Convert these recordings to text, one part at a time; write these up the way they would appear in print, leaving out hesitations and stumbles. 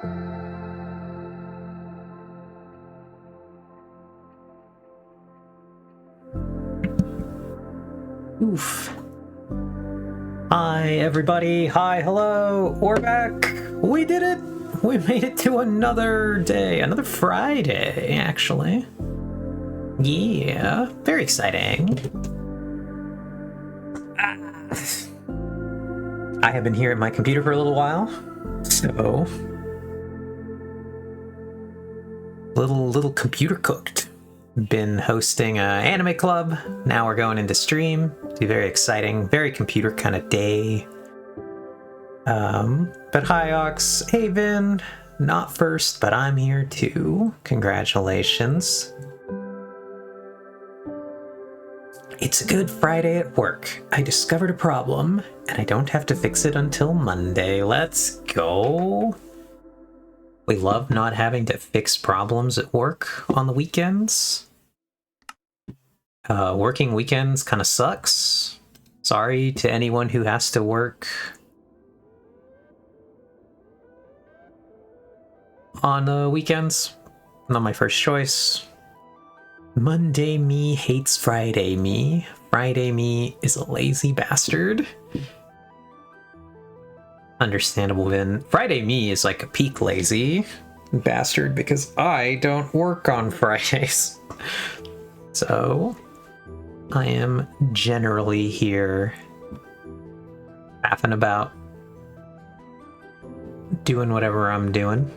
Oof. Hi, everybody. Hi, hello. We're back. We did it. We made it to another day. Another Friday, actually. Yeah. Very exciting. I have been here at my computer for a little while. So... Little computer cooked. Been hosting an anime club. Now we're going into stream. Be very exciting, very computer kind of day. But hi Ox, hey Vin, not first, but I'm here too. Congratulations. It's a good Friday at work. I discovered a problem, and I don't have to fix it until Monday. Let's go. We love not having to fix problems at work on the weekends. Working weekends kind of sucks. Sorry to anyone who has to work on the weekends. Not my first choice. Monday me hates Friday me. Friday me is a lazy bastard. Understandable, Vin. Friday me is like a peak lazy bastard because I don't work on Fridays. So I am generally here faffing about, doing whatever I'm doing.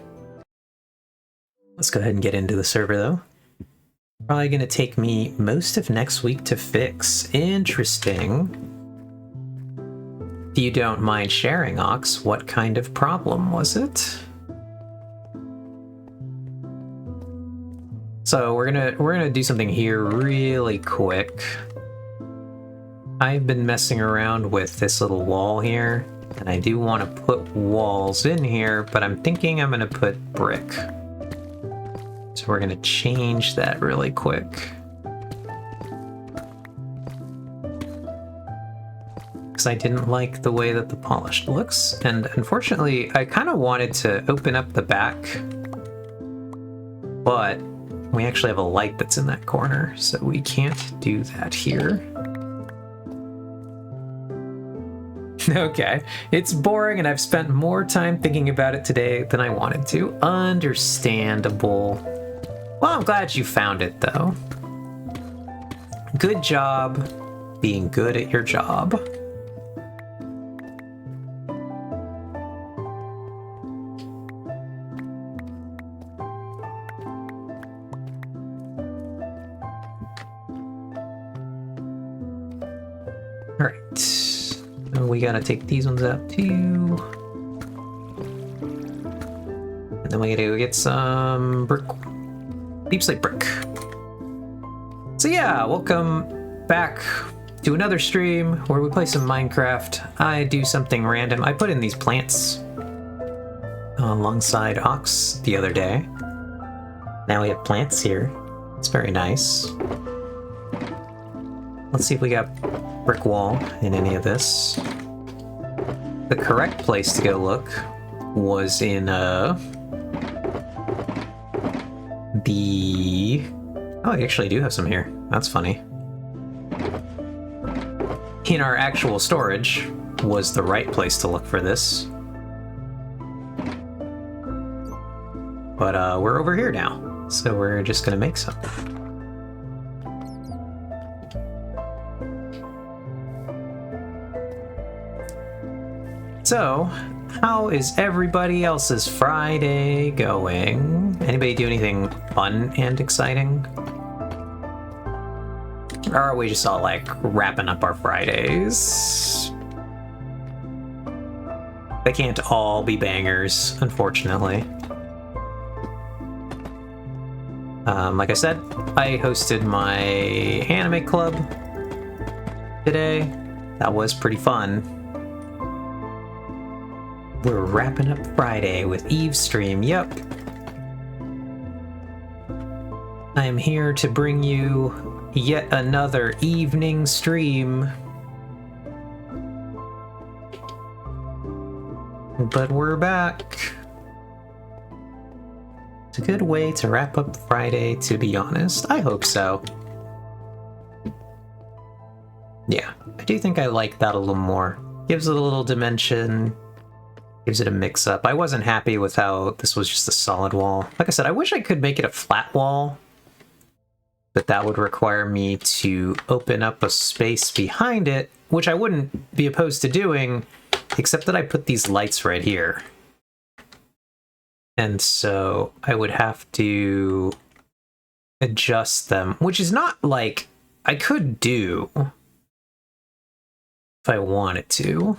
Let's go ahead and get into the server though. Probably gonna take me most of next week to fix. Interesting. If you don't mind sharing, Ox, what kind of problem was it? So we're gonna do something here really quick. I've been messing around with this little wall here, and I do want to put walls in here, but I'm thinking I'm gonna put brick. So we're gonna change that really quick. Because I didn't like the way that the polished looks, and unfortunately I kind of wanted to open up the back, but we actually have a light that's in that corner, so we can't do that here. Okay, it's boring and I've spent more time thinking about it today than I wanted to. Understandable. Well, I'm glad you found it though. Good job being good at your job. We gotta take these ones out too. And then we gotta go get some brick. Deep slate brick. So yeah, welcome back to another stream where we play some Minecraft. I do something random. I put in these plants alongside Ox the other day. Now we have plants here. It's very nice. Let's see if we got brick wall in any of this. The correct place to go look was in the... Oh, I actually do have some here. That's funny. In our actual storage was the right place to look for this. But we're over here now, so we're just gonna make some. So, how is everybody else's Friday going? Anybody do anything fun and exciting? Or are we just all like wrapping up our Fridays? They can't all be bangers, unfortunately. Like I said, I hosted my anime club today. That was pretty fun. We're wrapping up Friday with Eve stream, yep. I am here to bring you yet another evening stream. But we're back. It's a good way to wrap up Friday, to be honest. I hope so. Yeah, I do think I like that a little more. Gives it a little dimension, gives it a mix-up. I wasn't happy with how this was just a solid wall. Like I said, I wish I could make it a flat wall, but that would require me to open up a space behind it, which I wouldn't be opposed to doing, except that I put these lights right here. And so I would have to adjust them, which is not like I could do if I wanted to.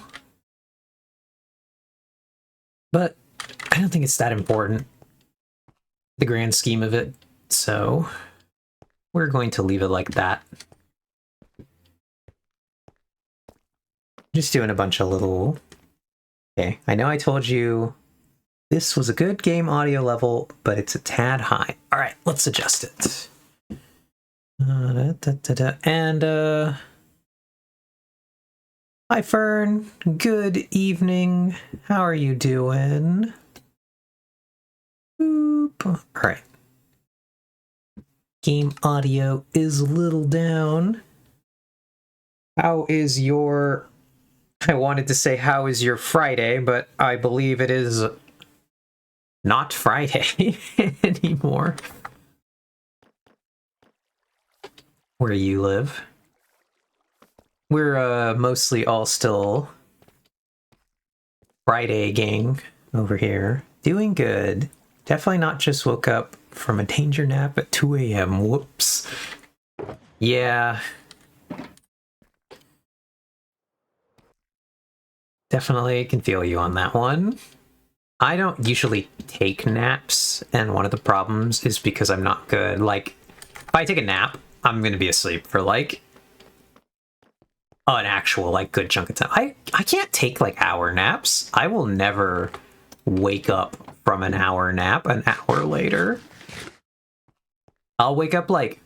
But I don't think it's that important, the grand scheme of it, so we're going to leave it like that. Just doing a bunch of little... Okay, I know I told you this was a good game audio level, but it's a tad high. All right, let's adjust it. And, hi, Fern. Good evening. How are you doing? Boop. All right. Game audio is a little down. How is your... I wanted to say, how is your Friday, but I believe it is not Friday anymore. Where you live. We're mostly all still Friday gang over here. Doing good. Definitely not just woke up from a danger nap at 2 a.m. Whoops. Yeah. Definitely can feel you on that one. I don't usually take naps, and one of the problems is because I'm not good. Like, if I take a nap, I'm gonna be asleep for like an actual like good chunk of time. I can't take like hour naps. I will never wake up from an hour nap an hour later. I'll wake up like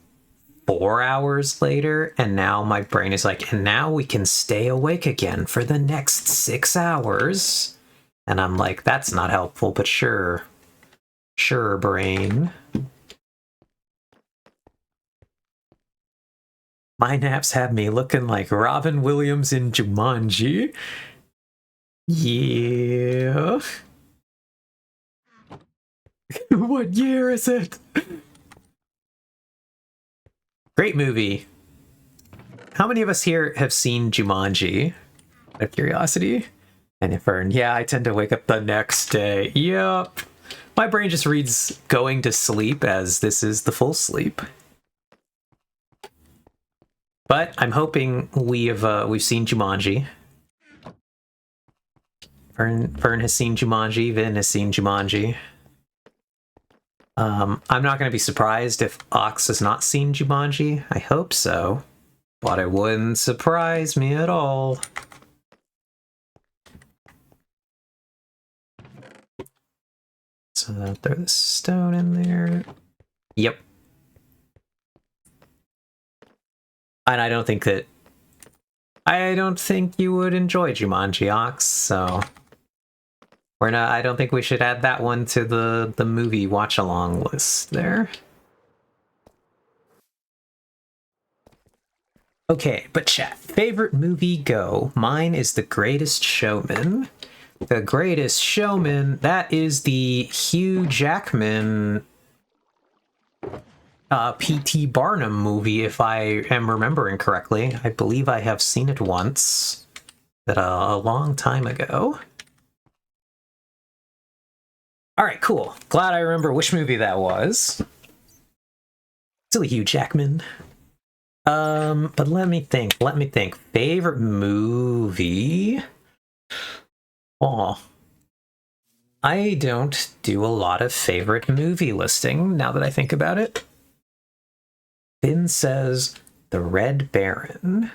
4 hours later, and now my brain is like, and now we can stay awake again for the next 6 hours. And I'm like, that's not helpful, but sure. Sure, brain. My naps have me looking like Robin Williams in Jumanji. Yeah. What year is it? Great movie. How many of us here have seen Jumanji? Out of curiosity. And Fern, yeah, I tend to wake up the next day. Yep. My brain just reads going to sleep as this is the full sleep. But I'm hoping we've seen Jumanji. Fern has seen Jumanji. Vin has seen Jumanji. I'm not going to be surprised if Ox has not seen Jumanji. I hope so. But it wouldn't surprise me at all. So throw the stone in there. Yep. And I don't think you would enjoy Jumanji, Ox, so I don't think we should add that one to the movie watch-along list there. Okay, but chat, favorite movie, go. Mine is The Greatest Showman. The Greatest Showman, that is the Hugh Jackman P.T. Barnum movie, if I am remembering correctly. I believe I have seen it once, but a long time ago. Alright, cool. Glad I remember which movie that was. Silly Hugh Jackman. But let me think. Favorite movie? Oh. I don't do a lot of favorite movie listing, now that I think about it. Finn says The Red Baron.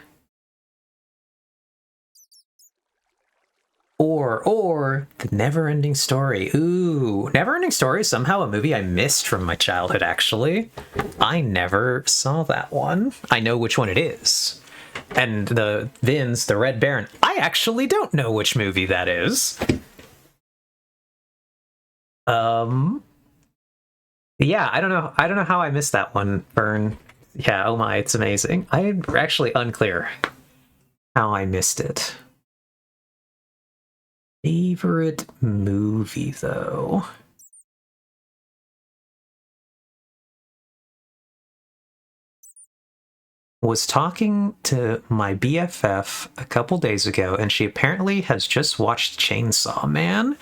Or The Neverending Story. Ooh, Neverending Story is somehow a movie I missed from my childhood, actually. I never saw that one. I know which one it is. And the Red Baron, I actually don't know which movie that is. Yeah, I don't know how I missed that one, Vern. Yeah, oh my, it's amazing. I'm actually unclear how I missed it. Favorite movie, though? Was talking to my BFF a couple days ago, and she apparently has just watched Chainsaw Man.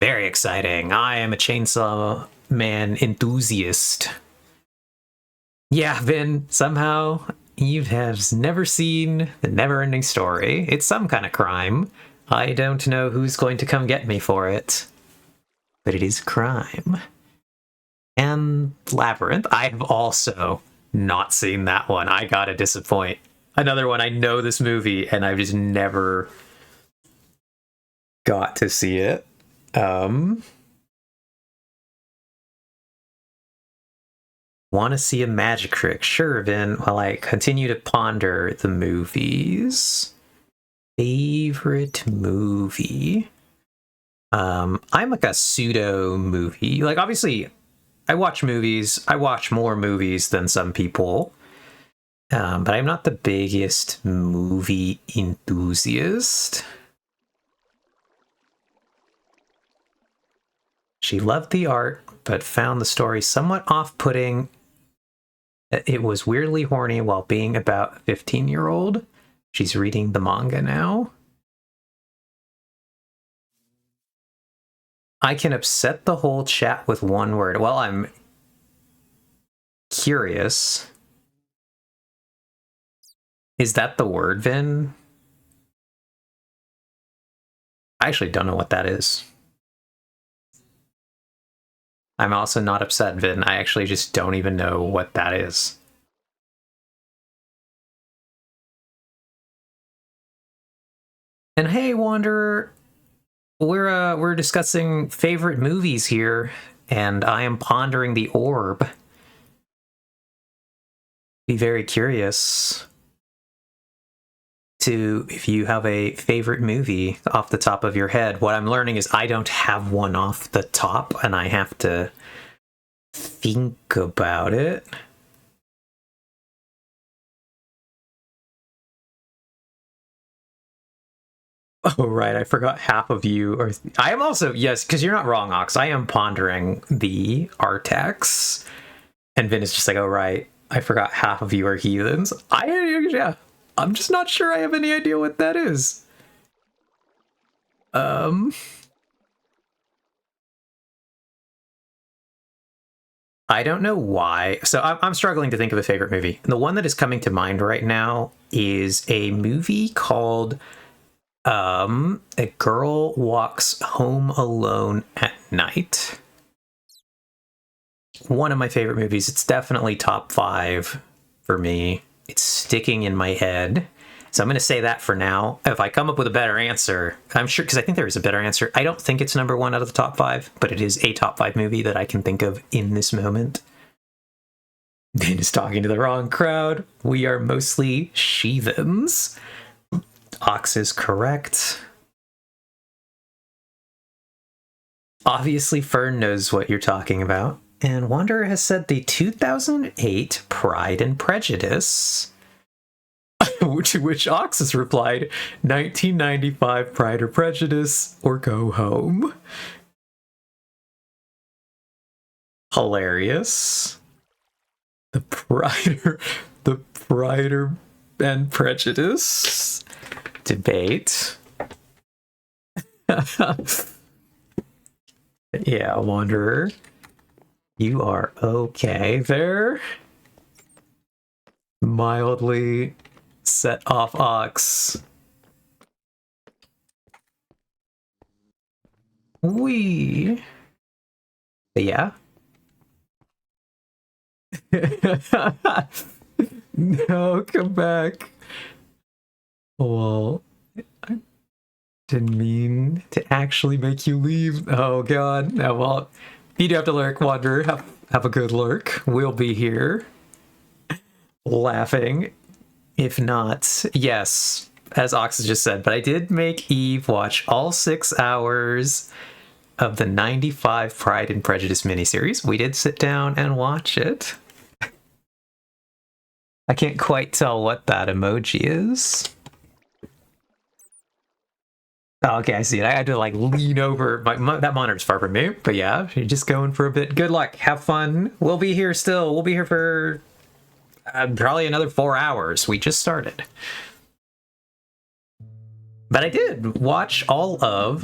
Very exciting. I am a Chainsaw Man enthusiast. Yeah, Vin, somehow you have never seen The Never-Ending Story. It's some kind of crime. I don't know who's going to come get me for it, but it is a crime. And Labyrinth, I have also not seen that one. I gotta disappoint. Another one, I know this movie, and I've just never got to see it. Want to see a magic trick? Sure, Vin, while I continue to ponder the movies. Favorite movie? I'm like a pseudo movie. Like, obviously, I watch movies. I watch more movies than some people. But I'm not the biggest movie enthusiast. She loved the art, but found the story somewhat off-putting. It was weirdly horny while being about a 15-year-old. She's reading the manga now. I can upset the whole chat with one word. Well, I'm curious. Is that the word, Vin? I actually don't know what that is. I'm also not upset, Vin. I actually just don't even know what that is. And hey, Wanderer, we're discussing favorite movies here, and I am pondering the orb. Be very curious to if you have a favorite movie off the top of your head. What I'm learning is I don't have one off the top, and I have to think about it. Oh, right. I forgot half of you are. I am also, yes, because you're not wrong, Ox. I am pondering the Artax. And Vin is just like, oh, right. I forgot half of you are heathens. Yeah. I'm just not sure I have any idea what that is. I don't know why. So I'm struggling to think of a favorite movie. And the one that is coming to mind right now is a movie called A Girl Walks Home Alone at Night. One of my favorite movies. It's definitely top 5 for me. It's sticking in my head. So I'm going to say that for now. If I come up with a better answer, I'm sure, because I think there is a better answer. I don't think it's number 1 out of the top 5, but it is a top 5 movie that I can think of in this moment. Vin is talking to the wrong crowd. We are mostly sheathens. Ox is correct. Obviously, Fern knows what you're talking about. And Wanderer has said the 2008 Pride and Prejudice. To which Ox has replied, 1995 Pride or Prejudice, or go home. Hilarious. The Pride and Prejudice debate. Yeah, Wanderer. You are okay there. Mildly set off Ox. Yeah. No, come back. Well, I didn't mean to actually make you leave. Oh god. No, well, you do have to lurk, Wanderer. Have a good lurk. We'll be here. Laughing. If not, yes, as Ox has just said, but I did make Eve watch all 6 hours of the 95 Pride and Prejudice miniseries. We did sit down and watch it. I can't quite tell what that emoji is. Oh, okay, I see it. I had to like lean over. That monitor's far from me, but yeah, you're just going for a bit. Good luck. Have fun. We'll be here still. We'll be here for probably another 4 hours. We just started. But I did watch all of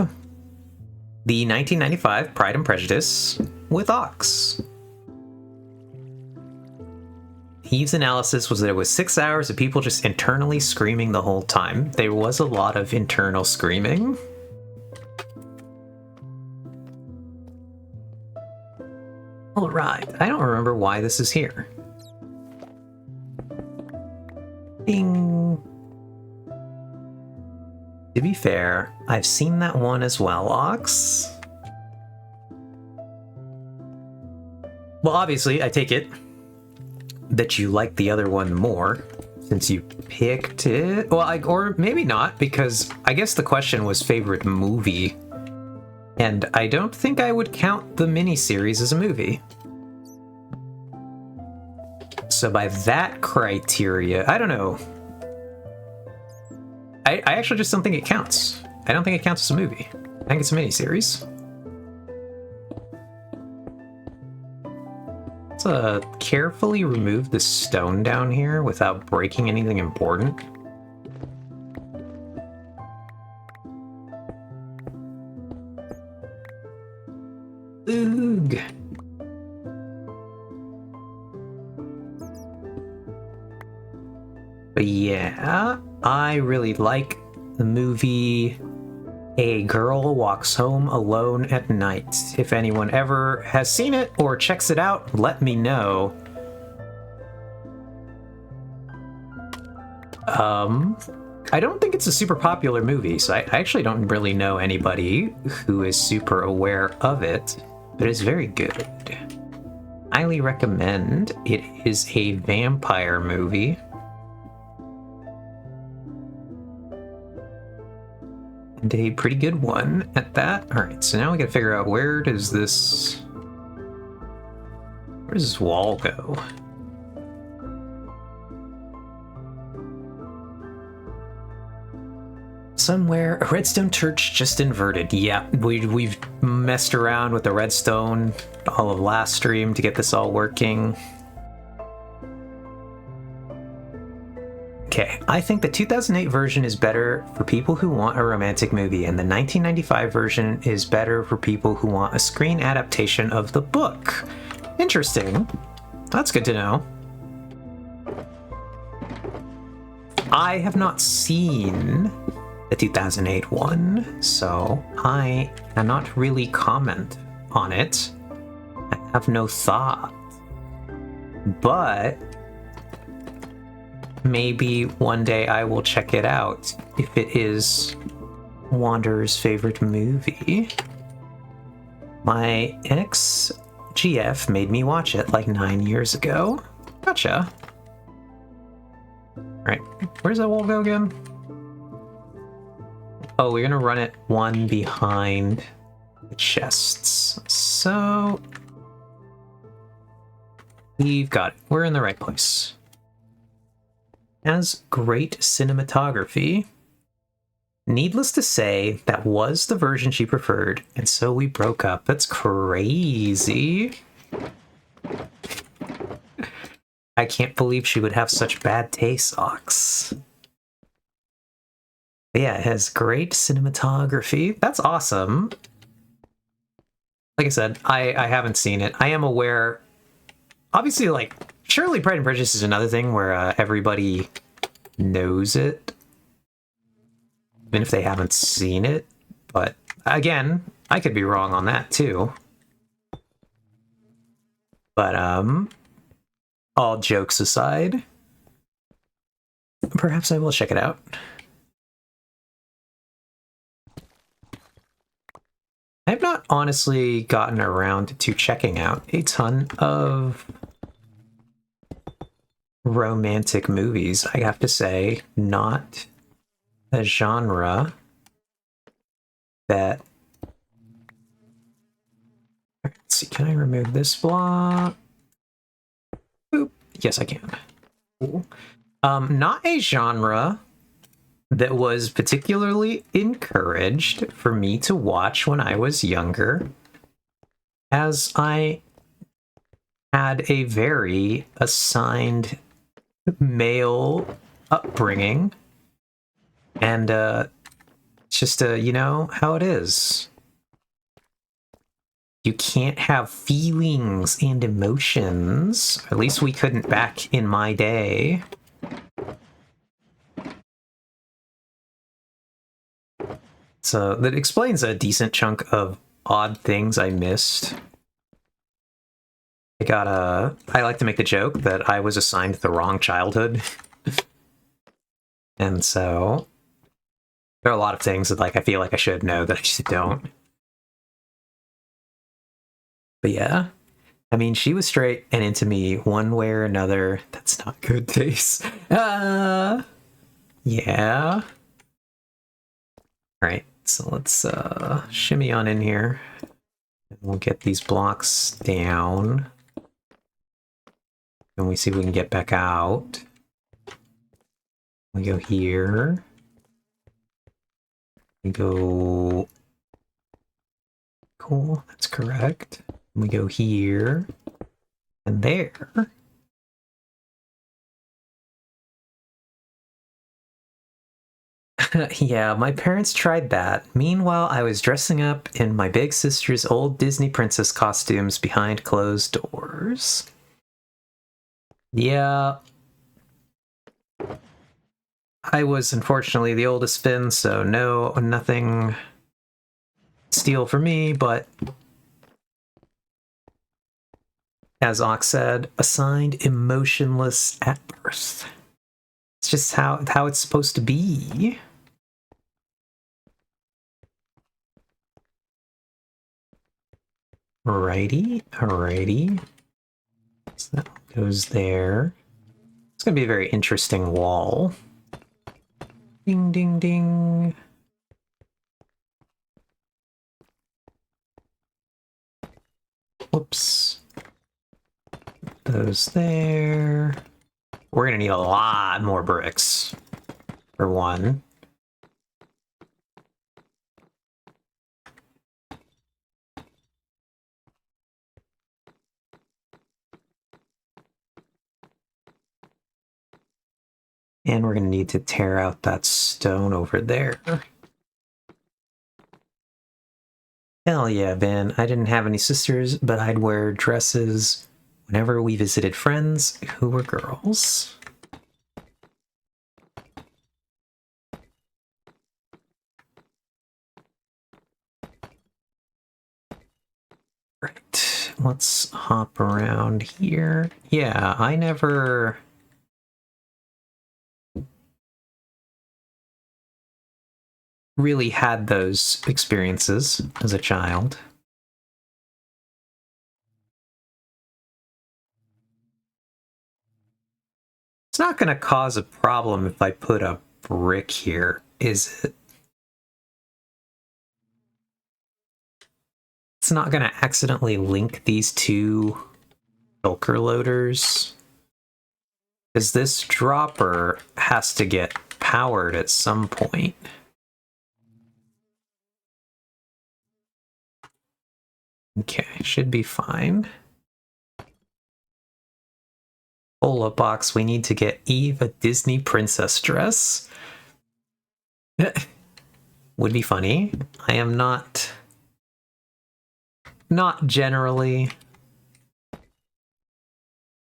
the 1995 Pride and Prejudice with Ox. Eve's analysis was that it was 6 hours of people just internally screaming the whole time. There was a lot of internal screaming. All right, I don't remember why this is here. Ding. To be fair, I've seen that one as well, Ox. Well, obviously, I take it that you like the other one more since you picked it. Well, or maybe not, because I guess the question was favorite movie, and I don't think I would count the miniseries as a movie. So by that criteria, I don't know. I actually just don't think it counts. I don't think it counts as a movie. I think it's a miniseries. Let's carefully remove the stone down here without breaking anything important. Oog. But yeah, I really like the movie A Girl Walks Home Alone at Night. If anyone ever has seen it or checks it out, let me know. I don't think it's a super popular movie, so I actually don't really know anybody who is super aware of it, but it's very good. Highly recommend. It is a vampire movie. And a pretty good one at that. Alright, so now we gotta figure out where does this wall go? Somewhere, a redstone church just inverted. Yeah, we've messed around with the redstone all of last stream to get this all working. Okay, I think the 2008 version is better for people who want a romantic movie, and the 1995 version is better for people who want a screen adaptation of the book. Interesting. That's good to know. I have not seen the 2008 one, so I cannot really comment on it. I have no thought. But maybe one day I will check it out if it is Wanderer's favorite movie. My ex-GF made me watch it like 9 years ago. Gotcha. Right, where's that wall go again? Oh, we're gonna run it one behind the chests. So we've got it. We're in the right place. Has great cinematography. Needless to say, that was the version she preferred, and so we broke up. That's crazy. I can't believe she would have such bad taste, Ox. But yeah, it has great cinematography. That's awesome. Like I said, I haven't seen it. I am aware, obviously, like, surely Pride and Prejudice is another thing where everybody knows it, even if they haven't seen it. But again, I could be wrong on that too. But all jokes aside, perhaps I will check it out. I have not honestly gotten around to checking out a ton of romantic movies, I have to say. Not a genre that Let's see, can I remove this block? Boop. Yes, I can. Cool. Not a genre that was particularly encouraged for me to watch when I was younger, as I had a very assigned male upbringing, and it's just you know how it is. You can't have feelings and emotions. At least we couldn't back in my day. So that explains a decent chunk of odd things I missed. I like to make the joke that I was assigned the wrong childhood. And so there are a lot of things that like I feel like I should know that I just don't. But yeah, I mean, she was straight and into me one way or another. That's not good taste. Yeah. All right, so let's shimmy on in here. And we'll get these blocks down. And we see if we can get back out. We go here. We go... Cool, that's correct. We go here. And there. Yeah, my parents tried that. Meanwhile, I was dressing up in my big sister's old Disney princess costumes behind closed doors. Yeah. I was unfortunately the oldest Finn, so nothing steal for me, but as Ox said, assigned emotionless at birth. It's just how it's supposed to be. Alrighty. So that goes there. It's gonna be a very interesting wall. Ding, ding, ding. Whoops. Those there. We're gonna need a lot more bricks, for one. And we're gonna need to tear out that stone over there. Hell yeah, Ben. I didn't have any sisters, but I'd wear dresses whenever we visited friends who were girls. Right, let's hop around here. Yeah, I never... really had those experiences as a child. It's not going to cause a problem if I put a brick here, is it? It's not going to accidentally link these two shulker loaders? Because this dropper has to get powered at some point. Okay, should be fine. Bola box, we need to get Eve a Disney princess dress. Would be funny. I am not generally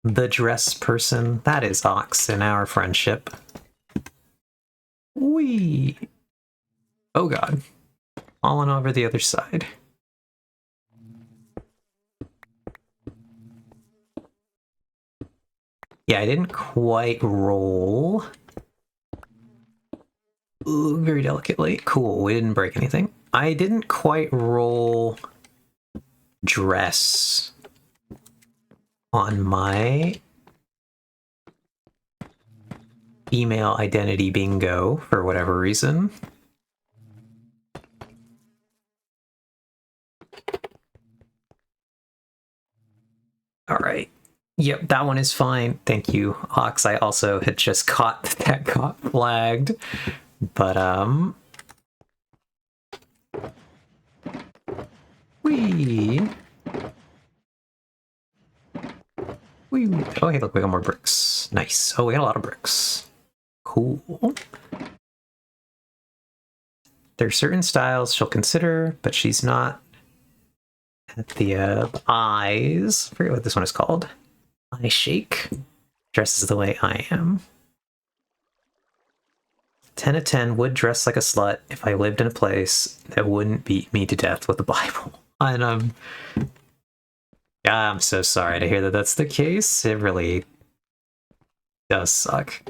the dress person. That is Ox in our friendship. Whee! Oh god. Falling over the other side. Yeah, I didn't quite roll. Ooh, very delicately. Cool, we didn't break anything. I didn't quite roll dress on my female identity bingo for whatever reason. All right. Yep, that one is fine. Thank you, Ox. I also had just caught that got flagged. But, we... Oh, hey, look, we got more bricks. Nice. Oh, we got a lot of bricks. Cool. There's certain styles she'll consider, but she's not at the eyes. I forget what this one is called. Eye shake. Dresses the way I am. 10 of 10 would dress like a slut if I lived in a place that wouldn't beat me to death with the Bible. And yeah, I'm so sorry to hear that that's the case. It really does suck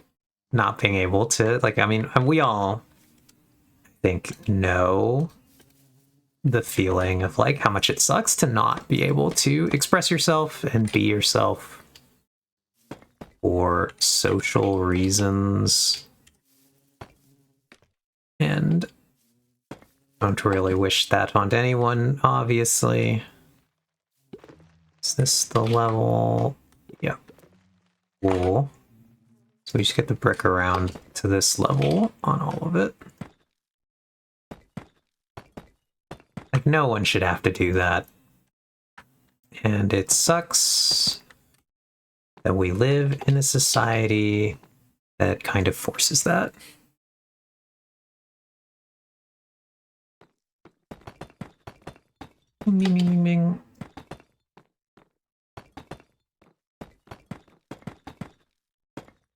not being able to, like, I mean, we all, I think, know the feeling of, like, how much it sucks to not be able to express yourself and be yourself for social reasons. And I don't really wish that on anyone, obviously. Is this the level? Yep. Cool. So we just get the brick around to this level on all of it. Like, no one should have to do that. And it sucks that we live in a society that kind of forces that. Bing, bing, bing, bing.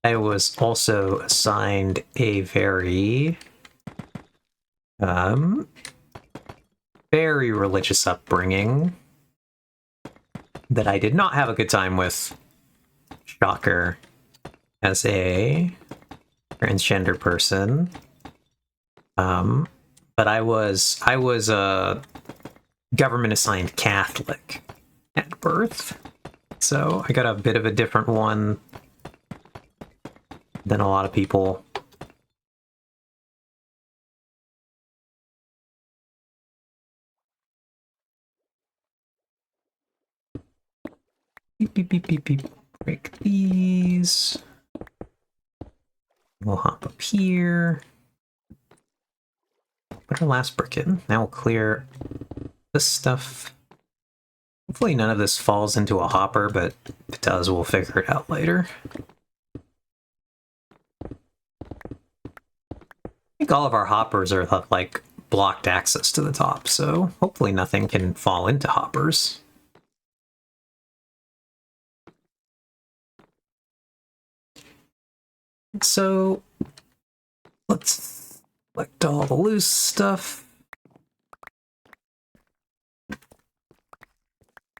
I was also assigned a very religious upbringing that I did not have a good time with. Shocker. As a transgender person. But I was a government assigned Catholic at birth. So I got a bit of a different one than a lot of people. Beep, beep, beep, beep, beep. Break these. We'll hop up here. Put our last brick in. Now we'll clear this stuff. Hopefully none of this falls into a hopper, but if it does, we'll figure it out later. I think all of our hoppers are like blocked access to the top, so hopefully nothing can fall into hoppers. So let's collect all the loose stuff.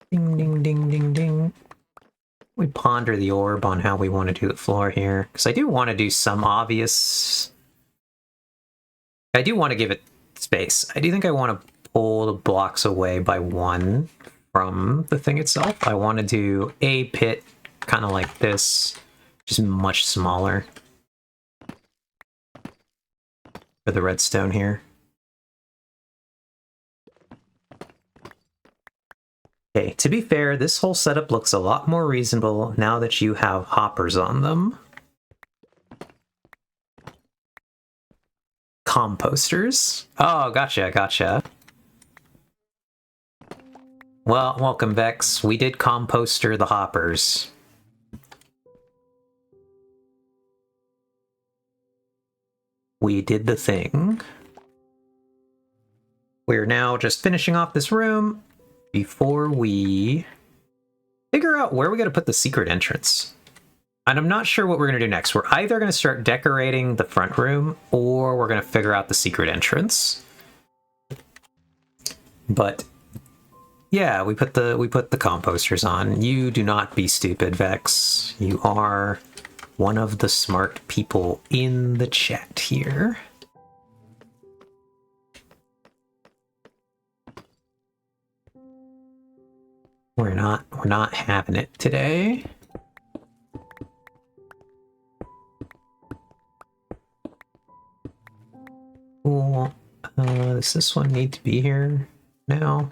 Ding, ding, ding, ding, ding. We ponder the orb on how we want to do the floor here, because I do want to do some obvious... I do want to give it space. I do think I want to pull the blocks away by one from the thing itself. I want to do a pit kind of like this, just much smaller for the redstone here. Okay, to be fair, this whole setup looks a lot more reasonable now that you have hoppers on them. Composters? Oh, gotcha, gotcha. Well, welcome, Vex. We did composter the hoppers. We did the thing. We're now just finishing off this room before we figure out where we gotta put the secret entrance. And I'm not sure what we're gonna do next. We're either gonna start decorating the front room, or we're gonna figure out the secret entrance. But yeah, we put the composters on. You do not be stupid, Vex. You are one of the smart people in the chat here. We're not having it today. Cool. Does this one need to be here now?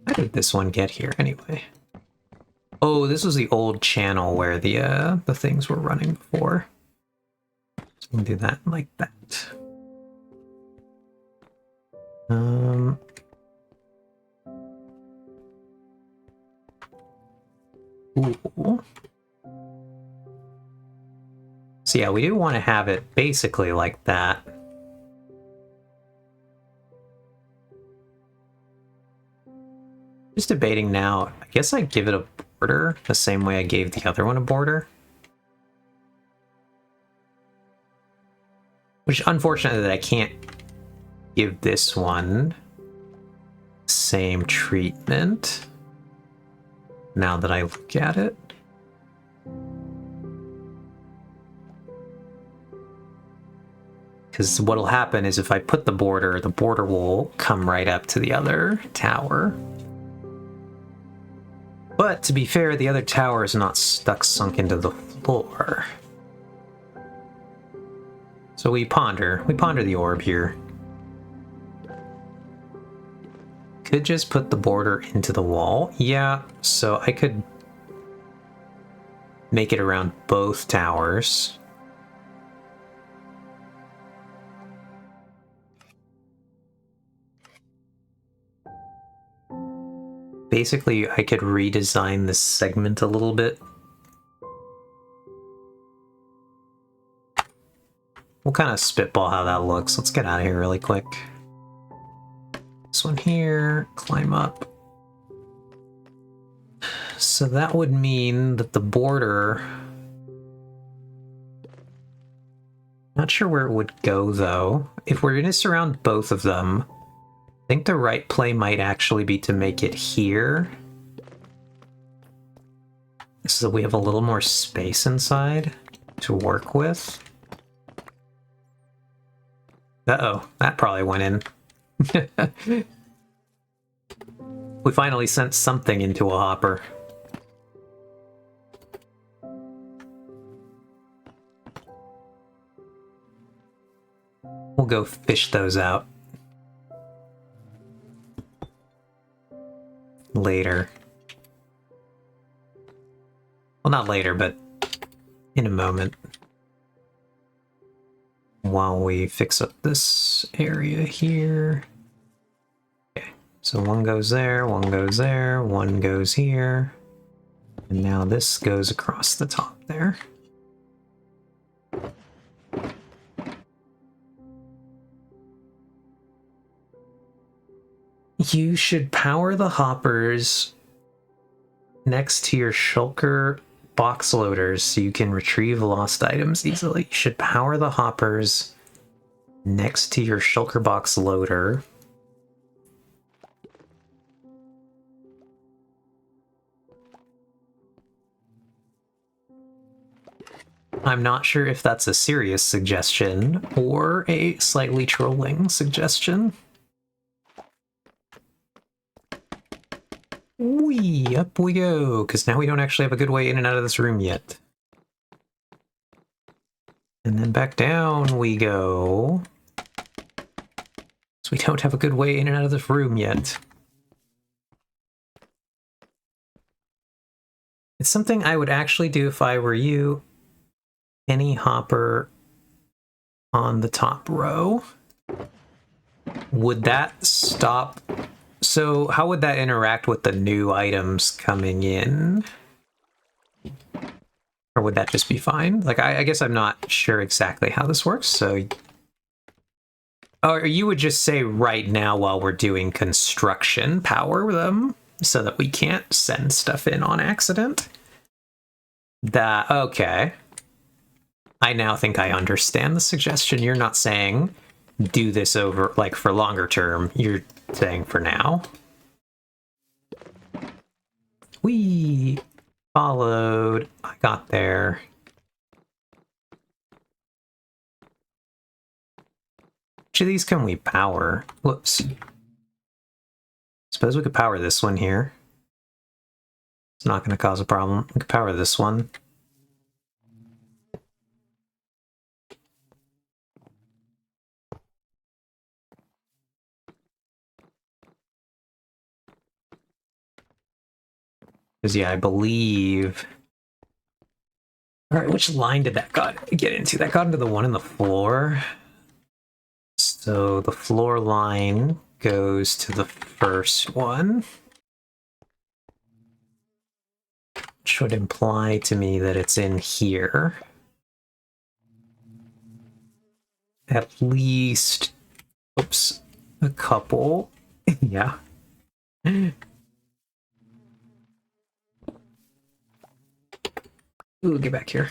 How did this one get here anyway? Oh, this was the old channel where the things were running before. So we can do that like that. Ooh. So yeah, we do want to have it basically like that. Just debating now, I guess I'd give it a border the same way I gave the other one a border. Which, unfortunately, that I can't give this one same treatment now that I look at it. Because what'll happen is if I put the border will come right up to the other tower. But to be fair, the other tower is not sunk into the floor. So we ponder the orb here. Could just put the border into the wall. Yeah, so I could make it around both towers. Basically, I could redesign this segment a little bit. We'll kind of spitball how that looks. Let's get out of here really quick. This one here, climb up. So that would mean that the border... Not sure where it would go, though. If we're going to surround both of them, I think the right play might actually be to make it here. So we have a little more space inside to work with. Uh-oh, that probably went in. We finally sent something into a hopper. We'll go fish those out. Later. Well, not later, but in a moment. While we fix up this area here. Okay, so one goes there, one goes there, one goes here. And now this goes across the top there. You should power the hoppers next to your shulker box loaders so you can retrieve lost items easily. You should power the hoppers next to your shulker box loader. I'm not sure if that's a serious suggestion or a slightly trolling suggestion. Whee! Up we go, because now we don't actually have a good way in and out of this room yet. And then back down we go. So we don't have a good way in and out of this room yet. It's something I would actually do if I were you. Any hopper on the top row. Would that stop? So how would that interact with the new items coming in? Or would that just be fine? Like, I guess I'm not sure exactly how this works, so... Or you would just say right now while we're doing construction, power them so that we can't send stuff in on accident? That, okay. I now think I understand the suggestion. You're not saying do this over, like, for longer term. You're saying for now. We followed. I got there. Which of these can we power? Whoops. Suppose we could power this one here. It's not going to cause a problem. We could power this one. Because, yeah, I believe... Alright, which line did that get into? That got into the one in the floor. So the floor line goes to the first one. Which would imply to me that it's in here. At least... Oops. A couple. Yeah. Ooh, get back here.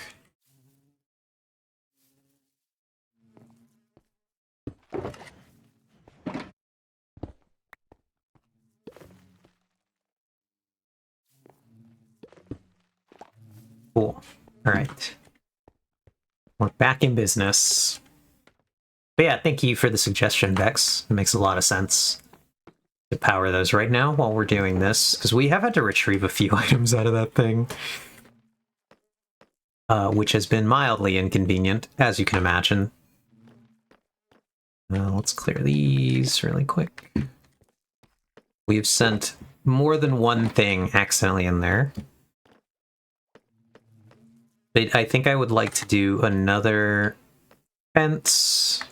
Cool. All right. We're back in business. But yeah, thank you for the suggestion, Vex. It makes a lot of sense to power those right now while we're doing this, because we have had to retrieve a few items out of that thing. Which has been mildly inconvenient, as you can imagine. Let's clear these really quick. We've sent more than one thing accidentally in there. But I think I would like to do another fence.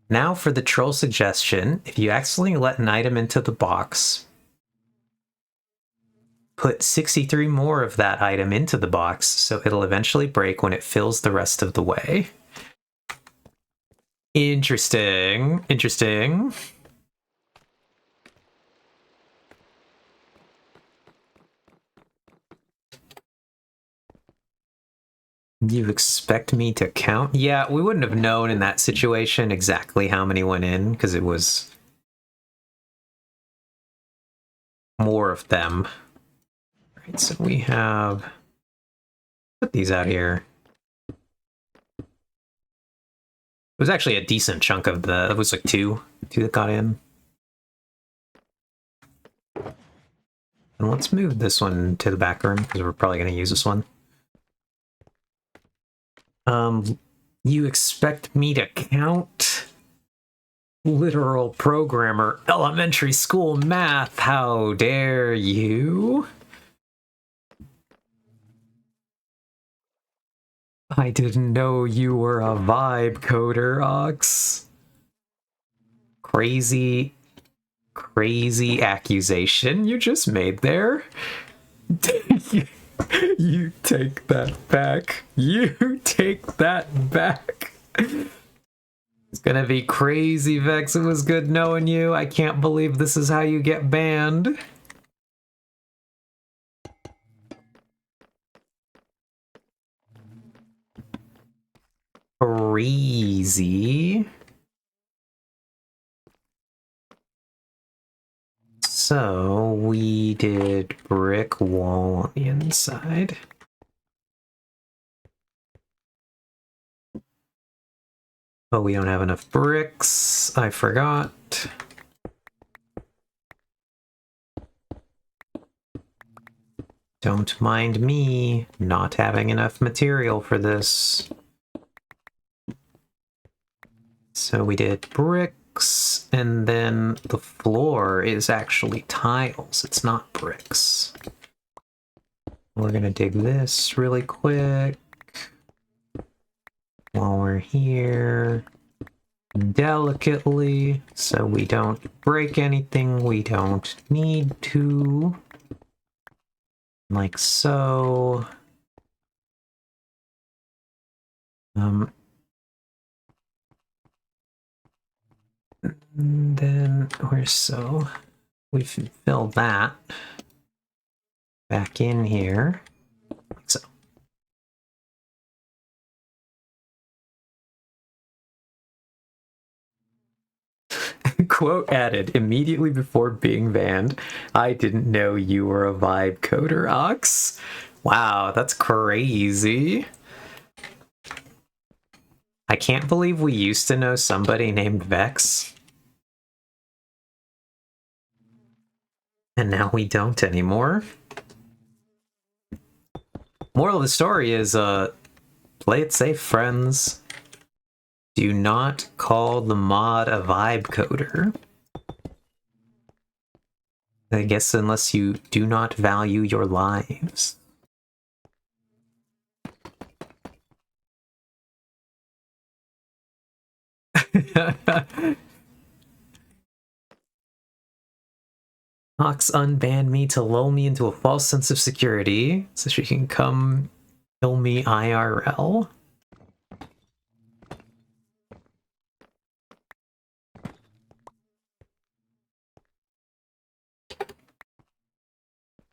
Now for the troll suggestion, if you accidentally let an item into the box, put 63 more of that item into the box, so it'll eventually break when it fills the rest of the way. Interesting. Interesting. You expect me to count? Yeah, we wouldn't have known in that situation exactly how many went in, because it was more of them. Right, so we have... Put these out here. It was actually a decent chunk of the... It was like two that got in. And let's move this one to the back room, because we're probably going to use this one. You expect me to count? Literal programmer, elementary school math, how dare you? I didn't know you were a vibe coder, Ox. Crazy accusation you just made there. You take that back. You take that back. It's gonna be crazy, Vex. It was good knowing you. I can't believe this is how you get banned. Crazy. So we did brick wall on the inside. Oh, we don't have enough bricks. I forgot. Don't mind me not having enough material for this. So we did bricks, and then the floor is actually tiles. It's not bricks. We're gonna dig this really quick. While we're here, delicately, so we don't break anything we don't need to. Like so. And then we fill that back in here, like so. Quote added immediately before being banned. I didn't know you were a vibe coder, Ox. Wow, that's crazy. I can't believe we used to know somebody named Vex. And now we don't anymore. Moral of the story is, play it safe, friends. Do not call the mod a vibe coder. I guess unless you do not value your lives. Ox unbanned me to lull me into a false sense of security so she can come kill me IRL.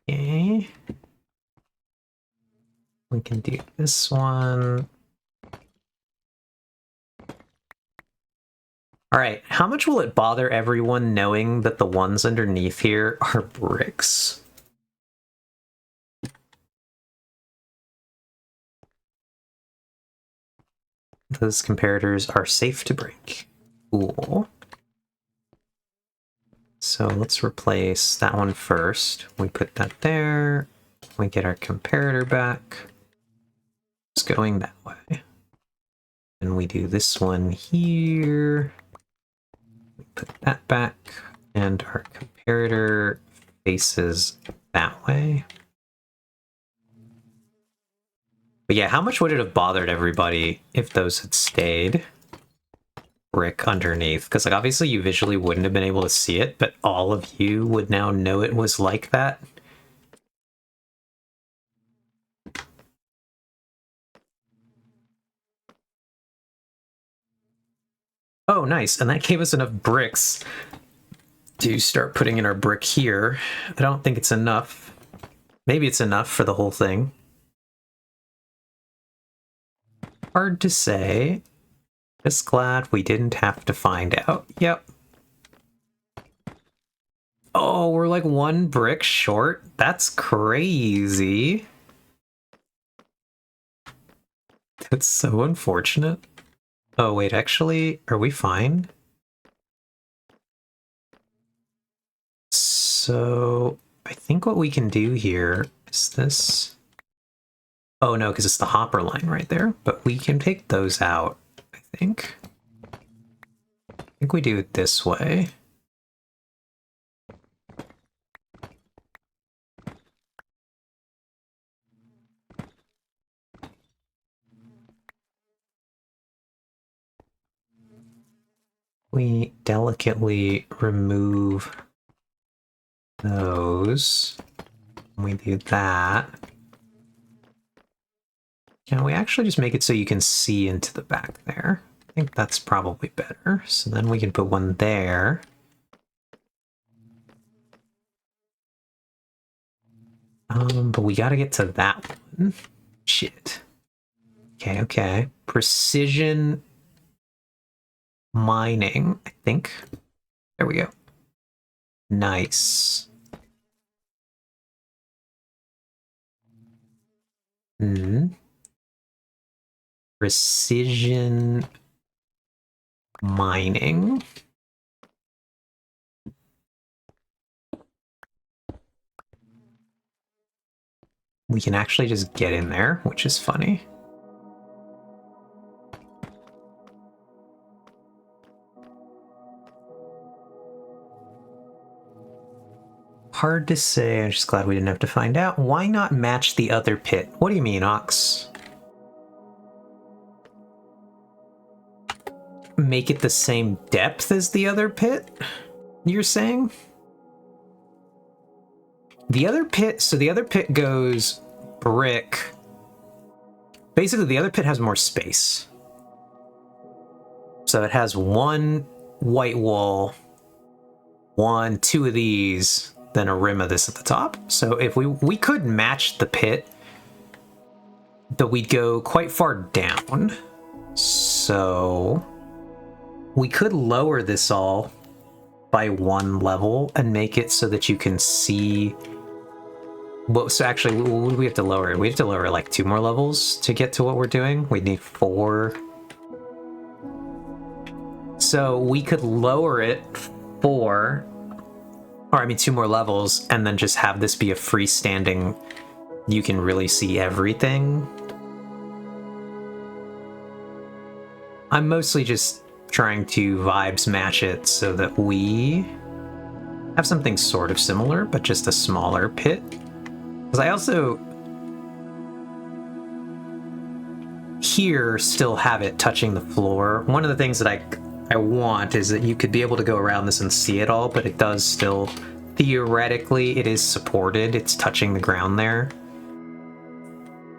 Okay. We can do this one. Alright, how much will it bother everyone knowing that the ones underneath here are bricks? Those comparators are safe to break. Cool. So let's replace that one first. We put that there. We get our comparator back. It's going that way. And we do this one here. We put that back. And our comparator faces that way. But yeah, how much would it have bothered everybody if those had stayed brick underneath? Because like obviously you visually wouldn't have been able to see it, but all of you would now know it was like that. Oh, nice. And that gave us enough bricks to start putting in our brick here. I don't think it's enough. Maybe it's enough for the whole thing. Hard to say. Just glad we didn't have to find out. Yep. Oh, we're like one brick short? That's crazy. That's so unfortunate. Oh, wait, actually, are we fine? So, I think what we can do here is this. Oh, no, because it's the hopper line right there. But we can take those out, I think. I think we do it this way. We delicately remove those. We do that. Can we actually just make it so you can see into the back there? I think that's probably better. So then we can put one there. But we gotta get to that one. Shit. Okay, okay. Precision mining, I think. There we go. Nice. Precision mining. We can actually just get in there, which is funny. Hard to say. I'm just glad we didn't have to find out. Why not match the other pit? What do you mean, Ox? Make it the same depth as the other pit? You're saying? The other pit, so the other pit goes brick. Basically, the other pit has more space. So it has one white wall, two of these, then a rim of this at the top. So if we could match the pit, but we'd go quite far down. So we could lower this all by one level and make it so that you can see. Well, so actually, what do we have to lower it? We have to lower it like 2 more levels to get to what we're doing. We need 4. So we could lower it 4, or I mean 2 more levels, and then just have this be a freestanding, you can really see everything. I'm mostly just trying to vibes match it so that we have something sort of similar, but just a smaller pit. Because I also here still have it touching the floor. One of the things that I want is that you could be able to go around this and see it all, but it does still, theoretically, it is supported. It's touching the ground there.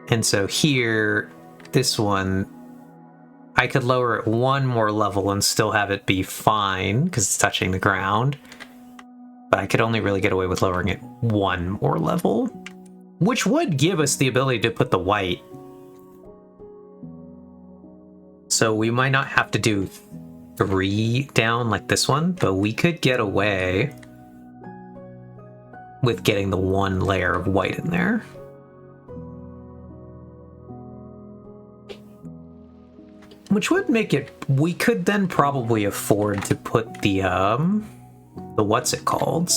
And so here, this one, I could lower it one more level and still have it be fine because it's touching the ground. But I could only really get away with lowering it one more level, which would give us the ability to put the white. So we might not have to do 3 down like this one, but we could get away with getting the 1 layer of white in there. Which would make it, we could then probably afford to put the what's it called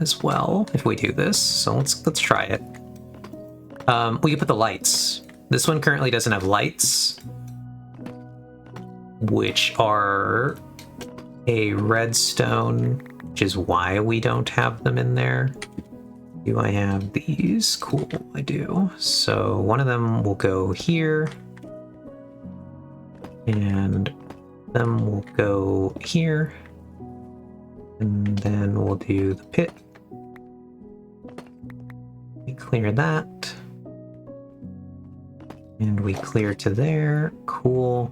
as well if we do this. So let's try it. We could put the lights. This one currently doesn't have lights, which are a redstone, which is why we don't have them in there. Do I have these? Cool, I do. So one of them will go here, and them will go here, and then we'll do the pit. We clear that, and we clear to there. Cool.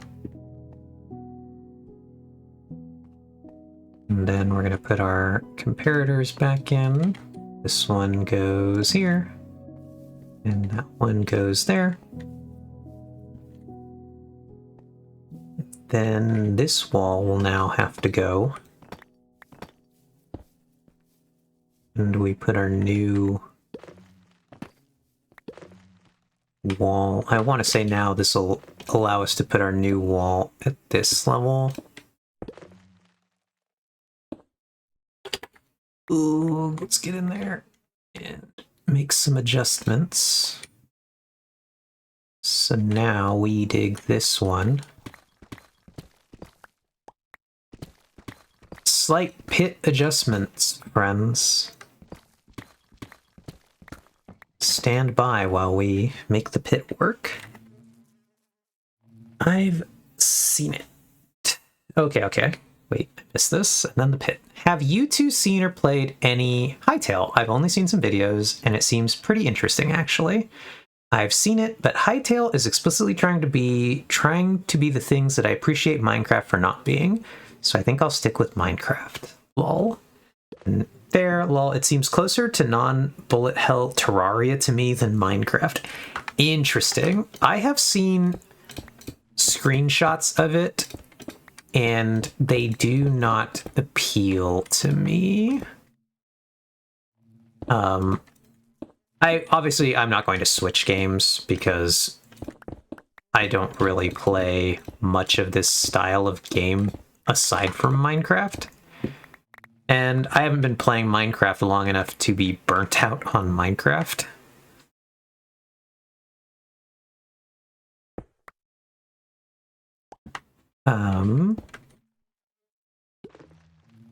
And then we're going to put our comparators back in. This one goes here, and that one goes there. Then this wall will now have to go. And we put our new wall. I want to say now this will allow us to put our new wall at this level. Ooh, let's get in there and make some adjustments. So now we dig this one. Slight pit adjustments, friends. Stand by while we make the pit work. I've seen it. Okay. Wait, I missed this. And then the pit. Have you two seen or played any Hytale? I've only seen some videos, and it seems pretty interesting, actually. I've seen it, but Hytale is explicitly trying to be the things that I appreciate Minecraft for not being. So I think I'll stick with Minecraft. Lol. And there, lol. It seems closer to non-bullet hell Terraria to me than Minecraft. Interesting. I have seen screenshots of it, and they do not appeal to me. I'm not going to switch games because I don't really play much of this style of game aside from Minecraft. And I haven't been playing Minecraft long enough to be burnt out on Minecraft.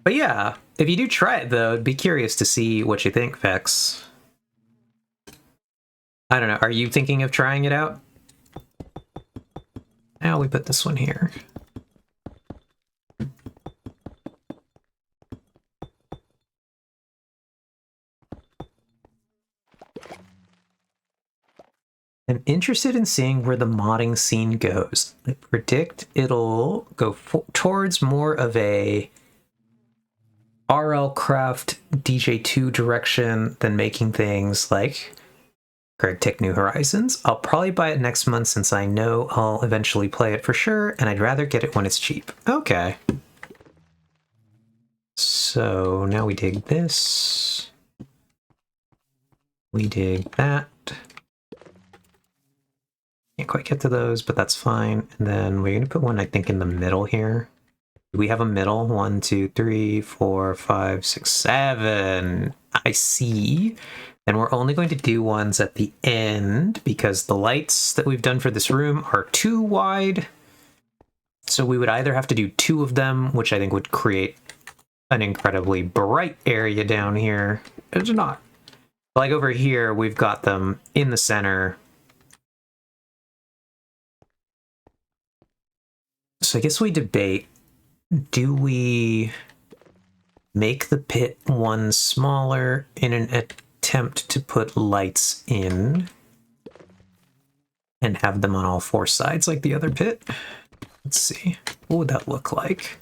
But yeah, if you do try it though, I'd be curious to see what you think, Vex. I don't know, are you thinking of trying it out? Now we put this one here. I'm interested in seeing where the modding scene goes. I predict it'll go towards more of a RL Craft DJ2 direction than making things like Greg Tech New Horizons. I'll probably buy it next month since I know I'll eventually play it for sure, and I'd rather get it when it's cheap. Okay. So now we dig this. We dig that. Can't quite get to those, but that's fine. And then we're going to put one, I think, in the middle here. Do we have a middle? 1, 2, 3, 4, 5, 6, 7. I see. And we're only going to do ones at the end because the lights that we've done for this room are too wide. So we would either have to do 2 of them, which I think would create an incredibly bright area down here. It's not. Like over here, we've got them in the center. So I guess we debate, do we make the pit one smaller in an attempt to put lights in and have them on all four sides like the other pit? Let's see. What would that look like?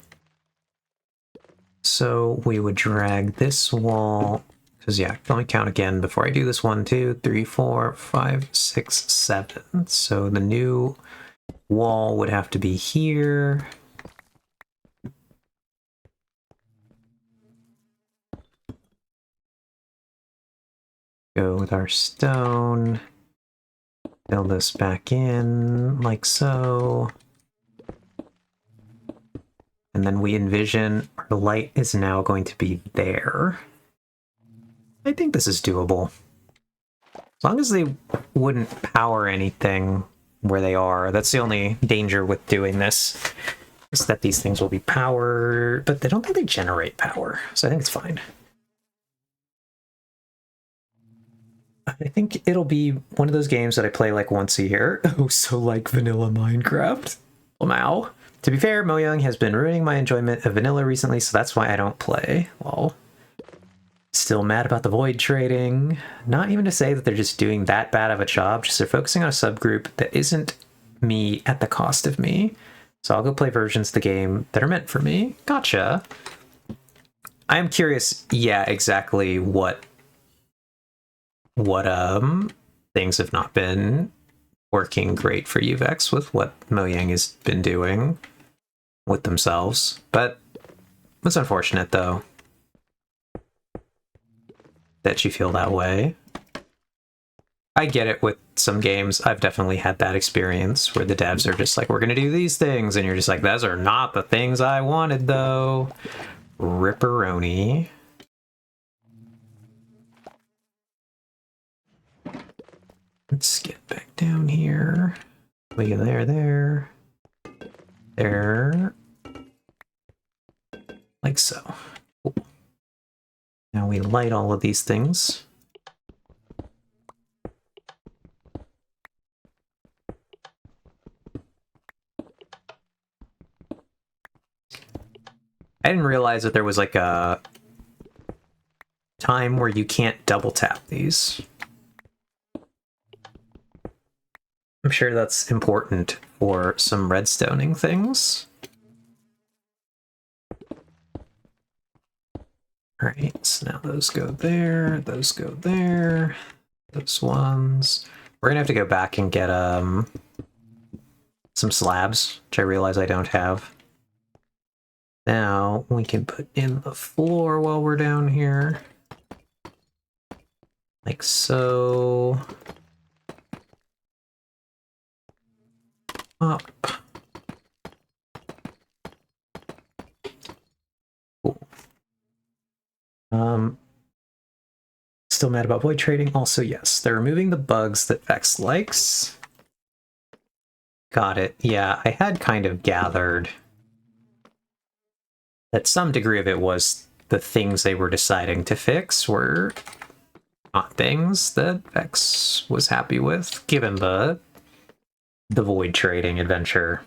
So we would drag this wall, because yeah, let me count again before I do this. 1, 2, 3, 4, 5, 6, 7. So the new wall would have to be here. Go with our stone. Fill this back in like so. And then we envision our light is now going to be there. I think this is doable. As long as they wouldn't power anything where they are. That's the only danger with doing this, is that these things will be powered, but I don't think they generate power, so I think it's fine. I think it'll be one of those games that I play like once a year. Oh, so like vanilla Minecraft. Wow. To be fair, Mojang has been ruining my enjoyment of vanilla recently, so that's why I don't play. Lol. Still mad about the void trading. Not even to say that they're just doing that bad of a job, just they're focusing on a subgroup that isn't me at the cost of me. So I'll go play versions of the game that are meant for me. Gotcha. I am curious, yeah, exactly what things have not been working great for you, Vex, with what Mojang has been doing with themselves. But it's unfortunate, though, that you feel that way. I get it with some games. I've definitely had that experience where the devs are just like, we're gonna do these things, and you're just like, those are not the things I wanted, though. Ripperoni. Let's get back down here. We go there. Like so. Cool. Now we light all of these things. I didn't realize that there was like a time where you can't double tap these. I'm sure that's important for some redstoning things. Alright, so now those go there, those go there, those ones. We're gonna have to go back and get some slabs, which I realize I don't have. Now we can put in the floor while we're down here. Like so. Up. Cool. Still mad about void trading? Also, yes, they're removing the bugs that Vex likes. Got it. Yeah, I had kind of gathered that some degree of it was the things they were deciding to fix were not things that Vex was happy with, given the void trading adventure.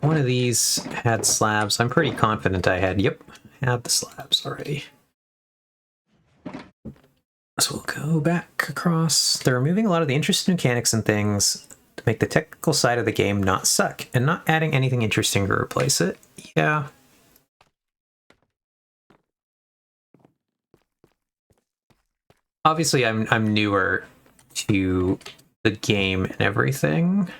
One of these had slabs. I'm pretty confident I had, yep, had the slabs already. So we'll go back across. They're removing a lot of the interesting mechanics and things to make the technical side of the game not suck, and not adding anything interesting to replace it. Yeah. Obviously, I'm newer to the game and everything,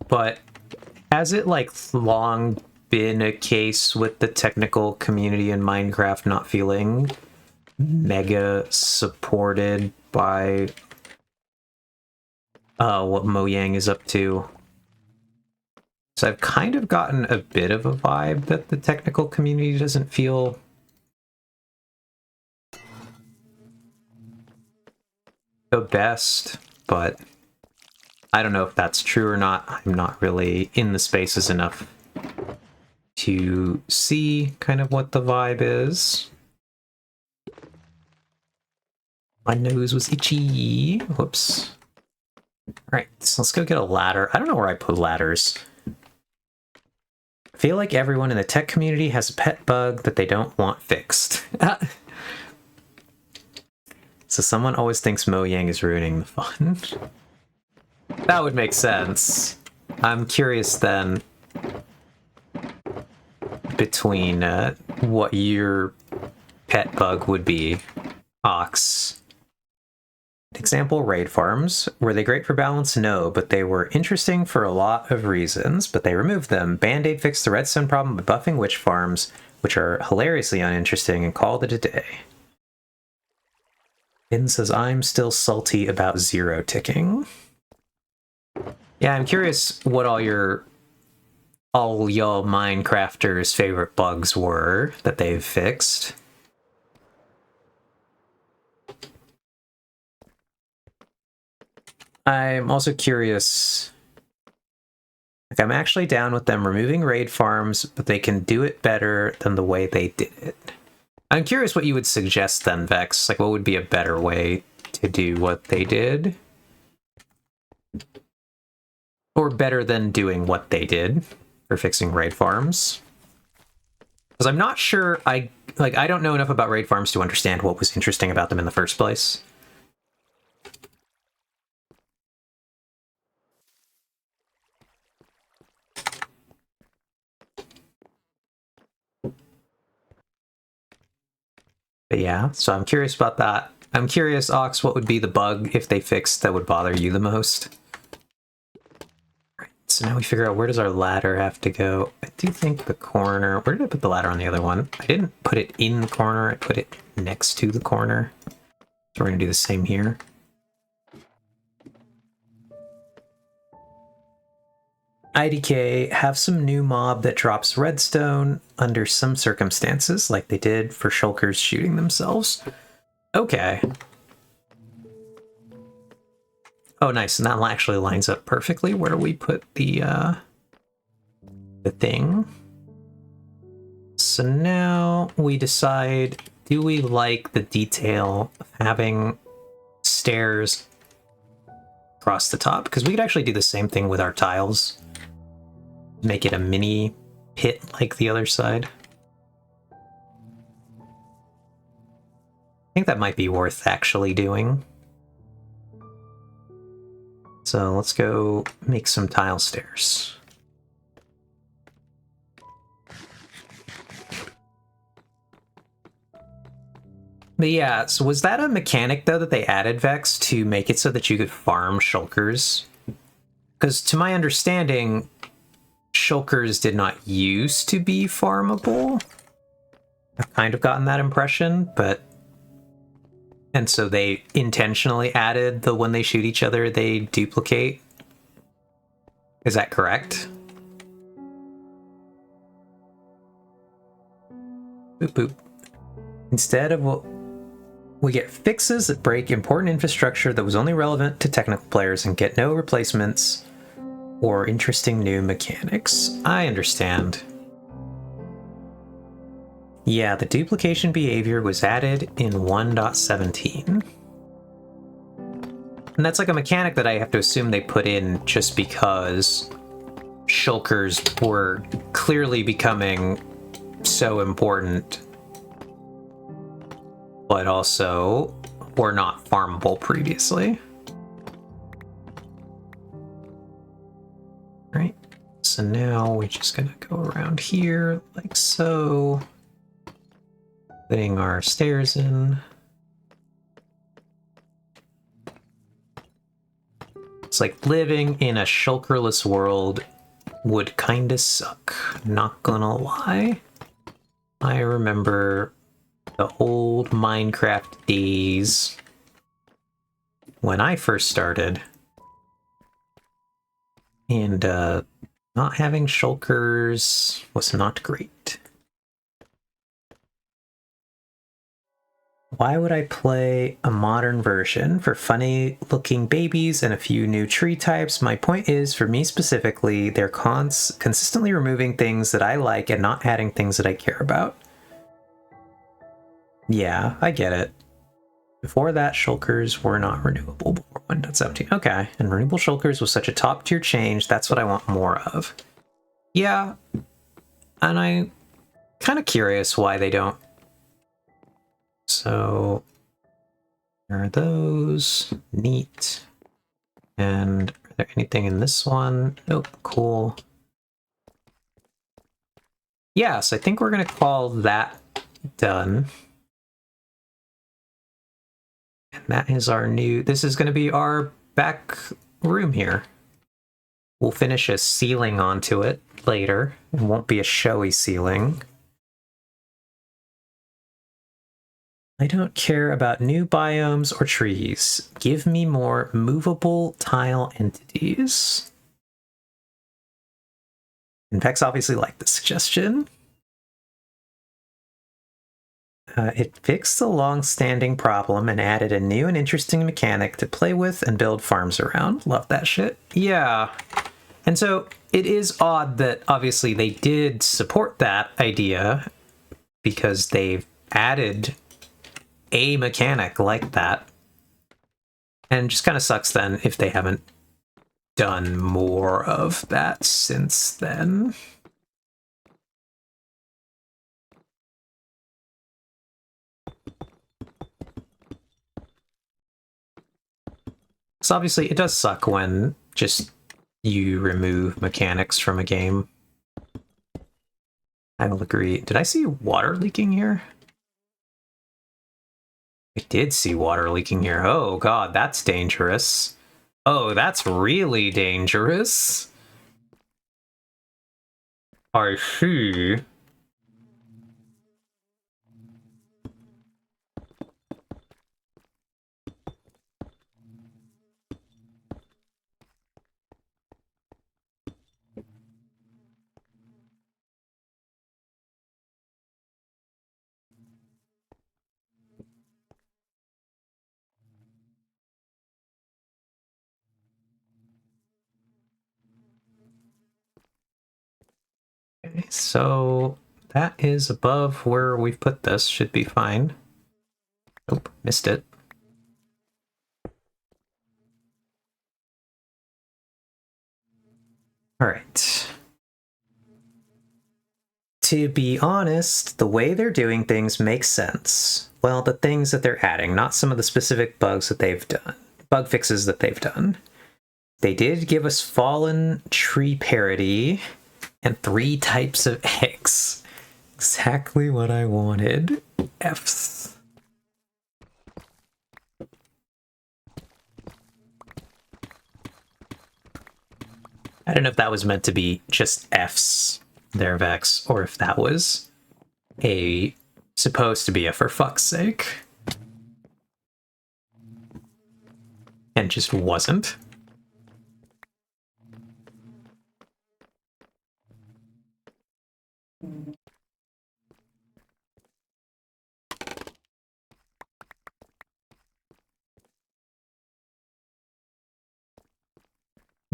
but has it like long been a case with the technical community in Minecraft not feeling mega supported by what Mojang is up to? So I've kind of gotten a bit of a vibe that the technical community doesn't feel the best, but I don't know if that's true or not. I'm not really in the spaces enough to see kind of what the vibe is. My nose was itchy. Whoops. Alright, so let's go get a ladder. I don't know where I put ladders. I feel like everyone in the tech community has a pet bug that they don't want fixed. So someone always thinks Mojang is ruining the fun. That would make sense. I'm curious then between what your pet bug would be. Ox. Example, raid farms. Were they great for balance? No, but they were interesting for a lot of reasons, but they removed them. Band-Aid fixed the redstone problem by buffing witch farms, which are hilariously uninteresting, and called it a day. Finn says, I'm still salty about zero ticking. Yeah, I'm curious what all y'all Minecrafters' favorite bugs were that they've fixed. I'm also curious, like, I'm actually down with them removing raid farms, but they can do it better than the way they did it. I'm curious what you would suggest then, Vex. Like, what would be a better way to do what they did? Or better than doing what they did for fixing raid farms? Because I'm not sure, I don't know enough about raid farms to understand what was interesting about them in the first place. But yeah, so I'm curious about that. I'm curious, Ox, what would be the bug if they fixed that would bother you the most? Right, so now we figure out, where does our ladder have to go? I do think the corner... Where did I put the ladder on the other one? I didn't put it in the corner, I put it next to the corner. So we're going to do the same here. IDK, have some new mob that drops redstone under some circumstances, like they did for shulkers shooting themselves. Okay. Oh, nice, and that actually lines up perfectly where we put the thing. So now we decide, do we like the detail of having stairs across the top? Because we could actually do the same thing with our tiles. Make it a mini pit like the other side. I think that might be worth actually doing. So let's go make some tile stairs. But yeah, so was that a mechanic though that they added, Vex, to make it so that you could farm shulkers? Because to my understanding, shulkers did not used to be farmable. I've kind of gotten that impression, but... And so they intentionally added the when they shoot each other, they duplicate. Is that correct? Boop boop. Instead of what... We get fixes that break important infrastructure that was only relevant to technical players and get no replacements or interesting new mechanics. I understand. Yeah, the duplication behavior was added in 1.17. And that's like a mechanic that I have to assume they put in just because shulkers were clearly becoming so important, but also were not farmable previously. Right, so now we're just gonna go around here like so. Putting our stairs in. It's like living in a shulkerless world would kinda suck, not gonna lie. I remember the old Minecraft days when I first started, and not having shulkers was not great. Why would I play a modern version? For funny looking babies and a few new tree types. My point is, for me specifically, they're consistently removing things that I like and not adding things that I care about. Yeah, I get it. Before that, shulkers were not renewable before 1.17. Okay, and renewable shulkers was such a top tier change. That's what I want more of. Yeah, and I'm kind of curious why they don't. So, there are those. Neat. And are there anything in this one? Nope, cool. Yes, I think we're going to call that done. And that is our new, this is going to be our back room here. We'll finish a ceiling onto it later. It won't be a showy ceiling. I don't care about new biomes or trees. Give me more movable tile entities. And Vex obviously liked the suggestion. It fixed the long-standing problem and added a new and interesting mechanic to play with and build farms around. Love that shit. Yeah. And so it is odd that obviously they did support that idea because they've added a mechanic like that. And just kind of sucks then if they haven't done more of that since then. So obviously it does suck when just you remove mechanics from a game. I will agree. Did I see water leaking here? I did see water leaking here. Oh god, that's dangerous. Oh, that's really dangerous. I see. Okay, so that is above where we've put this. Should be fine. Nope, missed it. All right. To be honest, the way they're doing things makes sense. Well, the things that they're adding, not some of the specific bugs that they've done, bug fixes that they've done. They did give us fallen tree parity and 3 types of eggs. Exactly what I wanted. F's. I don't know if that was meant to be just F's there, Vex, or if that was supposed to be a for fuck's sake. And just wasn't.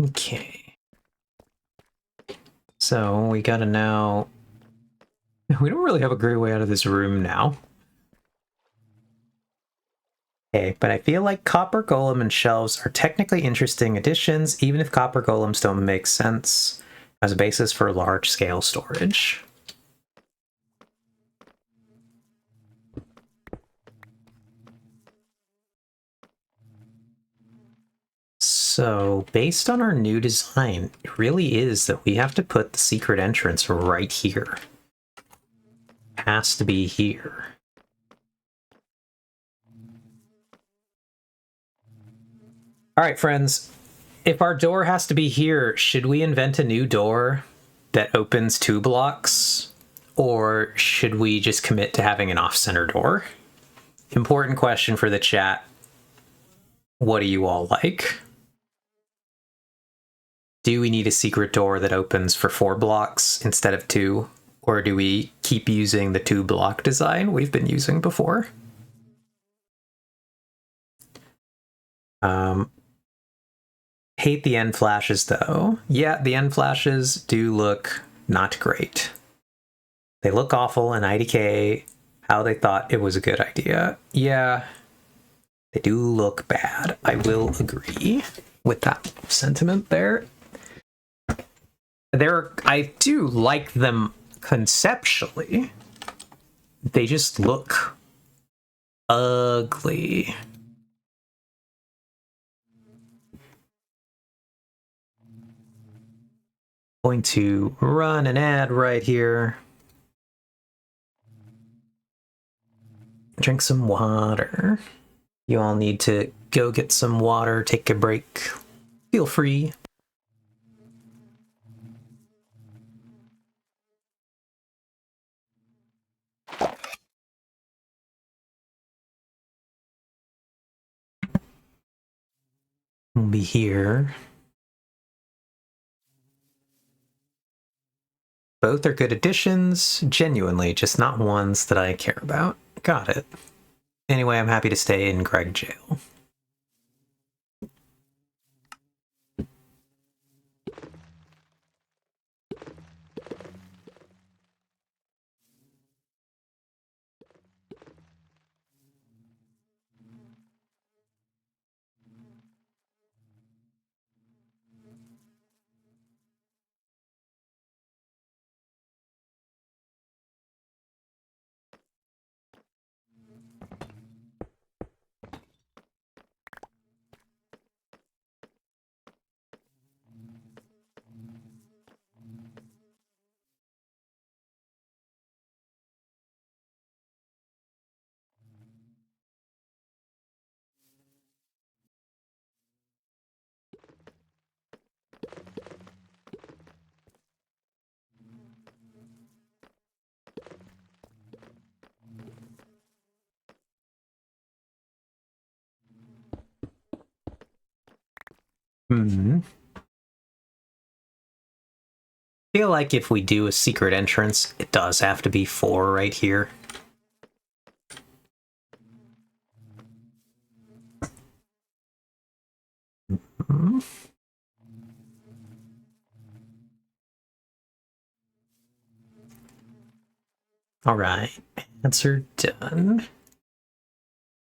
Okay. So we gotta now... We don't really have a great way out of this room now. Okay, but I feel like Copper Golem and Shelves are technically interesting additions, even if Copper Golems don't make sense as a basis for large-scale storage. So, based on our new design, it really is that we have to put the secret entrance right here. It has to be here. All right, friends. If our door has to be here, should we invent a new door that opens 2 blocks? Or should we just commit to having an off-center door? Important question for the chat. What do you all like? Do we need a secret door that opens for 4 blocks instead of 2? Or do we keep using the 2-block design we've been using before? Um, hate the end flashes though. Yeah, the end flashes do look not great. They look awful in IDK, how they thought it was a good idea. Yeah, they do look bad. I will agree with that sentiment there. I do like them conceptually. They just look ugly. Going to run an ad right here. Drink some water. You all need to go get some water, take a break. Feel free. We'll be here. Both are good additions, genuinely, just not ones that I care about. Got it. Anyway, I'm happy to stay in Greg jail. Feel like if we do a secret entrance, it does have to be 4 right here. Alright, answer done.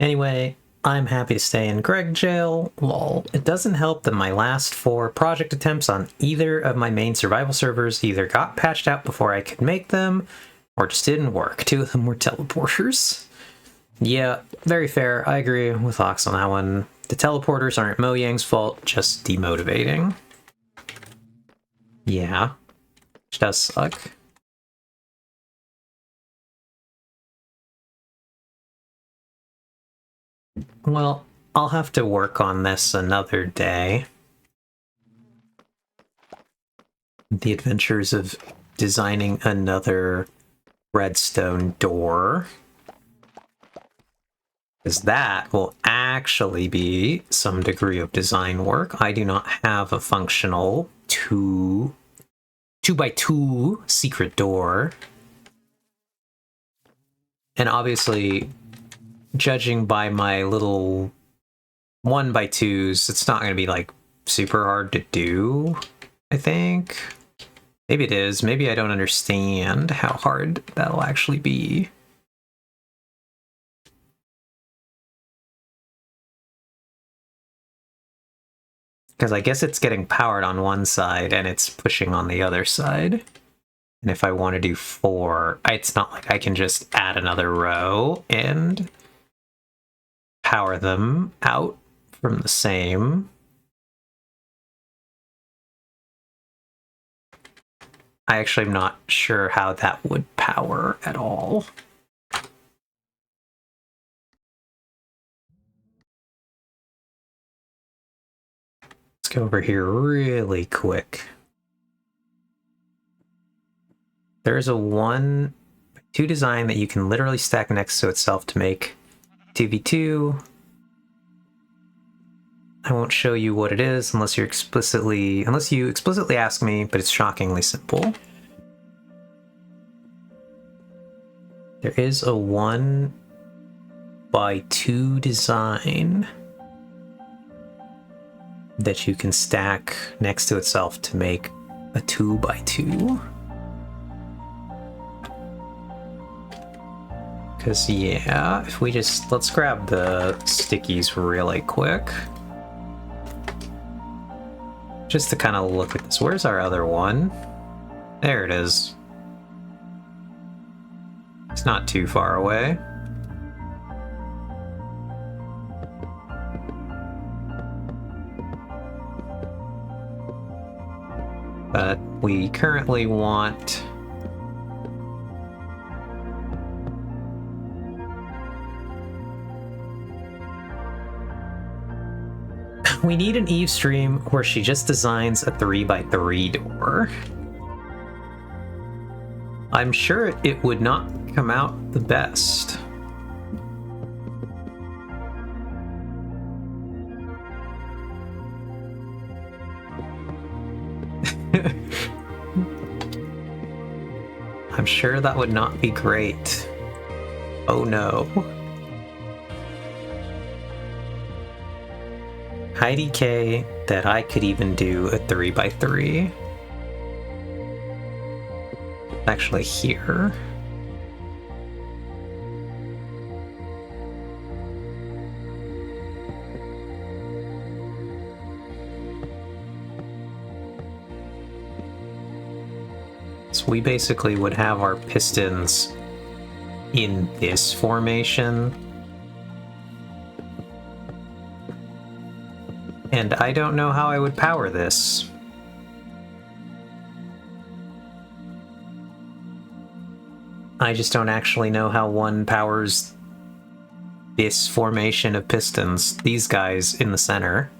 Anyway, I'm happy to stay in Greg jail. Lol. It doesn't help that my last 4 project attempts on either of my main survival servers either got patched out before I could make them, or just didn't work. 2 of them were teleporters. Yeah, very fair. I agree with Ox on that one. The teleporters aren't Mojang's fault, just demotivating. Yeah, which does suck. Well, I'll have to work on this another day. The adventures of designing another redstone door. Because that will actually be some degree of design work. I do not have a functional 2x2 secret door. And obviously, judging by my little 1x2s, it's not going to be like super hard to do, I think. Maybe it is. Maybe I don't understand how hard that'll actually be. Because I guess it's getting powered on one side and it's pushing on the other side. And if I want to do 4, it's not like I can just add another row and power them out from the same. I actually am not sure how that would power at all. Let's go over here really quick. There's a 1x2 design that you can literally stack next to itself to make 2v2. I won't show you what it is unless you explicitly ask me, but it's shockingly simple. There is a 1x2 design that you can stack next to itself to make a 2x2. Because, yeah, if we just... let's grab the stickies really quick. Just to kind of look at this. Where's our other one? There it is. It's not too far away. But we currently want... we need an Eve stream where she just designs a 3x3 door. I'm sure it would not come out the best. I'm sure that would not be great. Oh no. IDK that I could even do a 3x3. Actually here. So we basically would have our pistons in this formation. And I don't know how I would power this. I just don't actually know how one powers this formation of pistons, these guys in the center.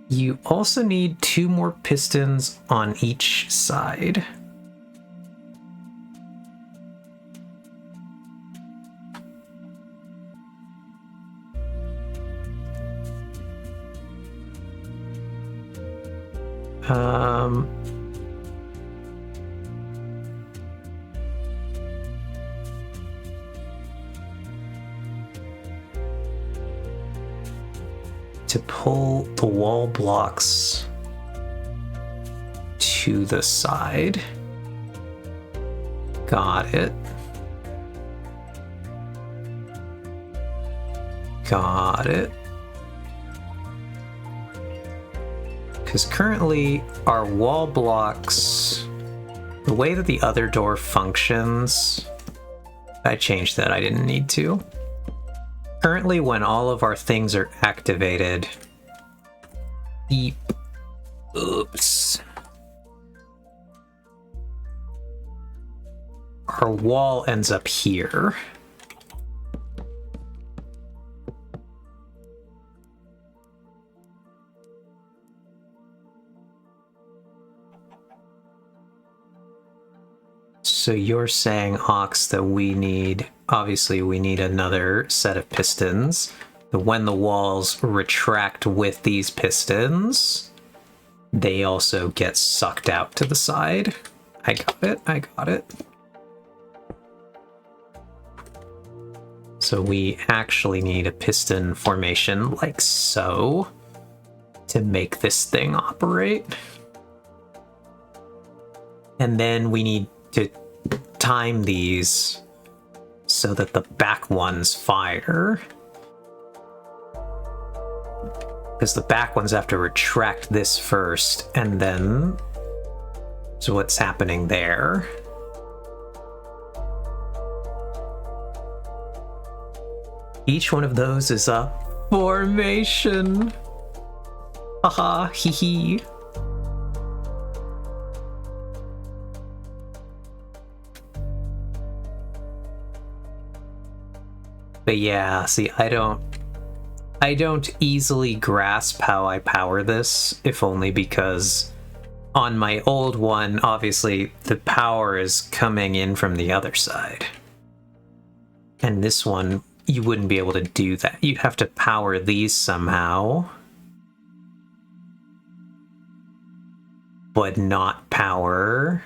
You also need 2 more pistons on each side. To pull the wall blocks to the side. Got it. Got it. Because currently our wall blocks, the way that the other door functions, I changed that, I didn't need to. Currently, when all of our things are activated, oops. Our wall ends up here. So you're saying, Ox, that we need, obviously we need another set of pistons. When the walls retract with these pistons, they also get sucked out to the side. I got it, I got it. So we actually need a piston formation like so to make this thing operate. And then we need to time these so that the back ones fire. Because the back ones have to retract this first, and then... so what's happening there? Each one of those is a formation. Haha, hee hee. But yeah, see, I don't easily grasp how I power this, if only because on my old one, obviously, the power is coming in from the other side. And this one, you wouldn't be able to do that. You'd have to power these somehow, but not power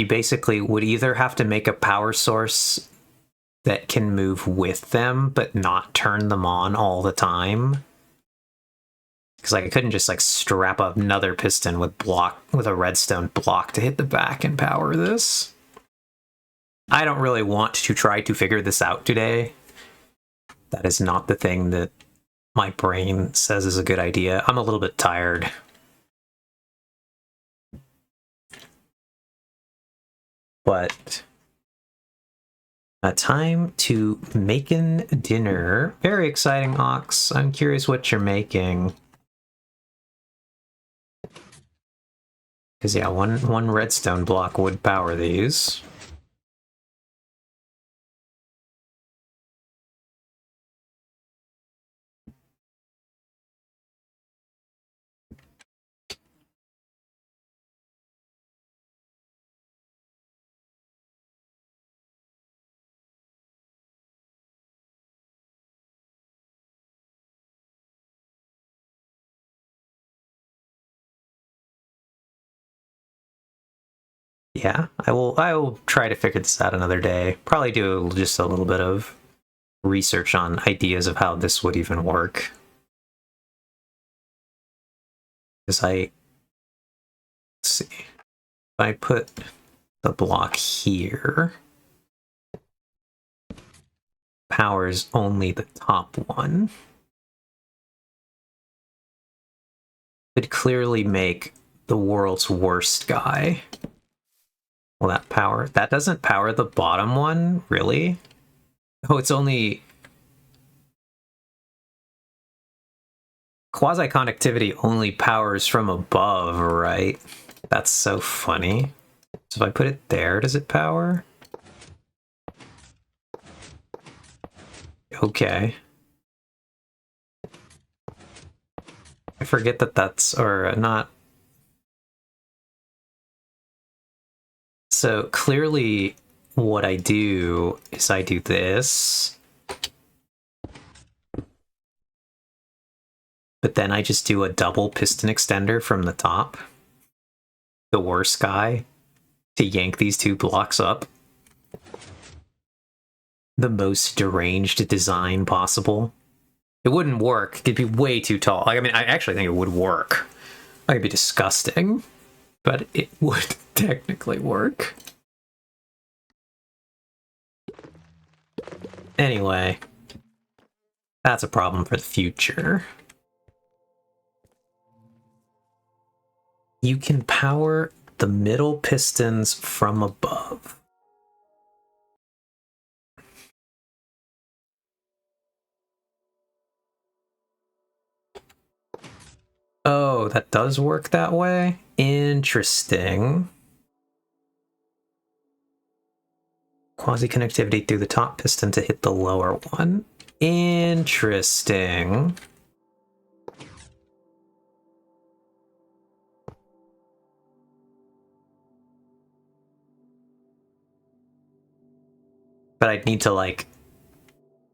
you basically would either have to make a power source that can move with them, but not turn them on all the time. Because like I couldn't just like strap up another piston with a redstone block to hit the back and power this. I don't really want to try to figure this out today. That is not the thing that my brain says is a good idea. I'm a little bit tired. But time to making dinner. Very exciting, Ox. I'm curious what you're making. Because yeah, one redstone block would power these. Yeah, I will try to figure this out another day. Probably do just a little bit of research on ideas of how this would even work. Because let's see, if I put the block here, powers only the top one. Could clearly make the world's worst guy. Will that doesn't power the bottom one, really? Oh, it's only quasi-conductivity only powers from above, right? That's so funny. So if I put it there, does it power? Okay. I forget that that's, or not. So clearly what I do is I do this. But then I just do a double piston extender from the top. The worst guy. To yank these two blocks up. The most deranged design possible. It wouldn't work. It'd be way too tall. I mean, I actually think it would work. It would be disgusting. But it would technically work. Anyway. That's a problem for the future. You can power the middle pistons from above. Oh, that does work that way? Interesting. Quasi-connectivity through the top piston to hit the lower one. Interesting. But I'd need to, like,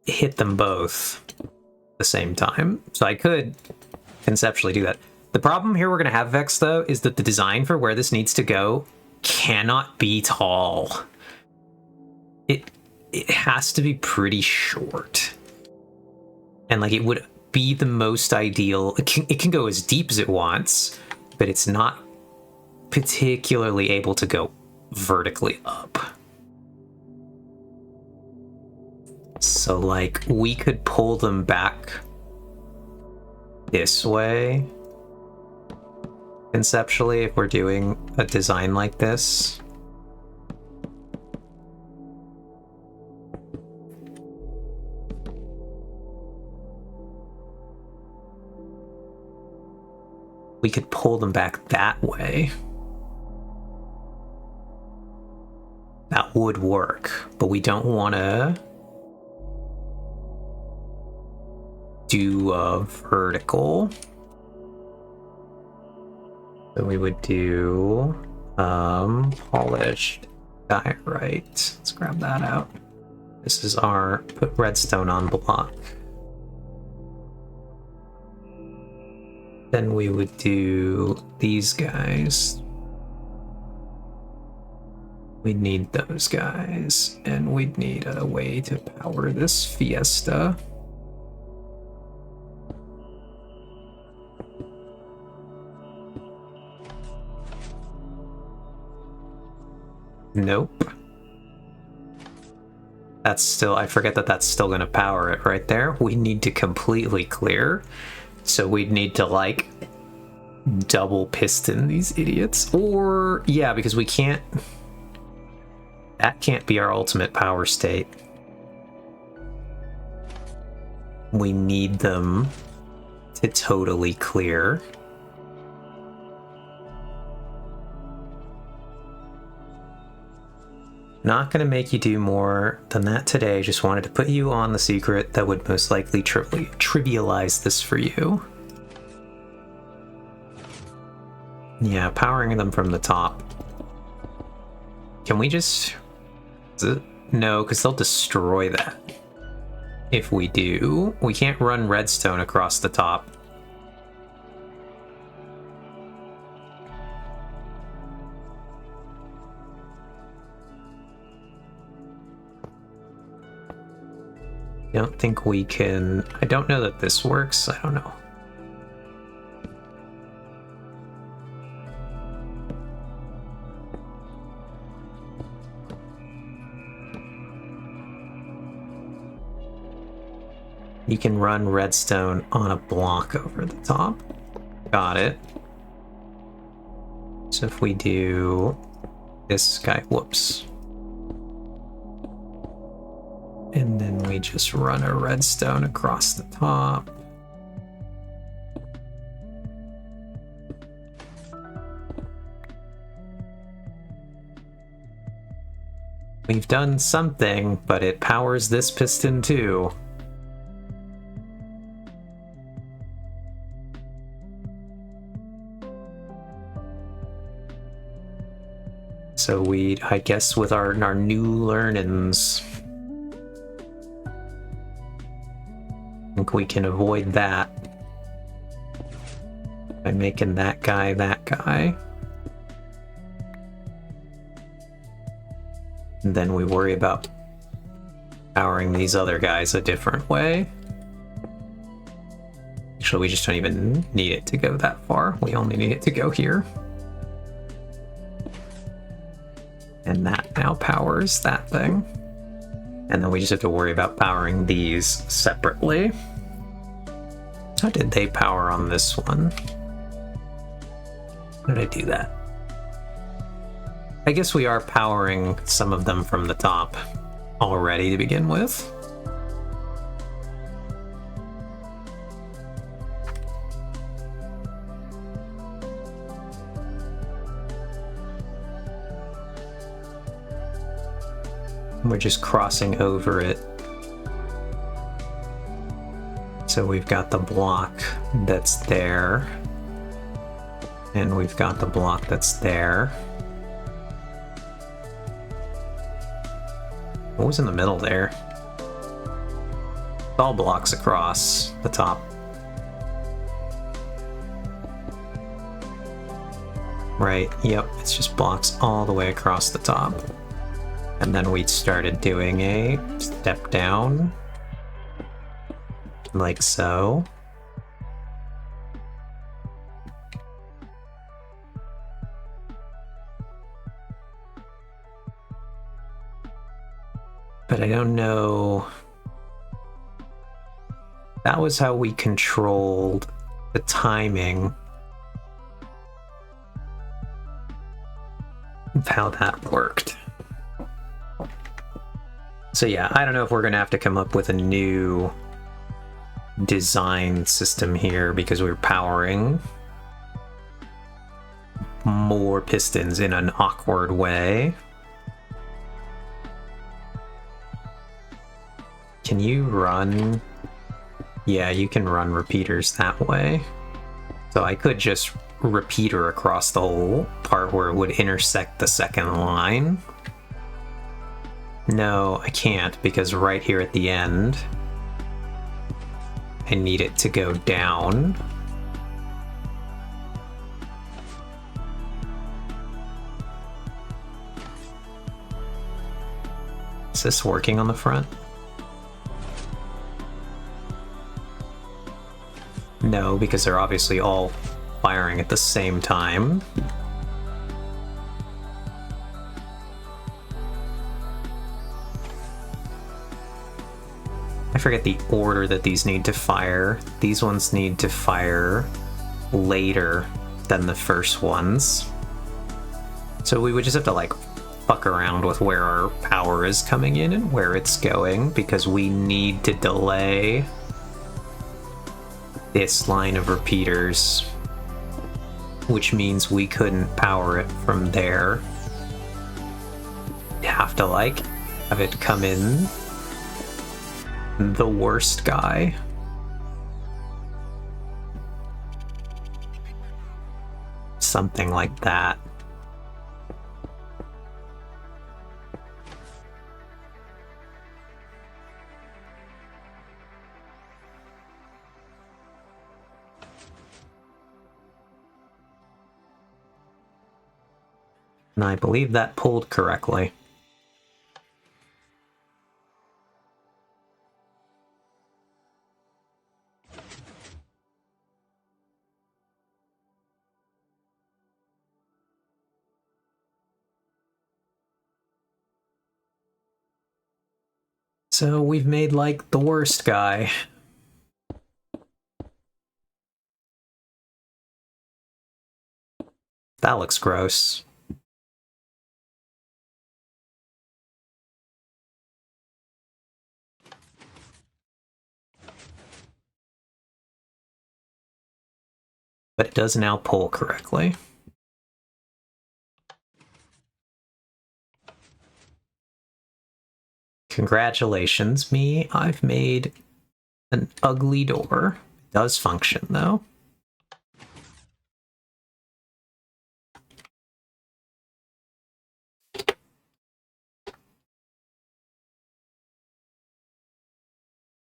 hit them both at the same time. So I could conceptually do that. The problem here we're going to have, Vex, though, is that the design for where this needs to go cannot be tall. It has to be pretty short. And, like, it would be the most ideal. It can go as deep as it wants, but it's not particularly able to go vertically up. So, like, we could pull them back this way, conceptually, if we're doing a design like this. We could pull them back that way. That would work, but we don't want to do a vertical. So we would do polished diorite. Let's grab that out. This is our put redstone on block. Then we would do these guys. We need those guys, and we'd need a way to power this Fiesta. Nope. That's still, I forget that that's still gonna power it right there. We need to completely clear. So we'd need to, like, double piston these idiots. Or, yeah, because we can't... That can't be our ultimate power state. We need them to totally clear. Not going to make you do more than that today. Just wanted to put you on the secret that would most likely trivialize this for you. Yeah, powering them from the top. Can we just... No, because they'll destroy that. If we do, we can't run redstone across the top. I don't think we can... I don't know that this works. I don't know. You can run redstone on a block over the top. Got it. So if we do this guy, whoops. And then we just run a redstone across the top. We've done something, but it powers this piston too. So we, I guess with our new learnings, I think we can avoid that by making that guy that guy. And then we worry about powering these other guys a different way. Actually, we just don't even need it to go that far. We only need it to go here. And that now powers that thing. And then we just have to worry about powering these separately. How did they power on this one? How did I do that? I guess we are powering some of them from the top already to begin with. We're just crossing over it. So we've got the block that's there. And we've got the block that's there. What was in the middle there? All blocks across the top. Right, yep, it's just blocks all the way across the top. And then we started doing a step down, like so. But I don't know. That was how we controlled the timing of how that worked. So yeah, I don't know if we're gonna have to come up with a new design system here because we're powering more pistons in an awkward way. Can you run? Yeah, you can run repeaters that way. So I could just repeater across the whole part where it would intersect the second line. No, I can't, because right here at the end, I need it to go down. this working on the front? No, because they're obviously all firing at the same time. I forget the order that these need to fire. These ones need to fire later than the first ones. So we would just have to like fuck around with where our power is coming in and where it's going, because we need to delay this line of repeaters, which means we couldn't power it from there. You have to like have it come in the worst guy. Something like that. And I believe that pulled correctly. So we've made like the worst guy. That looks gross. But it does now pull correctly. Congratulations, me. I've made an ugly door. It does function, though.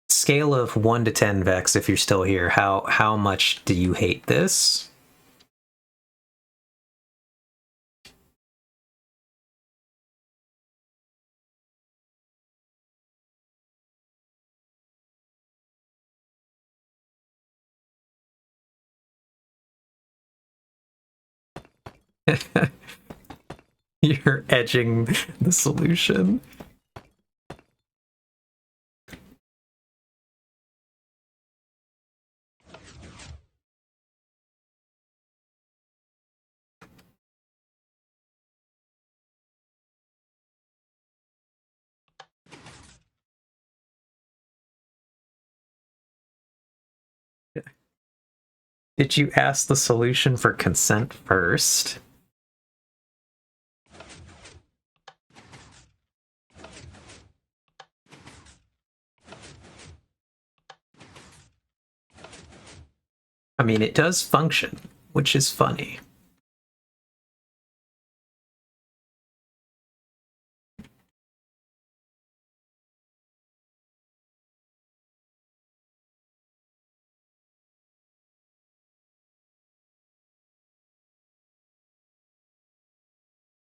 Scale of 1 to 10, Vex, if you're still here, how much do you hate this? You're edging the solution. Did you ask the solution for consent first? I mean, it does function, which is funny.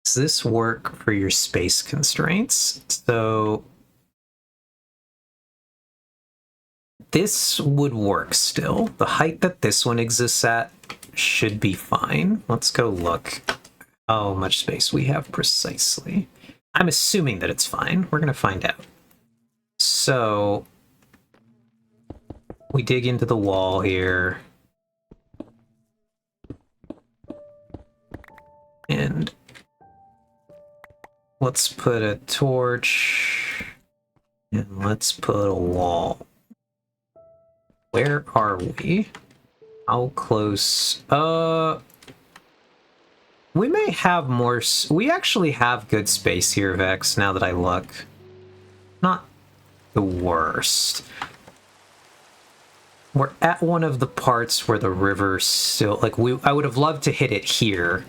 Does this work for your space constraints? So this would work still. The height that this one exists at should be fine. Let's go look how much space we have precisely. I'm assuming that it's fine. We're going to find out. So we dig into the wall here. And let's put a torch. And let's put a wall. Where are we? How close? We may have more. We actually have good space here, Vex, now that I look. Not the worst. We're at one of the parts where the river's still... Like, I would have loved to hit it here,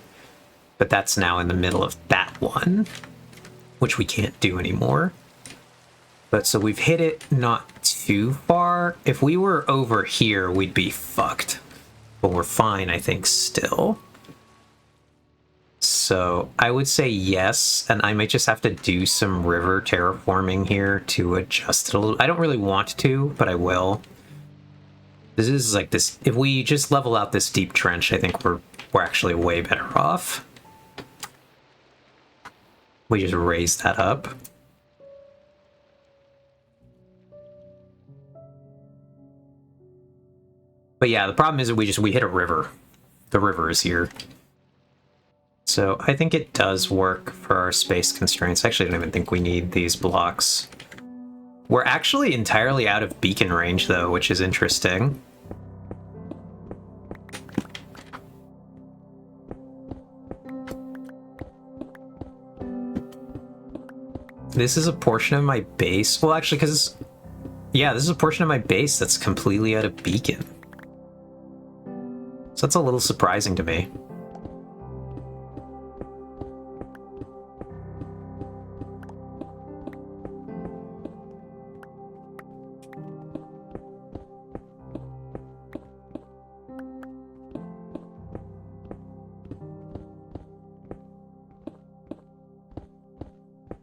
but that's now in the middle of that one, which we can't do anymore. But so we've hit it not too far. If we were over here, we'd be fucked. But we're fine, I think, still. So I would say yes, and I might just have to do some river terraforming here to adjust it a little. I don't really want to, but I will. This is like this. If we just level out this deep trench, I think we're actually way better off. We just raise that up. But yeah, the problem is that we hit a river. The river is here. So I think it does work for our space constraints. I actually don't even think we need these blocks. We're actually entirely out of beacon range though, which is interesting. This is a portion of my base. Well, actually, because... yeah, this is a portion of my base that's completely out of beacon. So that's a little surprising to me.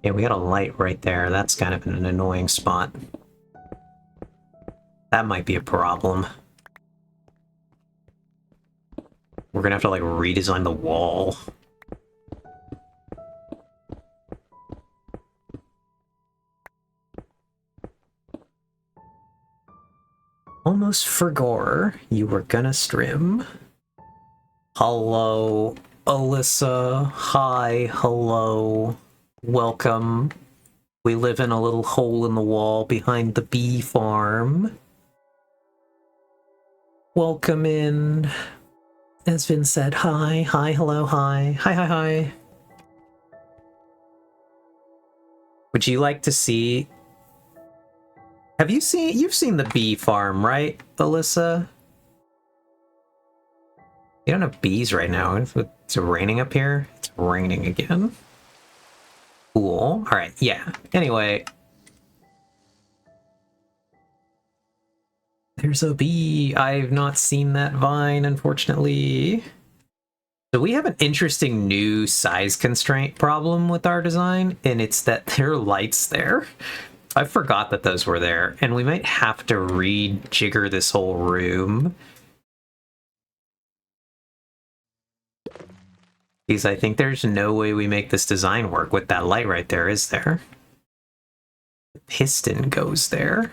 Yeah, we got a light right there. That's kind of an annoying spot. That might be a problem. We're gonna have to, like, redesign the wall. Almost forgot you were gonna stream. Hello, Alyssa. Hi, hello. Welcome. We live in a little hole in the wall behind the bee farm. Welcome in. As Vin said, hi, hi, hello, hi, hi, hi, hi. Would you like to see... you've seen the bee farm, right, Alyssa? You don't have bees right now. It's raining up here. It's raining again. Cool. All right, yeah. Anyway. There's a bee. I've not seen that vine, unfortunately. So we have an interesting new size constraint problem with our design, and it's that there are lights there. I forgot that those were there, and we might have to rejigger this whole room. Because I think there's no way we make this design work with that light right there, is there? The piston goes there.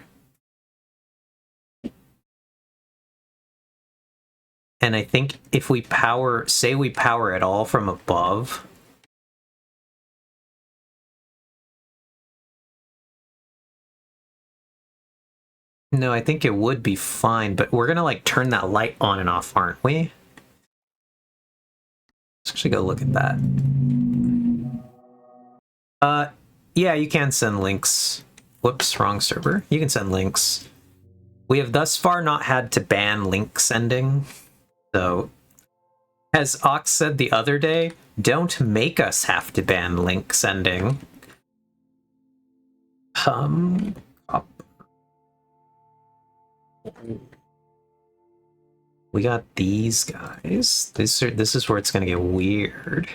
And I think if we power, say we power it all from above. No, I think it would be fine, but we're gonna, like, turn that light on and off, aren't we? Let's actually go look at that. Yeah, you can send links. Whoops, wrong server. You can send links. We have thus far not had to ban link sending. So, as Ox said the other day, don't make us have to ban link sending. Up. We got these guys. This is where it's gonna get weird.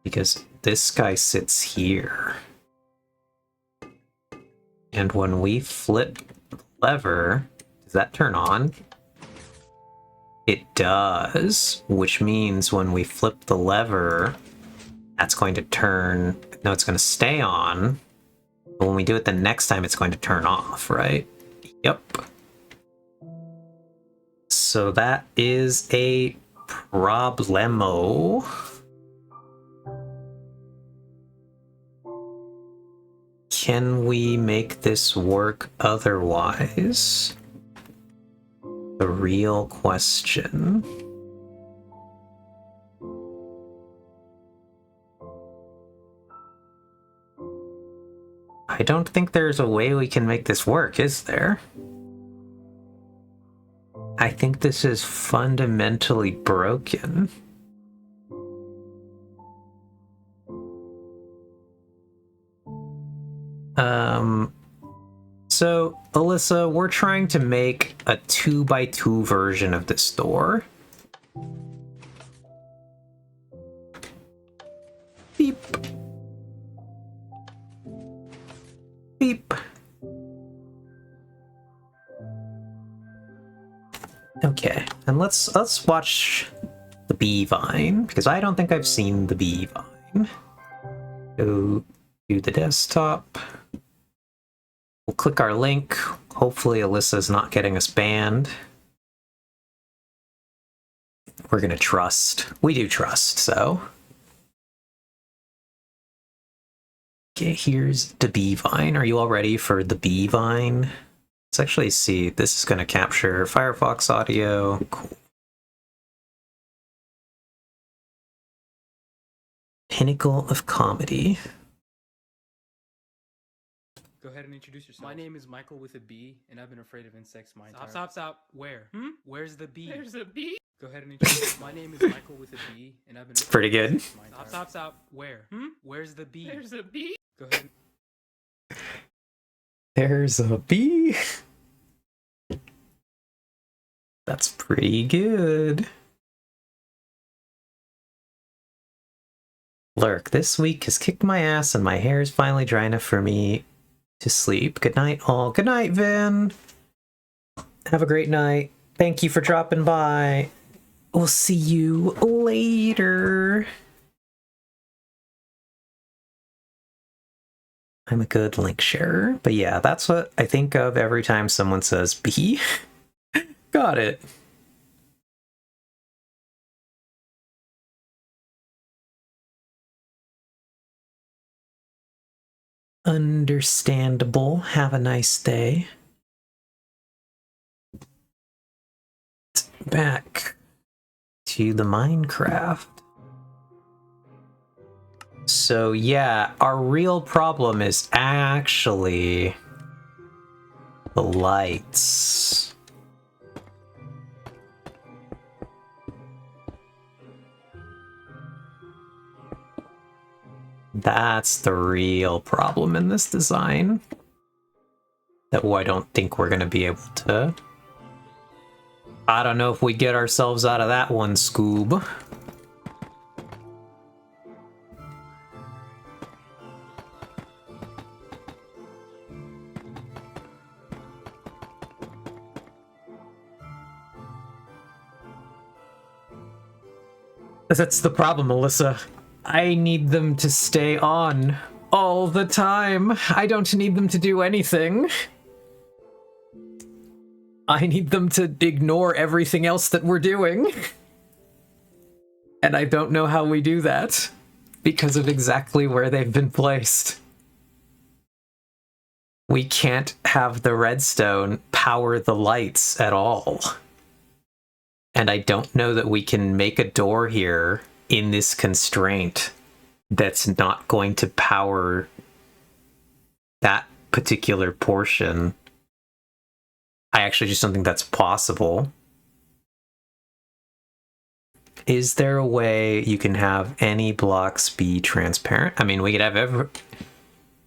Because this guy sits here. And when we flip the lever, does that turn on? It does, which means when we flip the lever, that's going to turn... no, it's going to stay on. But when we do it the next time, it's going to turn off, right? Yep. So that is a problemo. Can we make this work otherwise? The real question. I don't think there's a way we can make this work, is there? I think this is fundamentally broken. So, Alyssa, we're trying to make a 2x2 version of this door. Okay, and let's watch the bee vine, because I don't think I've seen the bee vine. Go to the desktop. We'll click our link. Hopefully Alyssa's not getting us banned. We're gonna trust. We do trust, so. Okay, here's the bee vine. Are you all ready for the bee vine? Let's actually see. This is gonna capture Firefox audio. Cool. Pinnacle of comedy. Go ahead and introduce yourself. My name is Michael with a B, and I've been afraid of insects my entire life. Stop. Where? Where's the bee? There's a bee? Go ahead and introduce My name is Michael with a B, and I've been afraid Pretty of good. insects my entire life. Stop. Where? Where's the bee? There's a bee? Go ahead. There's a bee. That's pretty good. Lurk, this week has kicked my ass and my hair is finally dry enough for me to sleep. Good night, all. Good night, Vin. Have a great night. Thank you for dropping by. We'll see you later. I'm a good link sharer. But yeah, that's what I think of every time someone says bee. Got it. Understandable. Have a nice day. Back to the Minecraft. So yeah, our real problem is actually the lights. That's the real problem in this design. That I don't think we're going to be able to. I don't know if we get ourselves out of that one, Scoob. That's the problem, Alyssa. I need them to stay on all the time. I don't need them to do anything. I need them to ignore everything else that we're doing. And I don't know how we do that because of exactly where they've been placed. We can't have the redstone power the lights at all. And I don't know that we can make a door here in this constraint that's not going to power that particular portion. I actually just don't think that's possible. Is there a way you can have any blocks be transparent? I mean, we could have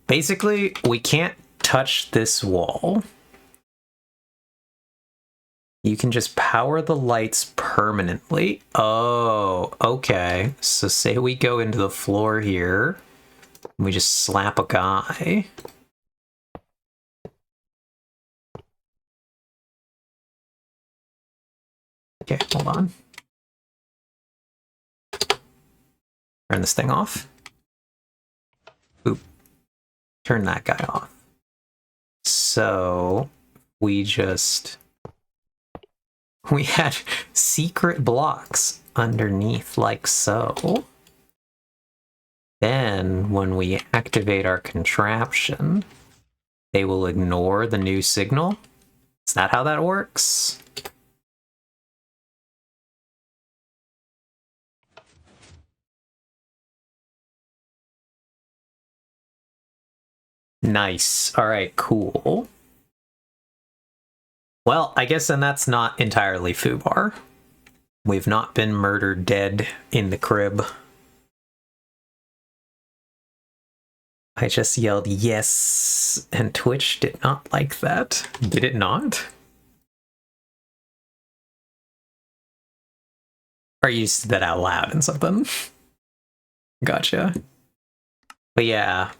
basically, we can't touch this wall. You can just power the lights permanently. Oh, okay. So say we go into the floor here. And we just slap a guy. Okay, hold on. Turn this thing off. Oop. Turn that guy off. So we had secret blocks underneath like so. Then when we activate our contraption, they will ignore the new signal. Is that how that works? Nice. All right, cool. Well, I guess then that's not entirely foobar. We've not been murdered dead in the crib. I just yelled yes, and Twitch did not like that. Did it not? Or you said that out loud and something? Gotcha. But yeah.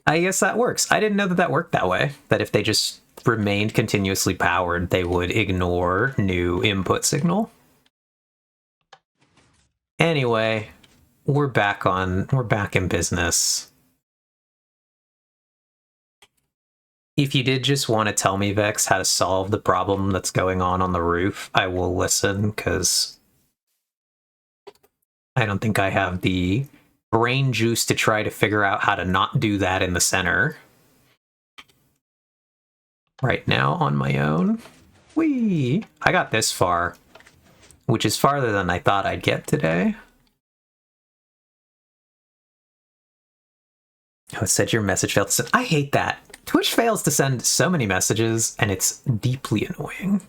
I guess that works. I didn't know that that worked that way. That if they just remained continuously powered, they would ignore new input signal. Anyway, we're back in business. If you did just want to tell me, Vex, how to solve the problem that's going on the roof, I will listen, because I don't think I have the brain juice to try to figure out how to not do that in the center right now on my own. Whee! I got this far, which is farther than I thought I'd get today. Oh, it said your message failed to send. I hate that. Twitch fails to send so many messages, and it's deeply annoying.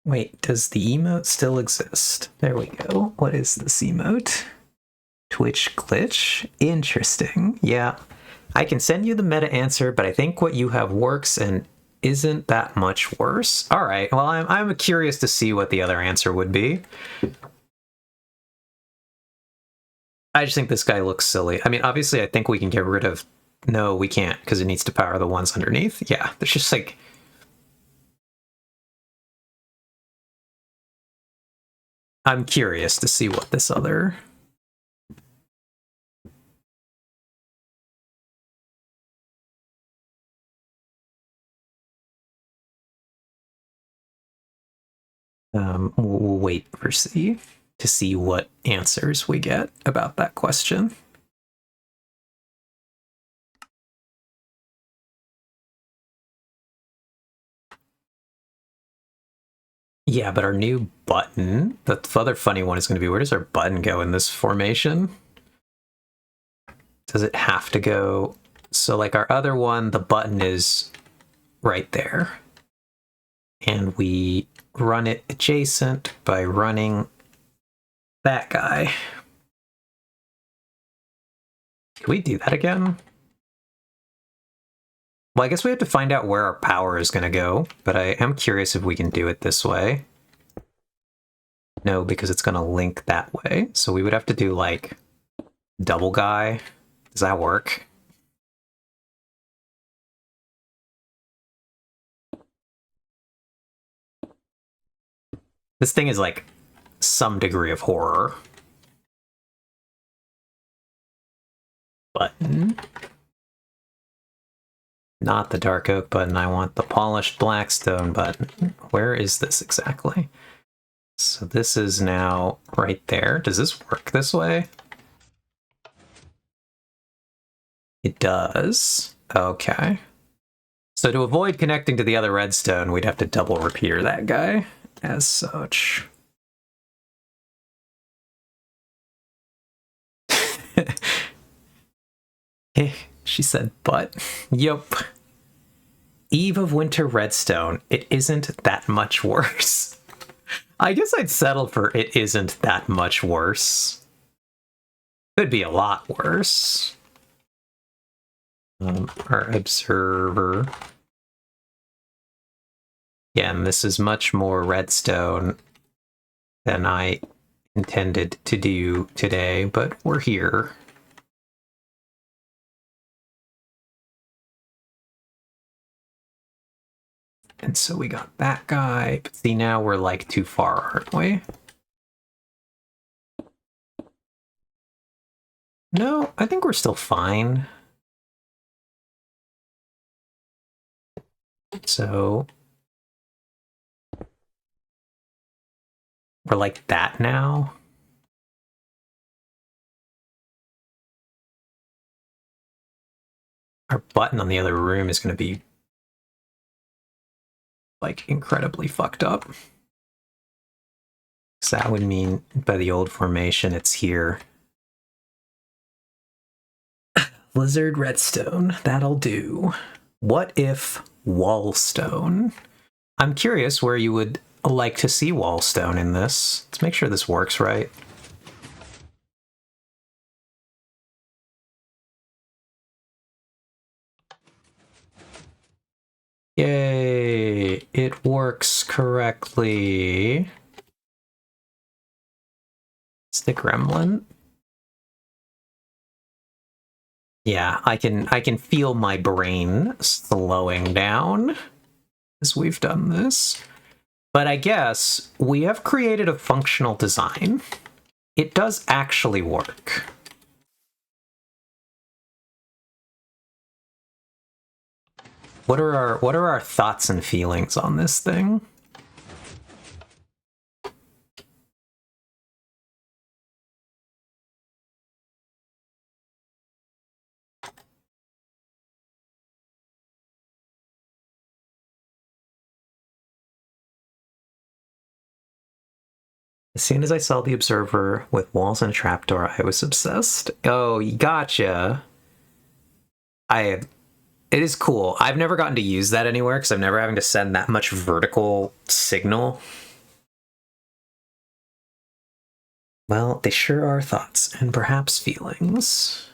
Wait, does the emote still exist? There we go. What is this emote? Twitch glitch? Interesting. Yeah. I can send you the meta answer, but I think what you have works and isn't that much worse. All right. Well, I'm curious to see what the other answer would be. I just think this guy looks silly. I mean, obviously, I think we can get rid of... No, we can't, because it needs to power the ones underneath. Yeah, there's just like... I'm curious to see what this other... we'll wait for to see what answers we get about that question. Yeah, but our new button, the other funny one is going to be, where does our button go in this formation? Does it have to go? So like our other one, the button is right there. And we run it adjacent by running that guy. Can we do that again? Well, I guess we have to find out where our power is going to go, but I am curious if we can do it this way. No, because it's going to link that way. So we would have to do, like, double guy. Does that work? This thing is, like, some degree of horror. Button. Not the dark oak button, I want the polished blackstone button. Where is this exactly? So this is now right there. Does this work this way? It does. Okay. So to avoid connecting to the other redstone, we'd have to double repeater that guy as such. She said, but. Yup. Eve of Winter Redstone. It isn't that much worse. I guess I'd settle for it isn't that much worse. Could be a lot worse. Our observer. Yeah, and this is much more redstone than I intended to do today, but we're here. And so we got that guy. But see, now we're like too far, aren't we? No, I think we're still fine. So we're like that now. Our button on the other room is going to be like incredibly fucked up. So that would mean by the old formation, it's here. Lizard redstone, that'll do. What if wallstone? I'm curious where you would like to see wall stone in this. Let's make sure this works right. Yay! It works correctly. It's the gremlin. Yeah, I can feel my brain slowing down as we've done this. But I guess we have created a functional design. It does actually work. What are our thoughts and feelings on this thing? As soon as I saw the observer with walls and a trapdoor, I was obsessed. Oh, gotcha. It is cool. I've never gotten to use that anywhere because I'm never having to send that much vertical signal. Well, they sure are thoughts and perhaps feelings.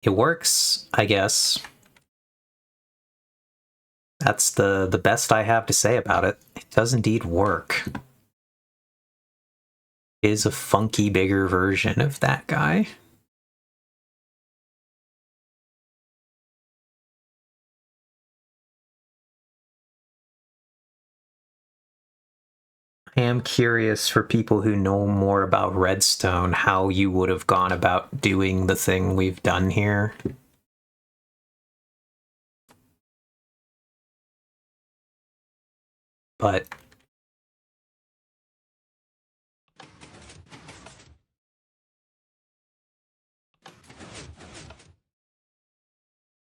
It works, I guess. That's the best I have to say about it. It does indeed work. It is a funky, bigger version of that guy. I am curious for people who know more about Redstone, how you would have gone about doing the thing we've done here. But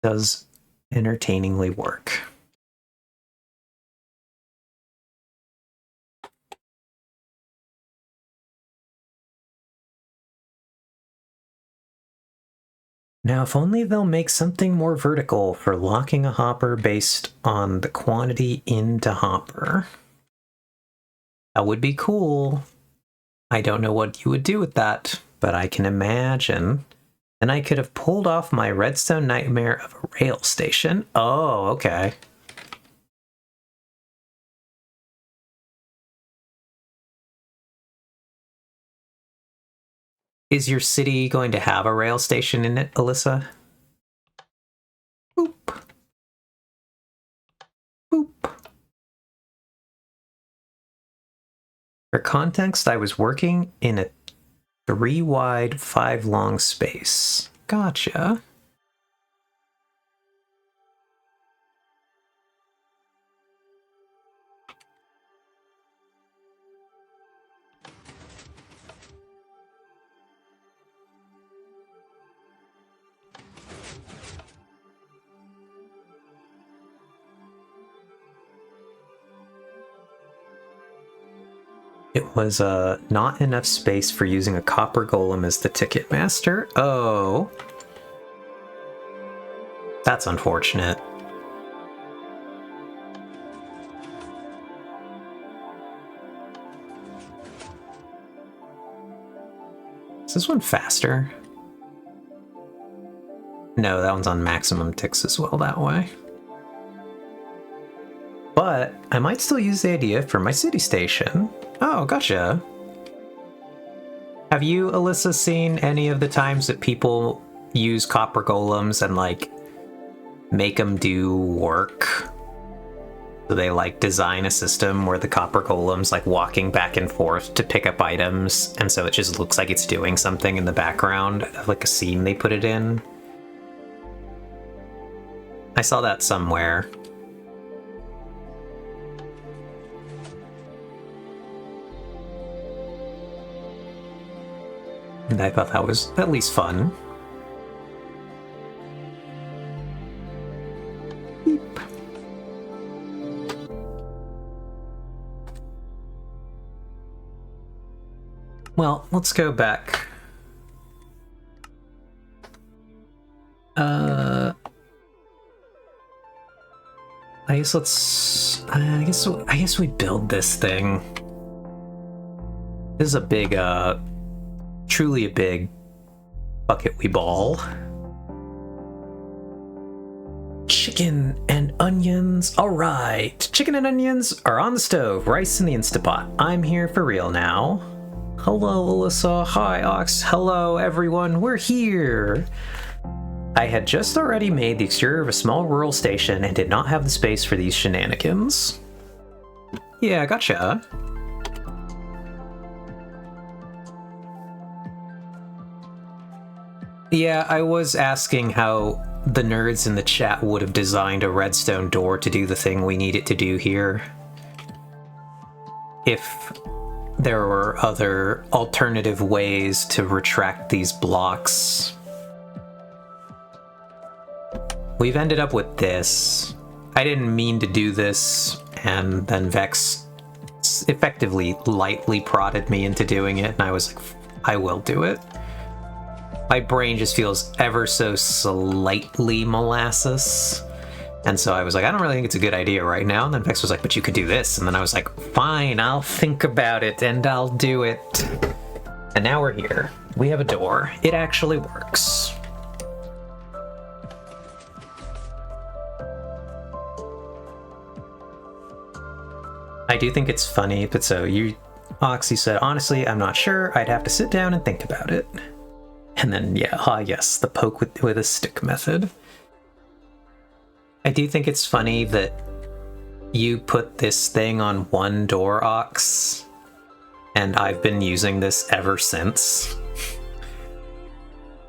does entertainingly work. Now, if only they'll make something more vertical for locking a hopper based on the quantity into hopper. That would be cool. I don't know what you would do with that, but I can imagine. Then I could have pulled off my redstone nightmare of a rail station. Oh, okay. Is your city going to have a rail station in it, Alyssa? Boop. Boop. For context, I was working in a 3 wide, 5 long space. Gotcha. It was not enough space for using a copper golem as the ticket master. Oh. That's unfortunate. Is this one faster? No, that one's on maximum ticks as well that way. But I might still use the idea for my city station. Oh, gotcha. Have you, Alyssa, seen any of the times that people use copper golems and, like, make them do work? So they, like, design a system where the copper golem's, like, walking back and forth to pick up items, and so it just looks like it's doing something in the background, like a scene they put it in. I saw that somewhere. And I thought that was at least fun. Beep. Well, let's go back. I guess let's... I guess we build this thing. This is a big, truly a big bucket we ball. Chicken and onions. All right. Chicken and onions are on the stove. Rice in the Instapot. I'm here for real now. Hello, Alyssa. Hi, Ox. Hello, everyone. We're here. I had just already made the exterior of a small rural station and did not have the space for these shenanigans. Yeah, gotcha. Yeah, I was asking how the nerds in the chat would have designed a redstone door to do the thing we need it to do here. If there were other alternative ways to retract these blocks. We've ended up with this. I didn't mean to do this, and then Vex effectively lightly prodded me into doing it, and I was like, I will do it. My brain just feels ever so slightly molasses. And so I was like, I don't really think it's a good idea right now. And then Vex was like, but you could do this. And then I was like, fine, I'll think about it and I'll do it. And now we're here. We have a door. It actually works. I do think it's funny, but so Oxy said, honestly, I'm not sure. I'd have to sit down and think about it. And then, yeah, yes, the poke with a stick method. I do think it's funny that you put this thing on one door, Ox, and I've been using this ever since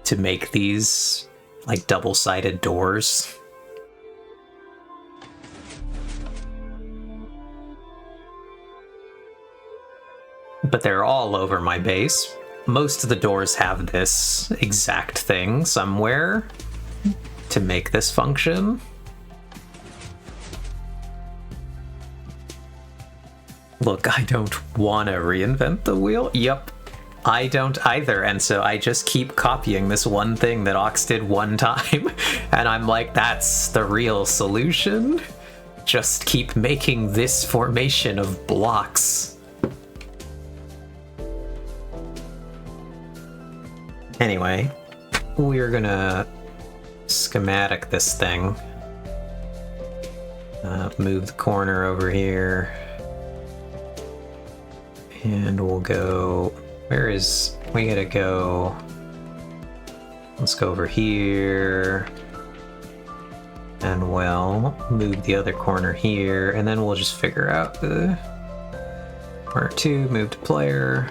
to make these, like, double-sided doors. But they're all over my base. Most of the doors have this exact thing somewhere to make this function. Look, I don't want to reinvent the wheel. Yep, I don't either. And so I just keep copying this one thing that Ox did one time. And I'm like, that's the real solution. Just keep making this formation of blocks. Anyway, we're gonna schematic this thing. Move the corner over here. And we'll go... we gotta go... Let's go over here. And we'll move the other corner here. And then we'll just figure out the... Corner 2, move to player.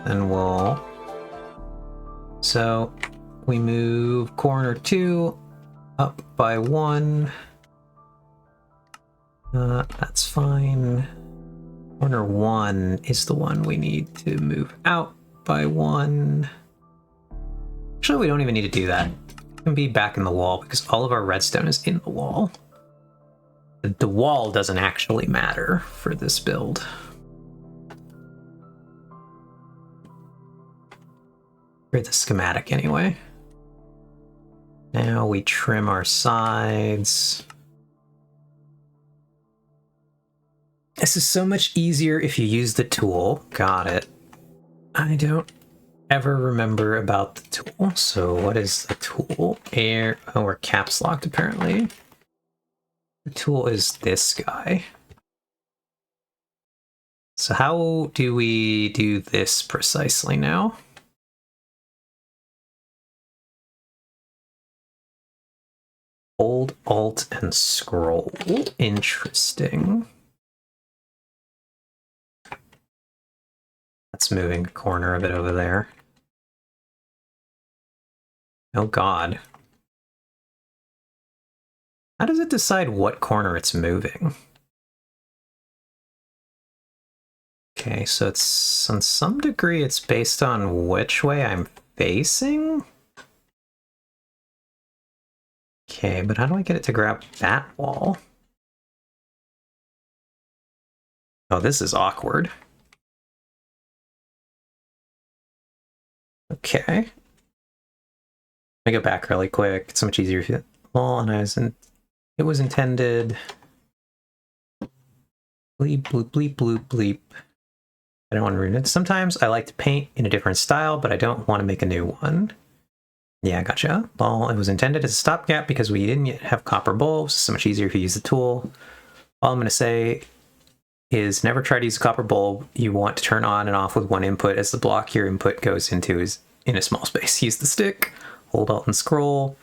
And we'll... So, we move corner 2 up by 1. That's fine. Corner 1 is the one we need to move out by 1. Actually, we don't even need to do that. It can be back in the wall because all of our redstone is in the wall. The wall doesn't actually matter for this build. For the schematic, anyway. Now we trim our sides. This is so much easier if you use the tool. Got it. I don't ever remember about the tool. So what is the tool? Air. Oh, we're caps locked apparently. The tool is this guy. So how do we do this precisely now? Hold Alt and scroll. Interesting. That's moving a corner of it over there. Oh god. How does it decide what corner it's moving? Okay, so it's on some degree it's based on which way I'm facing? Okay, but how do I get it to grab that wall? Oh, this is awkward. Okay. Let me go back really quick. It's so much easier if wall, and it was intended. Bleep, bleep, bleep, bleep, bleep. I don't want to ruin it. Sometimes I like to paint in a different style, but I don't want to make a new one. Yeah, gotcha. Well, it was intended as a stopgap because we didn't yet have copper bulbs. It's so much easier if you use the tool. All I'm going to say is never try to use a copper bulb you want to turn on and off with one input, as the block your input goes into is in a small space. Use the stick, hold Alt and scroll.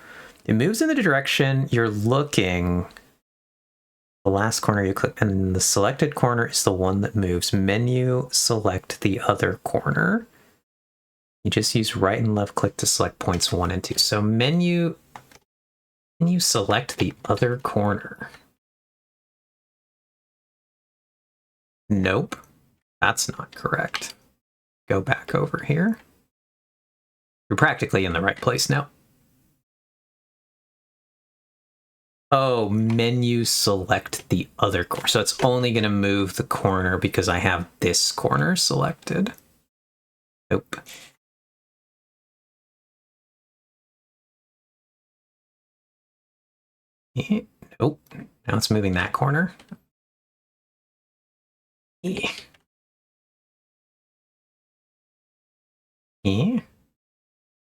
It moves in the direction you're looking. The last corner you click, and the selected corner is the one that moves. Menu, select the other corner. You just use right and left click to select points 1 and 2. So menu select the other corner. Nope, that's not correct. Go back over here. You're practically in the right place now. Oh, menu select the other corner. So it's only going to move the corner because I have this corner selected. Nope. Nope. Now it's moving that corner.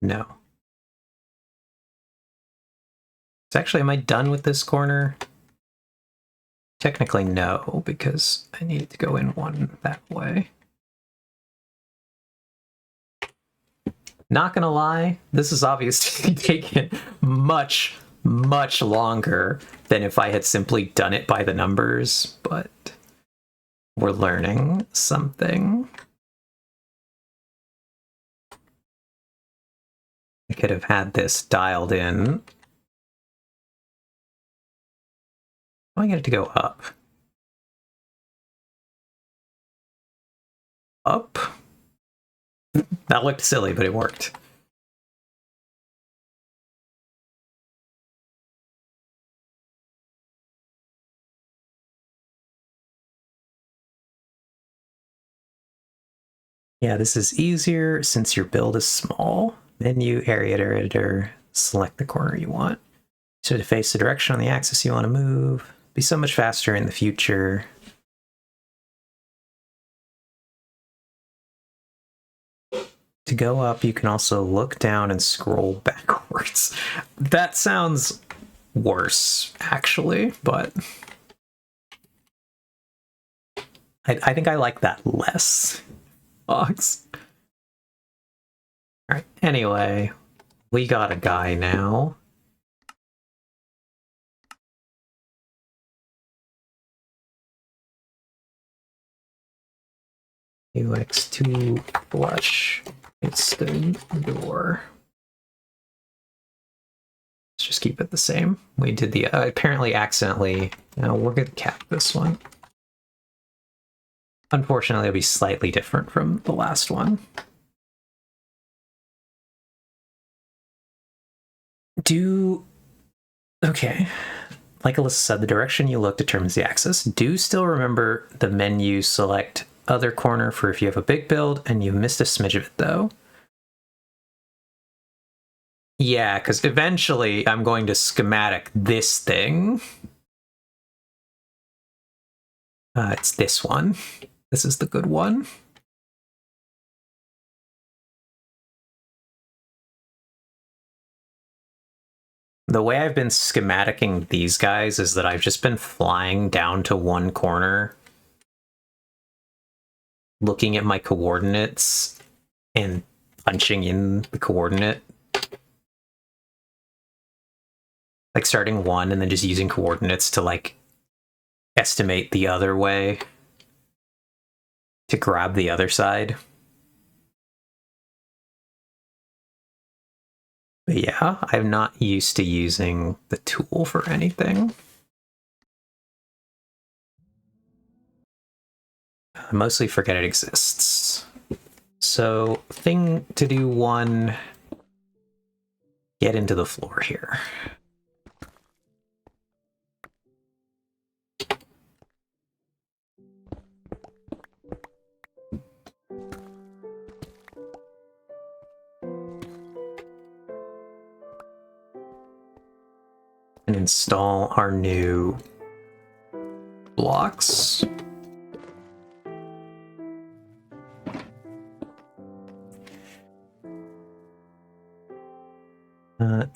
No. So actually, am I done with this corner? Technically, no, because I needed to go in one that way. Not gonna lie, this is obviously taken much, much longer than if I had simply done it by the numbers, but we're learning something. I could have had this dialed in. I get it to go up. Up? That looked silly, but it worked. Yeah, this is easier since your build is small. Menu, area editor, select the corner you want. So to face the direction on the axis you want to move. Be so much faster in the future. To go up, you can also look down and scroll backwards. That sounds worse, actually, but I think I like that less. Fox. All right, anyway, we got a guy now. UX2 flush. It's the door. Let's just keep it the same. We did the apparently accidentally. No, we're gonna cap this one. Unfortunately, it'll be slightly different from the last one. Okay. Like Alyssa said, the direction you look determines the axis. Do still remember the menu select other corner for if you have a big build, and you've missed a smidge of it though. Yeah, because eventually I'm going to schematic this thing. It's this one. This is the good one. The way I've been schematicking these guys is that I've just been flying down to one corner, looking at my coordinates, and punching in the coordinate. Like starting one and then just using coordinates to like estimate the other way to grab the other side. But yeah, I'm not used to using the tool for anything. I mostly forget it exists. So, thing to do one, get into the floor here. install our new blocks.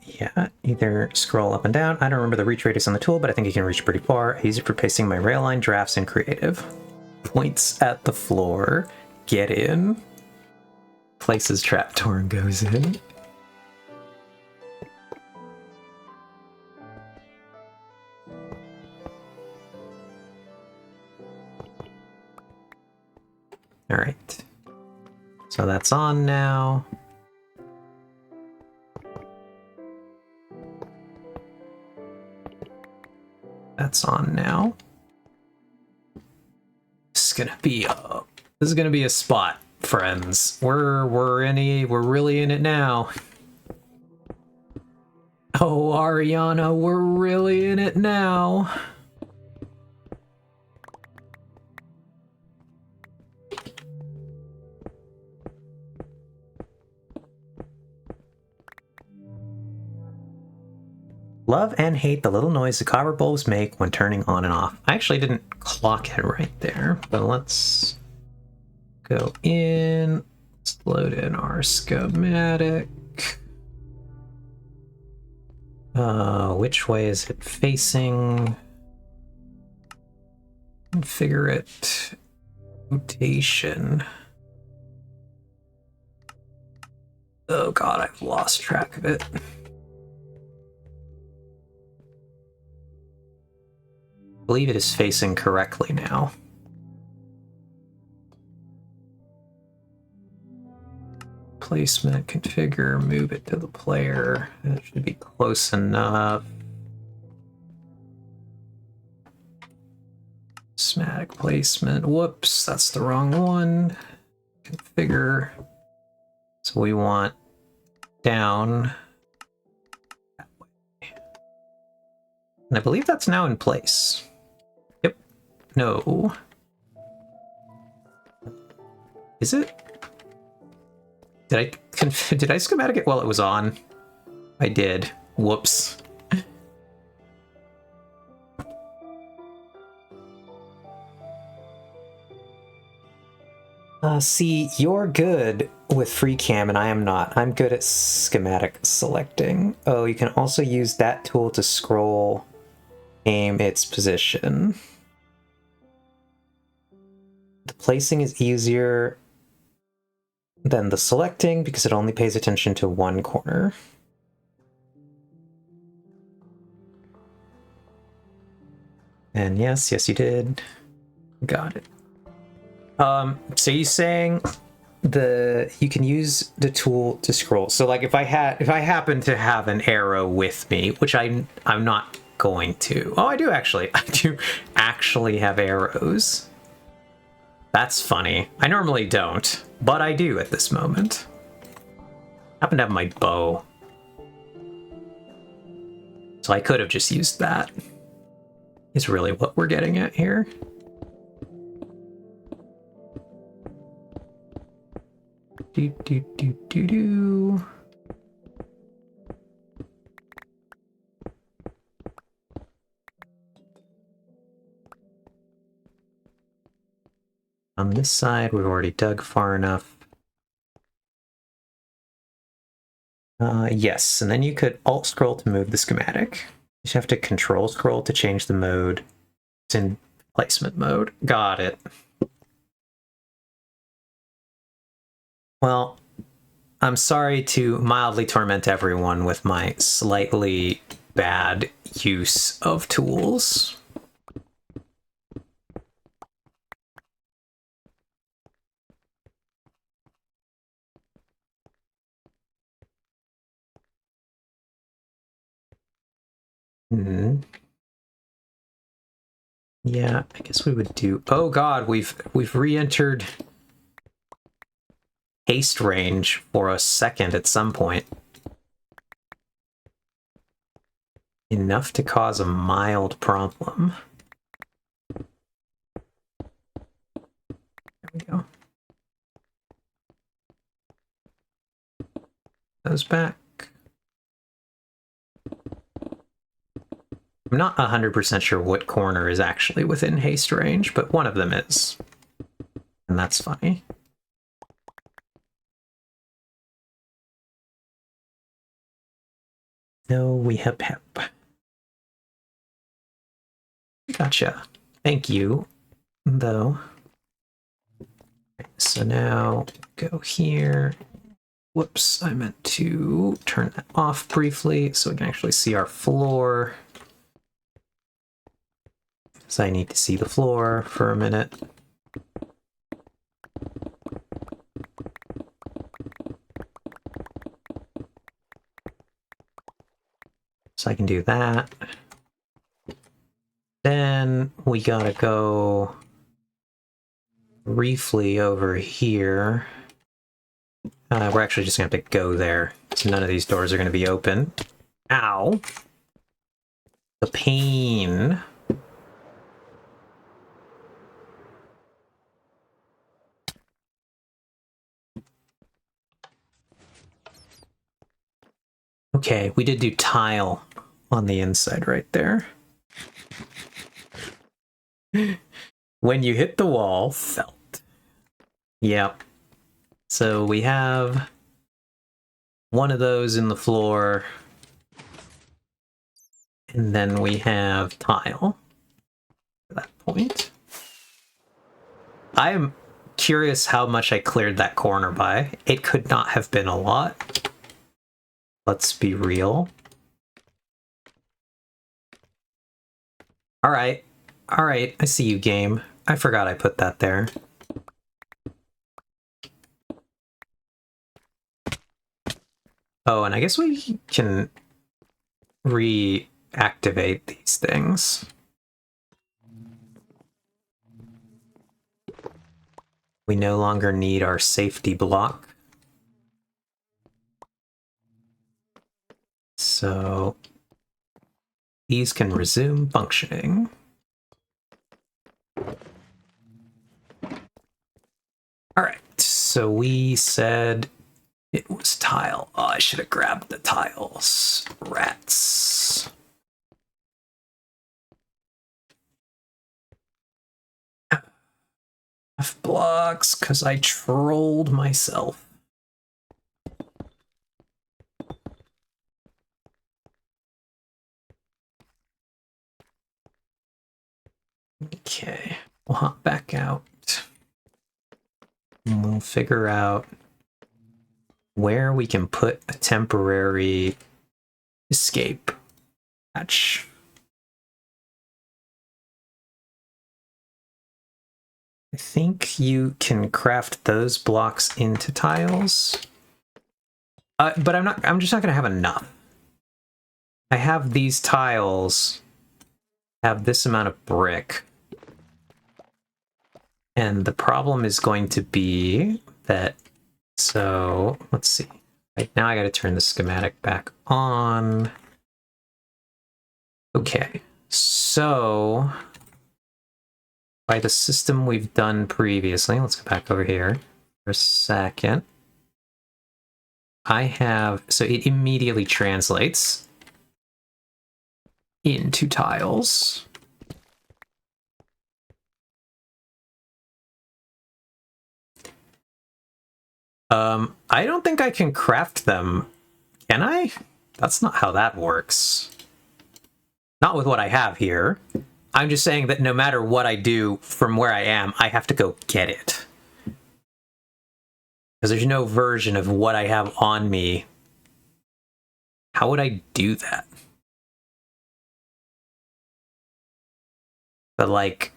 Yeah, either scroll up and down. I don't remember the reach radius on the tool, but I think you can reach pretty far. I use it for pasting my rail line drafts in creative. Points at the floor. Get in. Places trapdoor and goes in. All right. So that's on now. That's on now. This is gonna be a spot, friends. We're really in it now. Oh, Ariana, we're really in it now. Love and hate the little noise the copper bulbs make when turning on and off. I actually didn't clock it right there, but let's go in. Let's load in our schematic. Which way is it facing? Configure it. Rotation. Oh god, I've lost track of it. I believe it is facing correctly now. Placement, configure, move it to the player. That should be close enough. Schematic placement. Whoops, that's the wrong one. Configure. So we want down that way. And I believe that's now in place. Yep. No. Is it? Did I schematic it while it was on? I did. Whoops. See, you're good with free cam and I am not. I'm good at schematic selecting. Oh, you can also use that tool to scroll, aim its position. The placing is easier than the selecting because it only pays attention to one corner. And yes, you did. Got it. So you're saying you can use the tool to scroll. So like if I happen to have an arrow with me, which I'm not going to. Oh, I do actually. I do actually have arrows. That's funny. I normally don't, but I do at this moment. I happen to have my bow. So I could have just used that. Is really what we're getting at here. Do. On this side, we've already dug far enough. Yes, and then you could alt scroll to move the schematic. You just have to control scroll to change the mode. It's in placement mode. Got it. Well, I'm sorry to mildly torment everyone with my slightly bad use of tools. Yeah, I guess we would do. Oh god, we've re-entered haste range for a second at some point. Enough to cause a mild problem. There we go. Those back. I'm not 100% sure what corner is actually within haste range, but one of them is. And that's funny. No, we hep. Gotcha. Thank you, though. So now go here. Whoops, I meant to turn that off briefly so we can actually see our floor. So I need to see the floor for a minute. So I can do that. Then we gotta go briefly over here. We're actually just gonna have to go there. So none of these doors are gonna be open. Ow! The pain. Okay, we did do tile on the inside right there. When you hit the wall, felt. Yep. So we have one of those in the floor, and then we have tile at that point. I am curious how much I cleared that corner by. It could not have been a lot. Let's be real. Alright. Alright, I see you, game. I forgot I put that there. Oh, and I guess we can reactivate these things. We no longer need our safety block. So these can resume functioning. All right, so we said it was tile. Oh, I should have grabbed the tiles. Rats. F blocks, because I trolled myself. Okay, we'll hop back out. And we'll figure out where we can put a temporary escape hatch. I think you can craft those blocks into tiles. But I'm just not gonna have enough. I have these tiles, have this amount of brick. And the problem is going to be that, so let's see. Right now I got to turn the schematic back on. Okay, so by the system we've done previously, let's go back over here for a second. I have, so it immediately translates into tiles. I don't think I can craft them. Can I? That's not how that works. Not with what I have here. I'm just saying that no matter what I do from where I am, I have to go get it. Because there's no version of what I have on me. How would I do that? But like...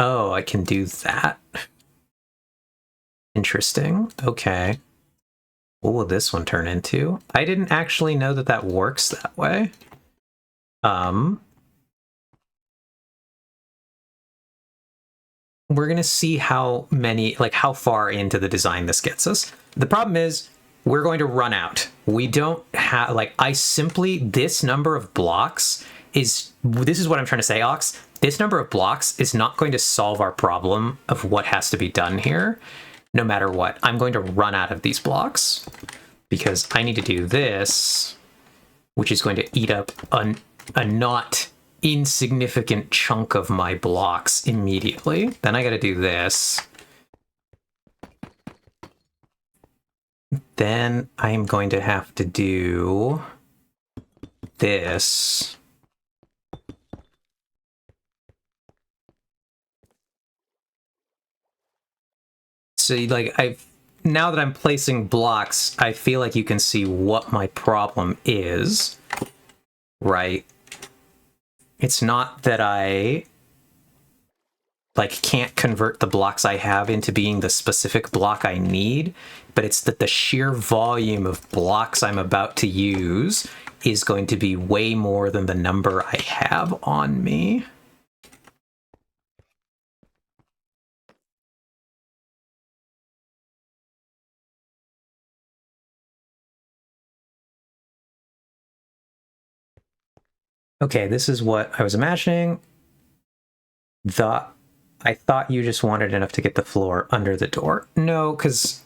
Oh, I can do that. Interesting. Okay. What will this one turn into? I didn't actually know that that works that way. We're gonna see how many, like how far into the design this gets us. The problem is we're going to run out. We don't have, like, this number of blocks is, this is what I'm trying to say, Ox. This number of blocks is not going to solve our problem of what has to be done here. no matter what. I'm going to run out of these blocks because I need to do this, which is going to eat up a not insignificant chunk of my blocks immediately. Then I got to do this. Then I'm going to have to do this. So, like, now that I'm placing blocks, I feel like you can see what my problem is, right? It's not that I, like, can't convert the blocks I have into being the specific block I need, but it's that the sheer volume of blocks I'm about to use is going to be way more than the number I have on me. Okay, this is what I was imagining. I thought you just wanted enough to get the floor under the door. No, because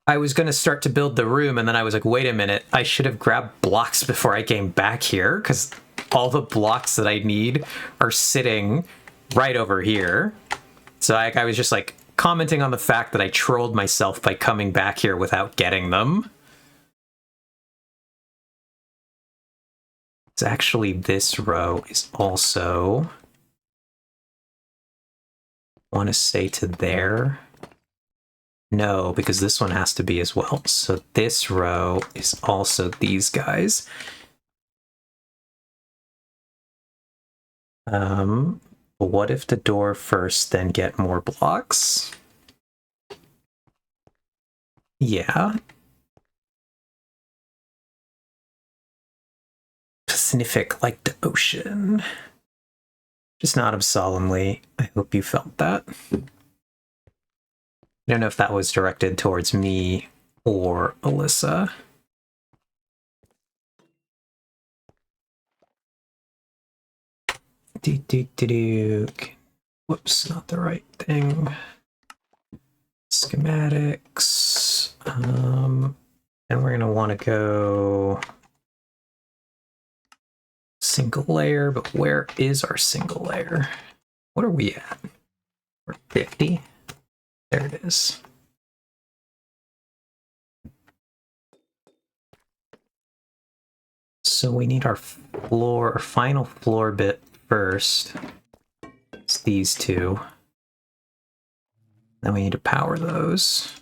I was going to start to build the room, and then I was like, wait a minute, I should have grabbed blocks before I came back here, because all the blocks that I need are sitting right over here. So I was just like commenting on the fact that I trolled myself by coming back here without getting them. It's actually this row is also... want to say to there? No, because this one has to be as well. So this row is also these guys. What if the door first, then get more blocks? Yeah. Pacific like the ocean. Just nod him solemnly. I hope you felt that. I don't know if that was directed towards me or Alyssa. Whoops, not the right thing. Schematics. And we're gonna want to go single layer, but where is our single layer? What are we at? We're 50. There it is. So we need our floor, our final floor bit first. It's these two. Then we need to power those.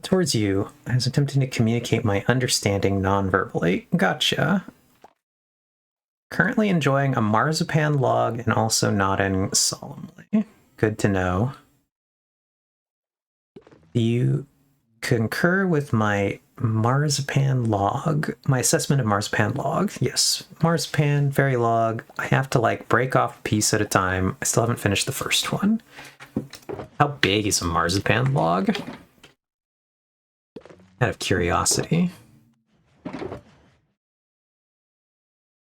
Towards you. I was attempting to communicate my understanding non-verbally. Gotcha. Currently enjoying a marzipan log and also nodding solemnly. Good to know. You concur with my marzipan log, my assessment of marzipan log. Yes, marzipan, fairy log. I have to like break off a piece at a time. I still haven't finished the first one. How big is a marzipan log? Out of curiosity.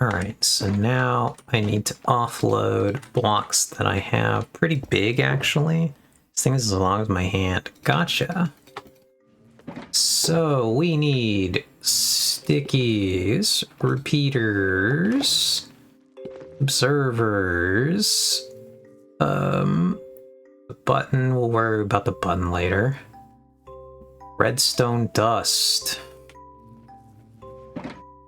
Alright, so now I need to offload blocks that I have. Pretty big, actually. This thing is as long as my hand. Gotcha. So we need stickies, repeaters, observers, the button, we'll worry about the button later. Redstone dust.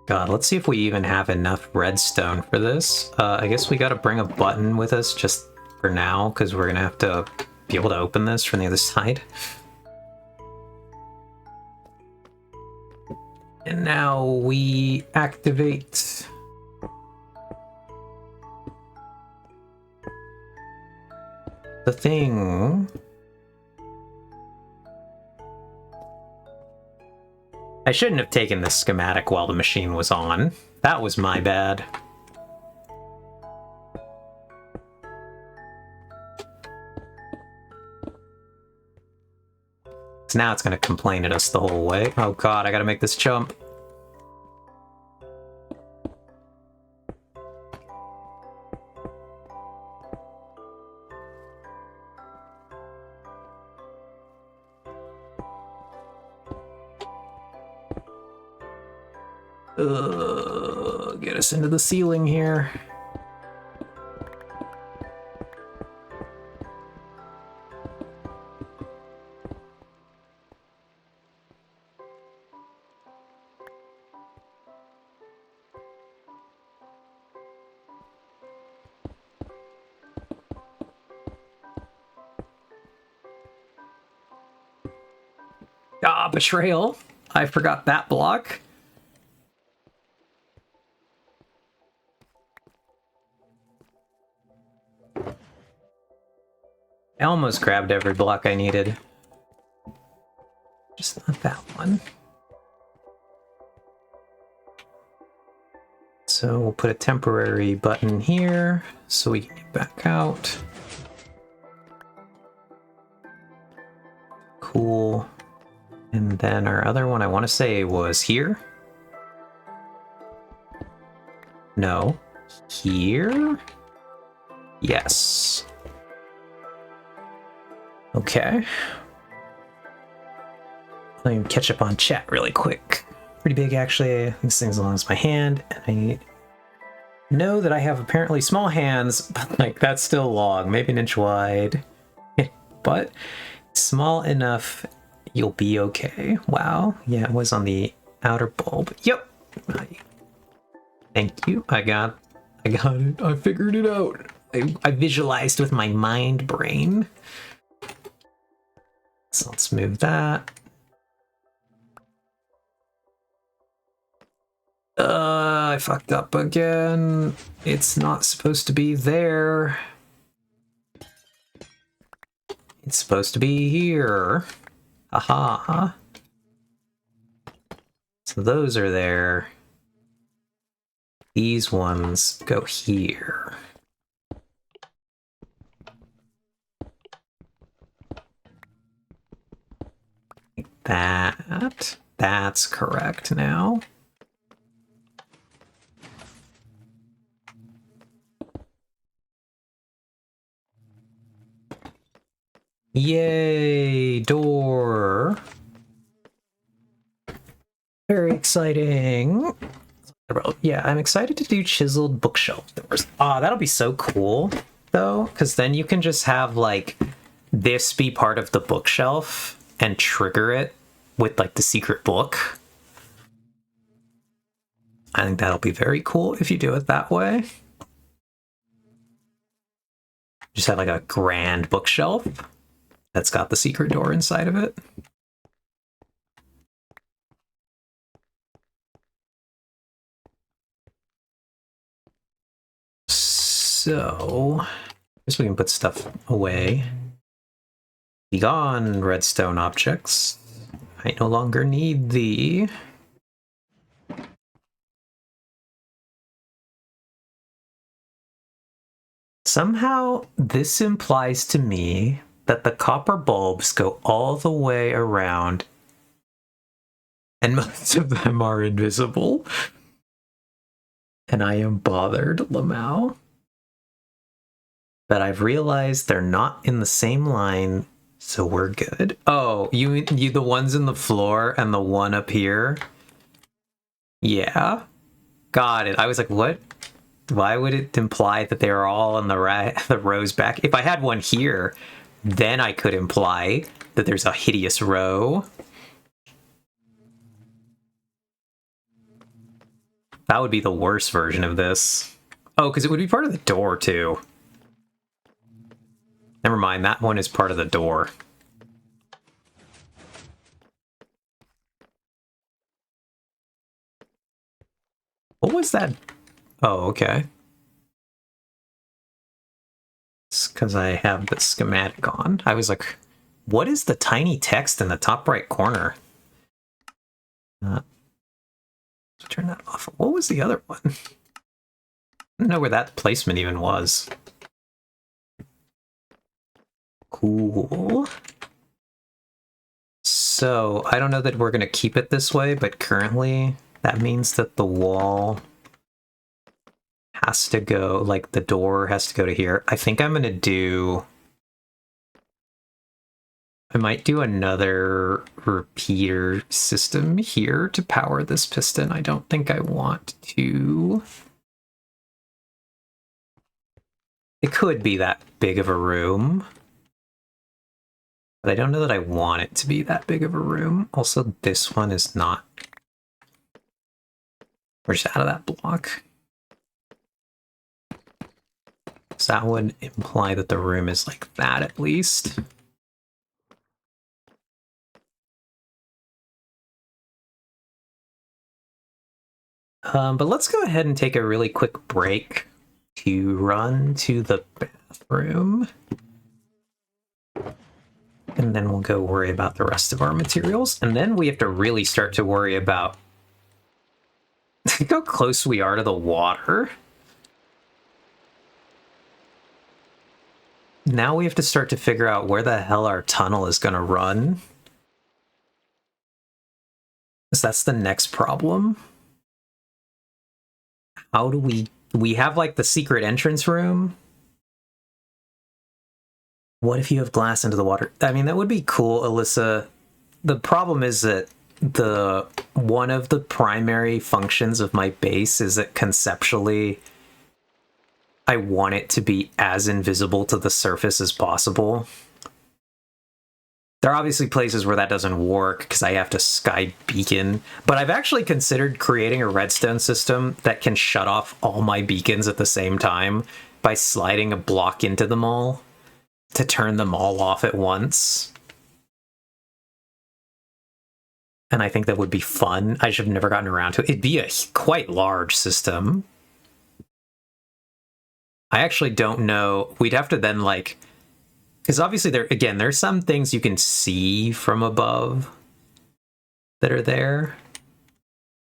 God, let's see if we even have enough redstone for this. I guess we gotta bring a button with us just for now, because we're gonna have to be able to open this from the other side. And now we activate the thing. I shouldn't have taken this schematic while the machine was on. That was my bad. So now it's going to complain at us the whole way. Oh god, I gotta make this jump. Get us into the ceiling here. Ah, betrayal. I forgot that block. I almost grabbed every block I needed. Just not that one. So we'll put a temporary button here so we can get back out. Cool. And then our other one, I want to say, was here. No. Here? Yes. Okay. Let me catch up on chat really quick. Pretty big, actually. This thing's as long as my hand, and I know that I have apparently small hands, but like that's still long, maybe an inch wide. But small enough, you'll be okay. Wow. Yeah, it was on the outer bulb. Yep. Thank you. I got it. I figured it out. I visualized with my mind brain. So let's move that. I fucked up again. It's not supposed to be there. It's supposed to be here. Aha. So those are there. These ones go here. Like that. That's correct now. Yay, door. Very exciting. Yeah, I'm excited to do chiseled bookshelf doors. Ah, that'll be so cool, though, because then you can just have, like, this be part of the bookshelf and trigger it with, like, the secret book. I think that'll be very cool if you do it that way. Just have, like, a grand bookshelf that's got the secret door inside of it. So, I guess we can put stuff away. Be gone, redstone objects. I no longer need thee. Somehow, this implies to me that the copper bulbs go all the way around, and most of them are invisible. And I am bothered, Lamau. But I've realized they're not in the same line, so we're good. Oh, you the ones in the floor and the one up here? Yeah. Got it. I was like, what? Why would it imply that they're all in the rows back? If I had one here, then I could imply that there's a hideous row. That would be the worst version of this. Oh, because it would be part of the door, too. Never mind, that one is part of the door. What was that? Oh, okay. It's because I have the schematic on. I was like, what is the tiny text in the top right corner? Turn that off. What was the other one? I don't know where that placement even was. Cool. So I don't know that we're going to keep it this way, but currently that means that the wall has to go, like the door has to go to here. I think I'm going to do... I might do another repeater system here to power this piston. I don't think I want to... It could be that big of a room. But I don't know that I want it to be that big of a room. Also, this one is not... We're just out of that block. So that would imply that the room is like that at least. But let's go ahead and take a really quick break to run to the bathroom. And then we'll go worry about the rest of our materials. And then we have to really start to worry about how close we are to the water. Now we have to start to figure out where the hell our tunnel is going to run. Because that's the next problem. How do we have like the secret entrance room? What if you have glass into the water? I mean, that would be cool, Alyssa. The problem is that one of the primary functions of my base is that conceptually I want it to be as invisible to the surface as possible. There are obviously places where that doesn't work because I have to sky beacon, but I've actually considered creating a redstone system that can shut off all my beacons at the same time by sliding a block into them all to turn them all off at once. And I think that would be fun. I just have never gotten around to it. It'd be a quite large system. I actually don't know. We'd have to then like... Because obviously, there's some things you can see from above that are there.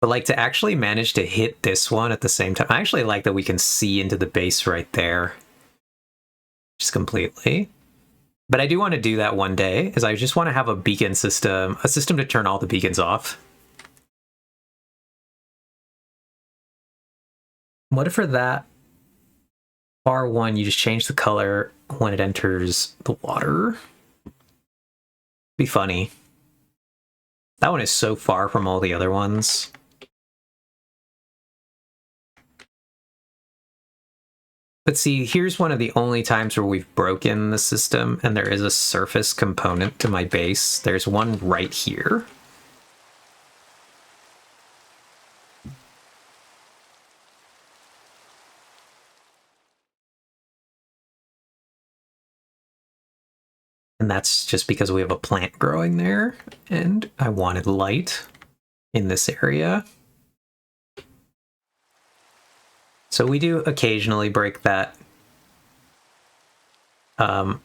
But like to actually manage to hit this one at the same time, I actually like that we can see into the base right there. Just completely. But I do want to do that one day, is I just want to have a beacon system, a system to turn all the beacons off. What if for that R1 you just change the color when it enters the water? Be funny. That one is so far from all the other ones. But see, here's one of the only times where we've broken the system and there is a surface component to my base. There's one right here. And that's just because we have a plant growing there, and I wanted light in this area. So we do occasionally break that. I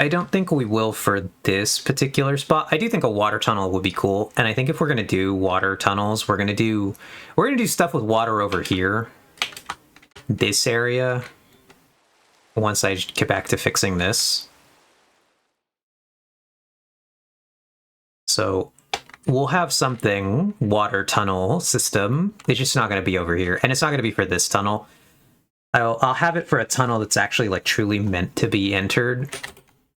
don't think we will for this particular spot. I do think a water tunnel would be cool, and I think if we're gonna do water tunnels, we're gonna do stuff with water over here, this area. Once I get back to fixing this. So we'll have something, water tunnel system. It's just not going to be over here. And it's not going to be for this tunnel. I'll have it for a tunnel that's actually like truly meant to be entered.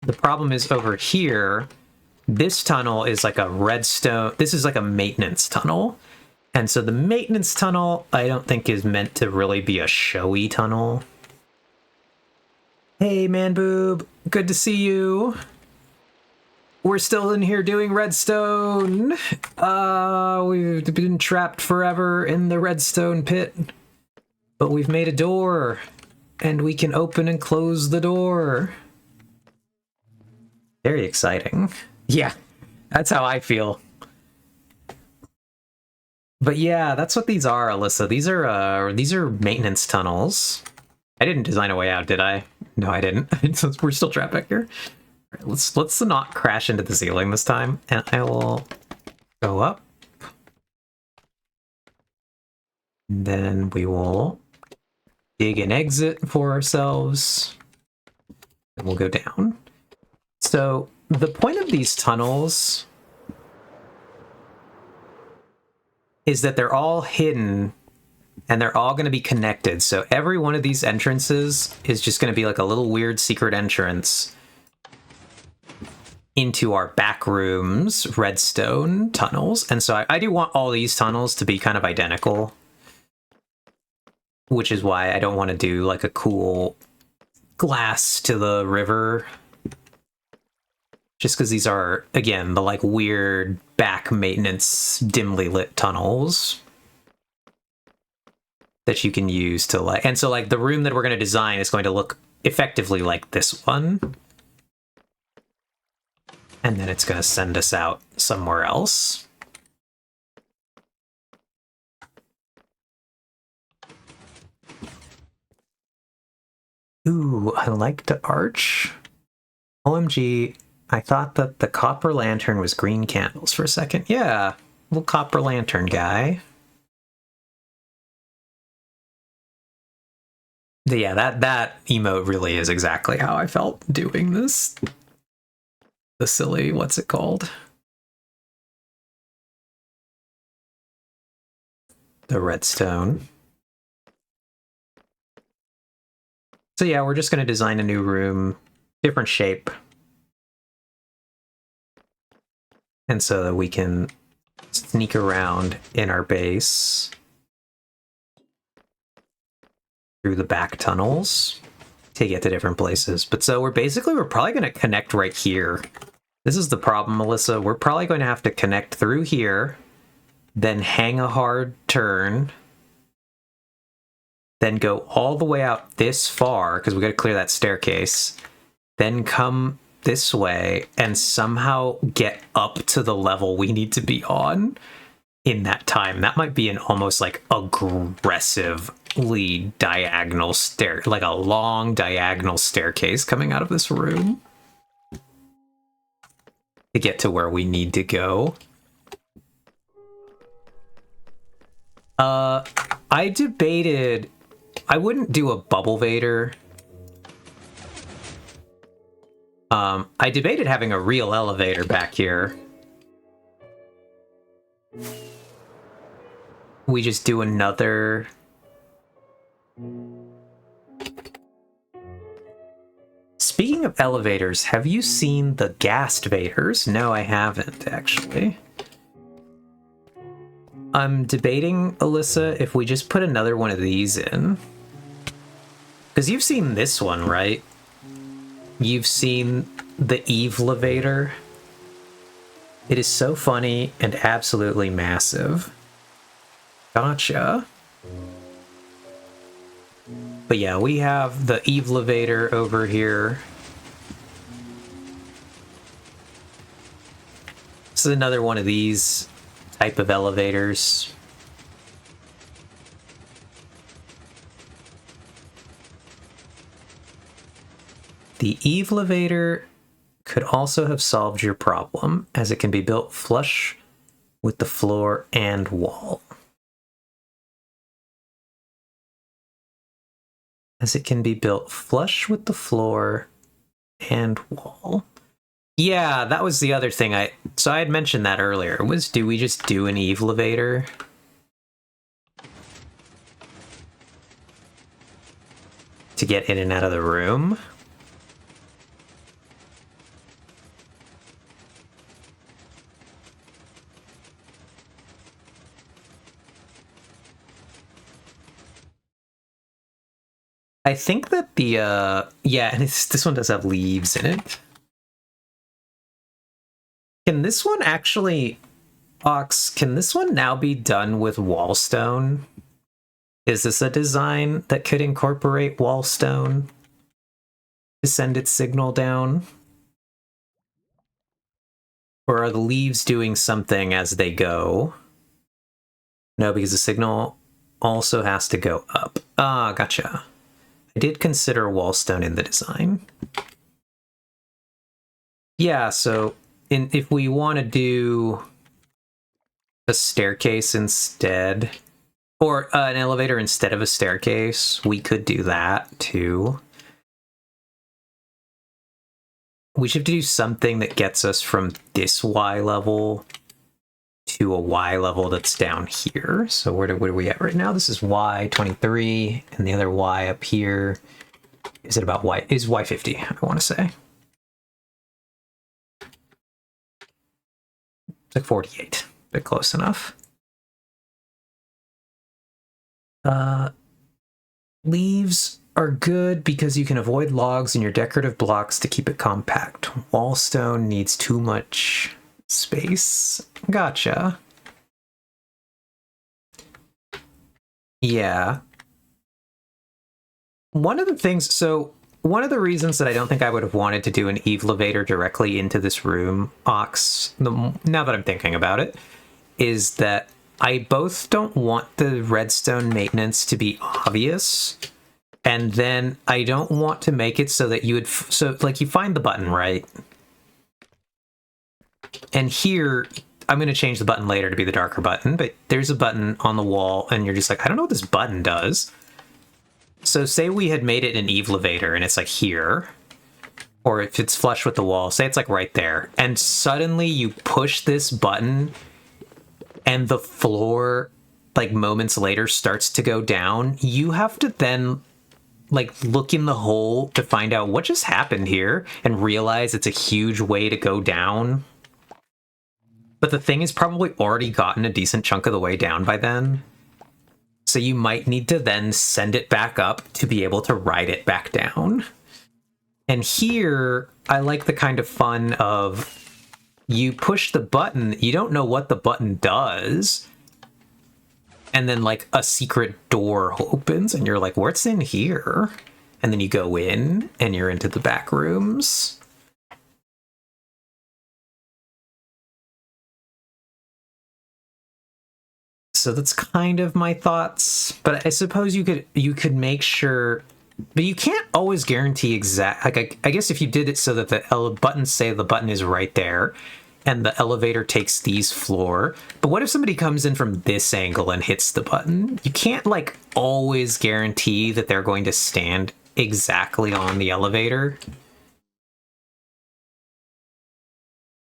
The problem is over here, this tunnel is like a redstone. This is like a maintenance tunnel. And so the maintenance tunnel, I don't think is meant to really be a showy tunnel. Hey, man boob. Good to see you. We're still in here doing redstone. We've been trapped forever in the redstone pit. But we've made a door. And we can open and close the door. Very exciting. Yeah, that's how I feel. But yeah, that's what these are, Alyssa. These are maintenance tunnels. I didn't design a way out, did I? No, I didn't. We're still trapped back here. Let's not crash into the ceiling this time, and I will go up. And then we will dig an exit for ourselves, and we'll go down. So the point of these tunnels is that they're all hidden and they're all going to be connected. So every one of these entrances is just going to be like a little weird secret entrance into our back rooms, redstone tunnels. And so I do want all these tunnels to be kind of identical, which is why I don't want to do like a cool glass to the river. Just because these are, again, the like weird back maintenance dimly lit tunnels that you can use to like, and so like the room that we're going to design is going to look effectively like this one. And then it's going to send us out somewhere else. Ooh, I like the arch. OMG, I thought that the copper lantern was green candles for a second. Yeah, little copper lantern guy. Yeah, that emote really is exactly how I felt doing this. The silly, what's it called? The redstone. So yeah, we're just going to design a new room, different shape. And so that we can sneak around in our base through the back tunnels to get to different places. But so we're probably going to connect right here. This is the problem, Melissa. We're probably going to have to connect through here, then hang a hard turn, then go all the way out this far, because we got to clear that staircase, then come this way and somehow get up to the level we need to be on in that time. That might be an almost like aggressively diagonal like a long diagonal staircase coming out of this room to get to where we need to go. I debated I wouldn't do a bubble vader. I debated having a real elevator back here. We just do another... Speaking of elevators, have you seen the ghast vaders? No, I haven't, actually. I'm debating, Alyssa, if we just put another one of these in. Because you've seen this one, right? You've seen the Eve Levator. It is so funny and absolutely massive. Gotcha. But yeah, we have the Eve Levator over here. This is another one of these type of elevators. The Eve Levator could also have solved your problem, as it can be built flush with the floor and wall. As it can be built flush with the floor and wall. Yeah, that was the other thing. So I had mentioned that earlier. Was, do we just do an Eve Levator? To get in and out of the room? I think that the, yeah, and this one does have leaves in it. Can this one actually, Ox, can this one now be done with wallstone? Is this a design that could incorporate wallstone to send its signal down? Or are the leaves doing something as they go? No, because the signal also has to go up. Ah, gotcha. I did consider wallstone in the design. Yeah, so if we want to do a staircase instead, or an elevator instead of a staircase, we could do that too. We should do something that gets us from this Y level to a Y level that's down here. So what are we at right now? This is Y23, and the other Y up here, is it about Y? Is Y50, I want to say. It's like 48, but close enough. Leaves are good because you can avoid logs in your decorative blocks to keep it compact. Wallstone needs too much space. Gotcha. Yeah. One of the reasons that I don't think I would have wanted to do an elevator directly into this room, Ox, now that I'm thinking about it, is that I both don't want the redstone maintenance to be obvious, and then I don't want to make it so that you would, so like you find the button, right? And here, I'm going to change the button later to be the darker button, but there's a button on the wall, and you're just like, I don't know what this button does. So say we had made it an elevator, and it's like here, or if it's flush with the wall, say it's like right there, and suddenly you push this button, and the floor, like moments later, starts to go down, you have to then like look in the hole to find out what just happened here and realize it's a huge way to go down. But the thing has probably already gotten a decent chunk of the way down by then. So you might need to then send it back up to be able to ride it back down. And here, I like the kind of fun of you push the button, you don't know what the button does, and then like a secret door opens and you're like, what's in here? And then you go in and you're into the back rooms. So that's kind of my thoughts, but I suppose you could make sure, but you can't always guarantee exact, like I guess if you did it so that the buttons say the button is right there and the elevator takes these floor, but what if somebody comes in from this angle and hits the button? You can't like always guarantee that they're going to stand exactly on the elevator.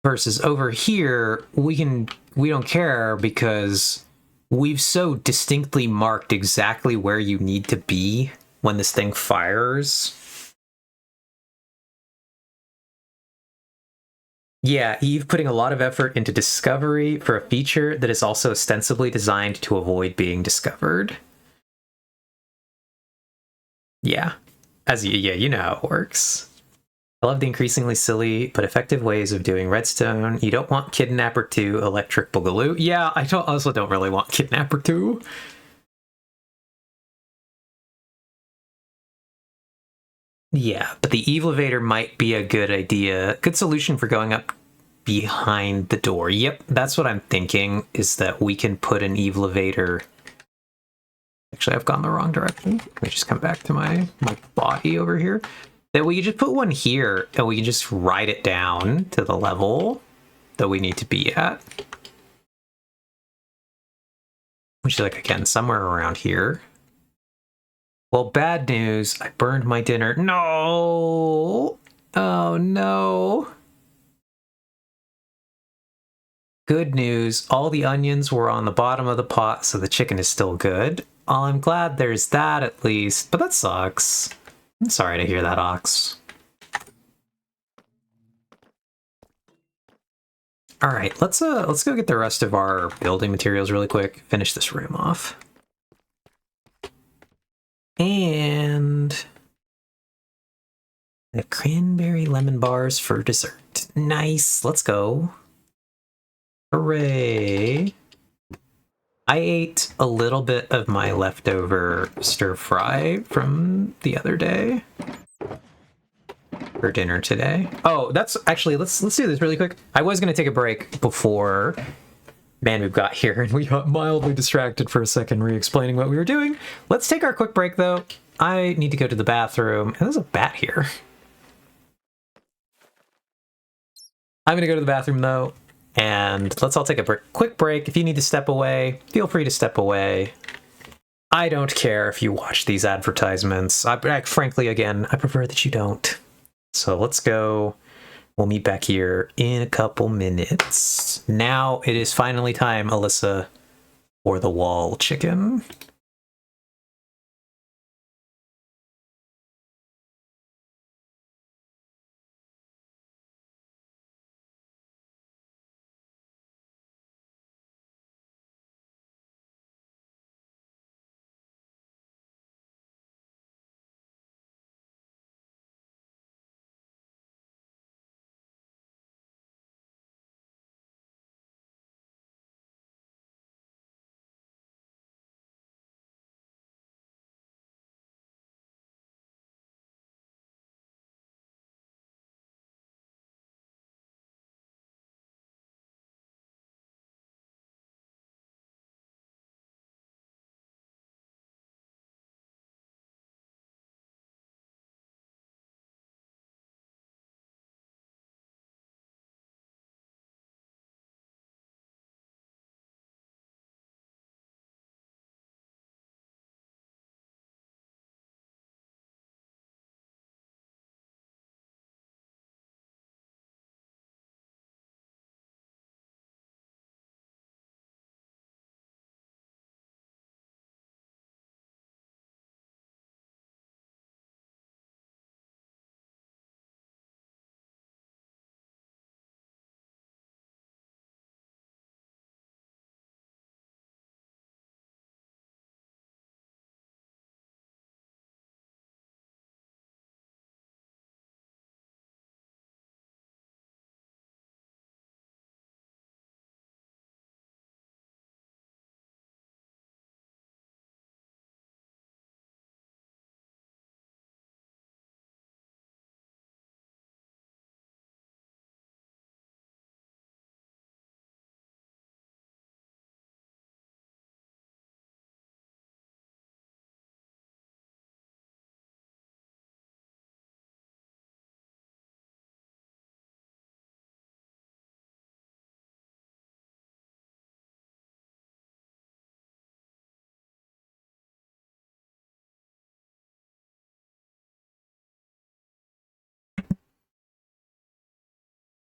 Versus over here, we don't care because we've so distinctly marked exactly where you need to be when this thing fires. Yeah, Eve putting a lot of effort into discovery for a feature that is also ostensibly designed to avoid being discovered. Yeah, you know how it works. I love the increasingly silly but effective ways of doing redstone. You don't want Kidnapper 2 Electric Boogaloo. Yeah, I also don't really want Kidnapper 2. Yeah, but the elevator might be a good idea. Good solution for going up behind the door. Yep, that's what I'm thinking, is that we can put an elevator. Actually, I've gone the wrong direction. Let me just come back to my body over here. That we could just put one here and we can just ride it down to the level that we need to be at. Which is like, again, somewhere around here. Well, bad news. I burned my dinner. No! Oh, no. Good news. All the onions were on the bottom of the pot, so the chicken is still good. Well, I'm glad there's that at least, but that sucks. I'm sorry to hear that, Ox. All right, let's go get the rest of our building materials really quick. Finish this room off. And the cranberry lemon bars for dessert. Nice. Let's go. Hooray. I ate a little bit of my leftover stir fry from the other day for dinner today. Oh, that's actually, let's do this really quick. I was going to take a break before Manmove got here and we got mildly distracted for a second re-explaining what we were doing. Let's take our quick break though. I need to go to the bathroom. And there's a bat here. I'm going to go to the bathroom though. And let's all take a quick break. If you need to step away, feel free to step away. I don't care if you watch these advertisements. Frankly, again, I prefer that you don't. So let's go We'll meet back here in a couple minutes. Now it is finally time, Alyssa, for the wall chicken.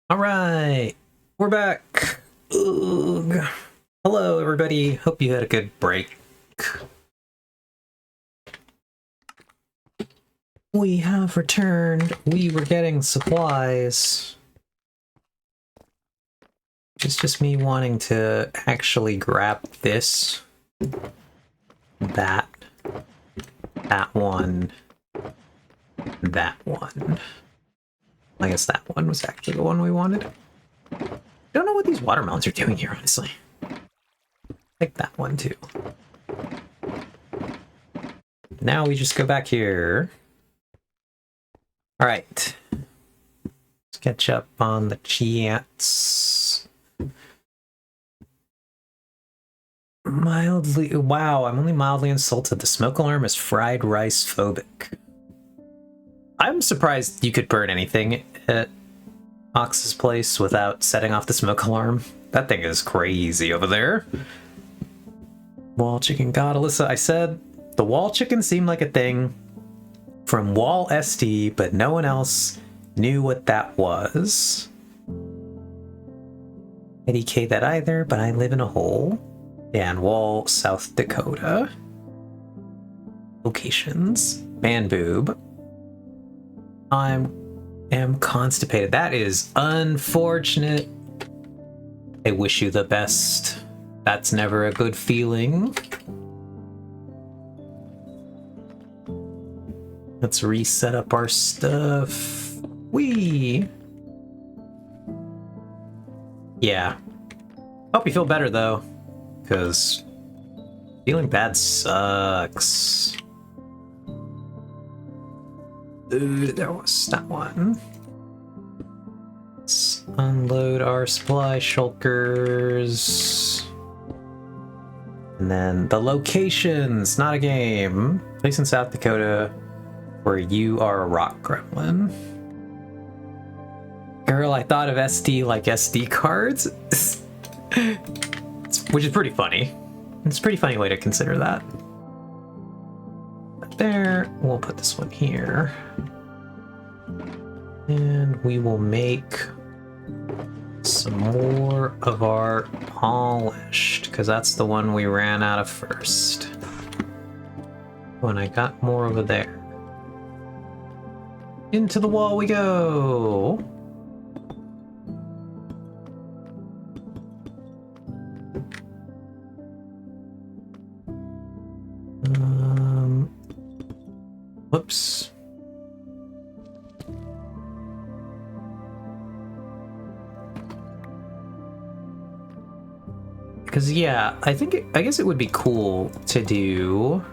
All right, we're back. Ugh. Hello, everybody. Hope you had a good break. We have returned. We were getting supplies. It's just me wanting to actually grab this, that one, that one. I guess that one was actually the one we wanted. Don't know what these watermelons are doing here, honestly. Take that one too. Now we just go back here. All right. Let's catch up on the chats. Mildly, wow, I'm only mildly insulted. The smoke alarm is fried rice phobic. I'm surprised you could burn anything at Ox's place without setting off the smoke alarm. That thing is crazy over there. Wall chicken. God, Alyssa, I said the wall chicken seemed like a thing from Wall SD, but no one else knew what that was. I DK that either, but I live in a hole. And Wall, South Dakota. Locations. Man boob. I am constipated. That is unfortunate. I wish you the best. That's never a good feeling. Let's reset up our stuff. Yeah. Hope you feel better though, because feeling bad sucks. Ooh, there was that one. Let's unload our supply shulkers. And then the locations, not a game. Place in South Dakota where you are a rock gremlin. Girl, I thought of SD like SD cards. Which is pretty funny. It's a pretty funny way to consider that. But there, we'll put this one here. And we will make some more of our polished, because that's the one we ran out of first. Oh, and I got more over there. Into the wall we go! Whoops. Because, yeah, I guess it would be cool to do...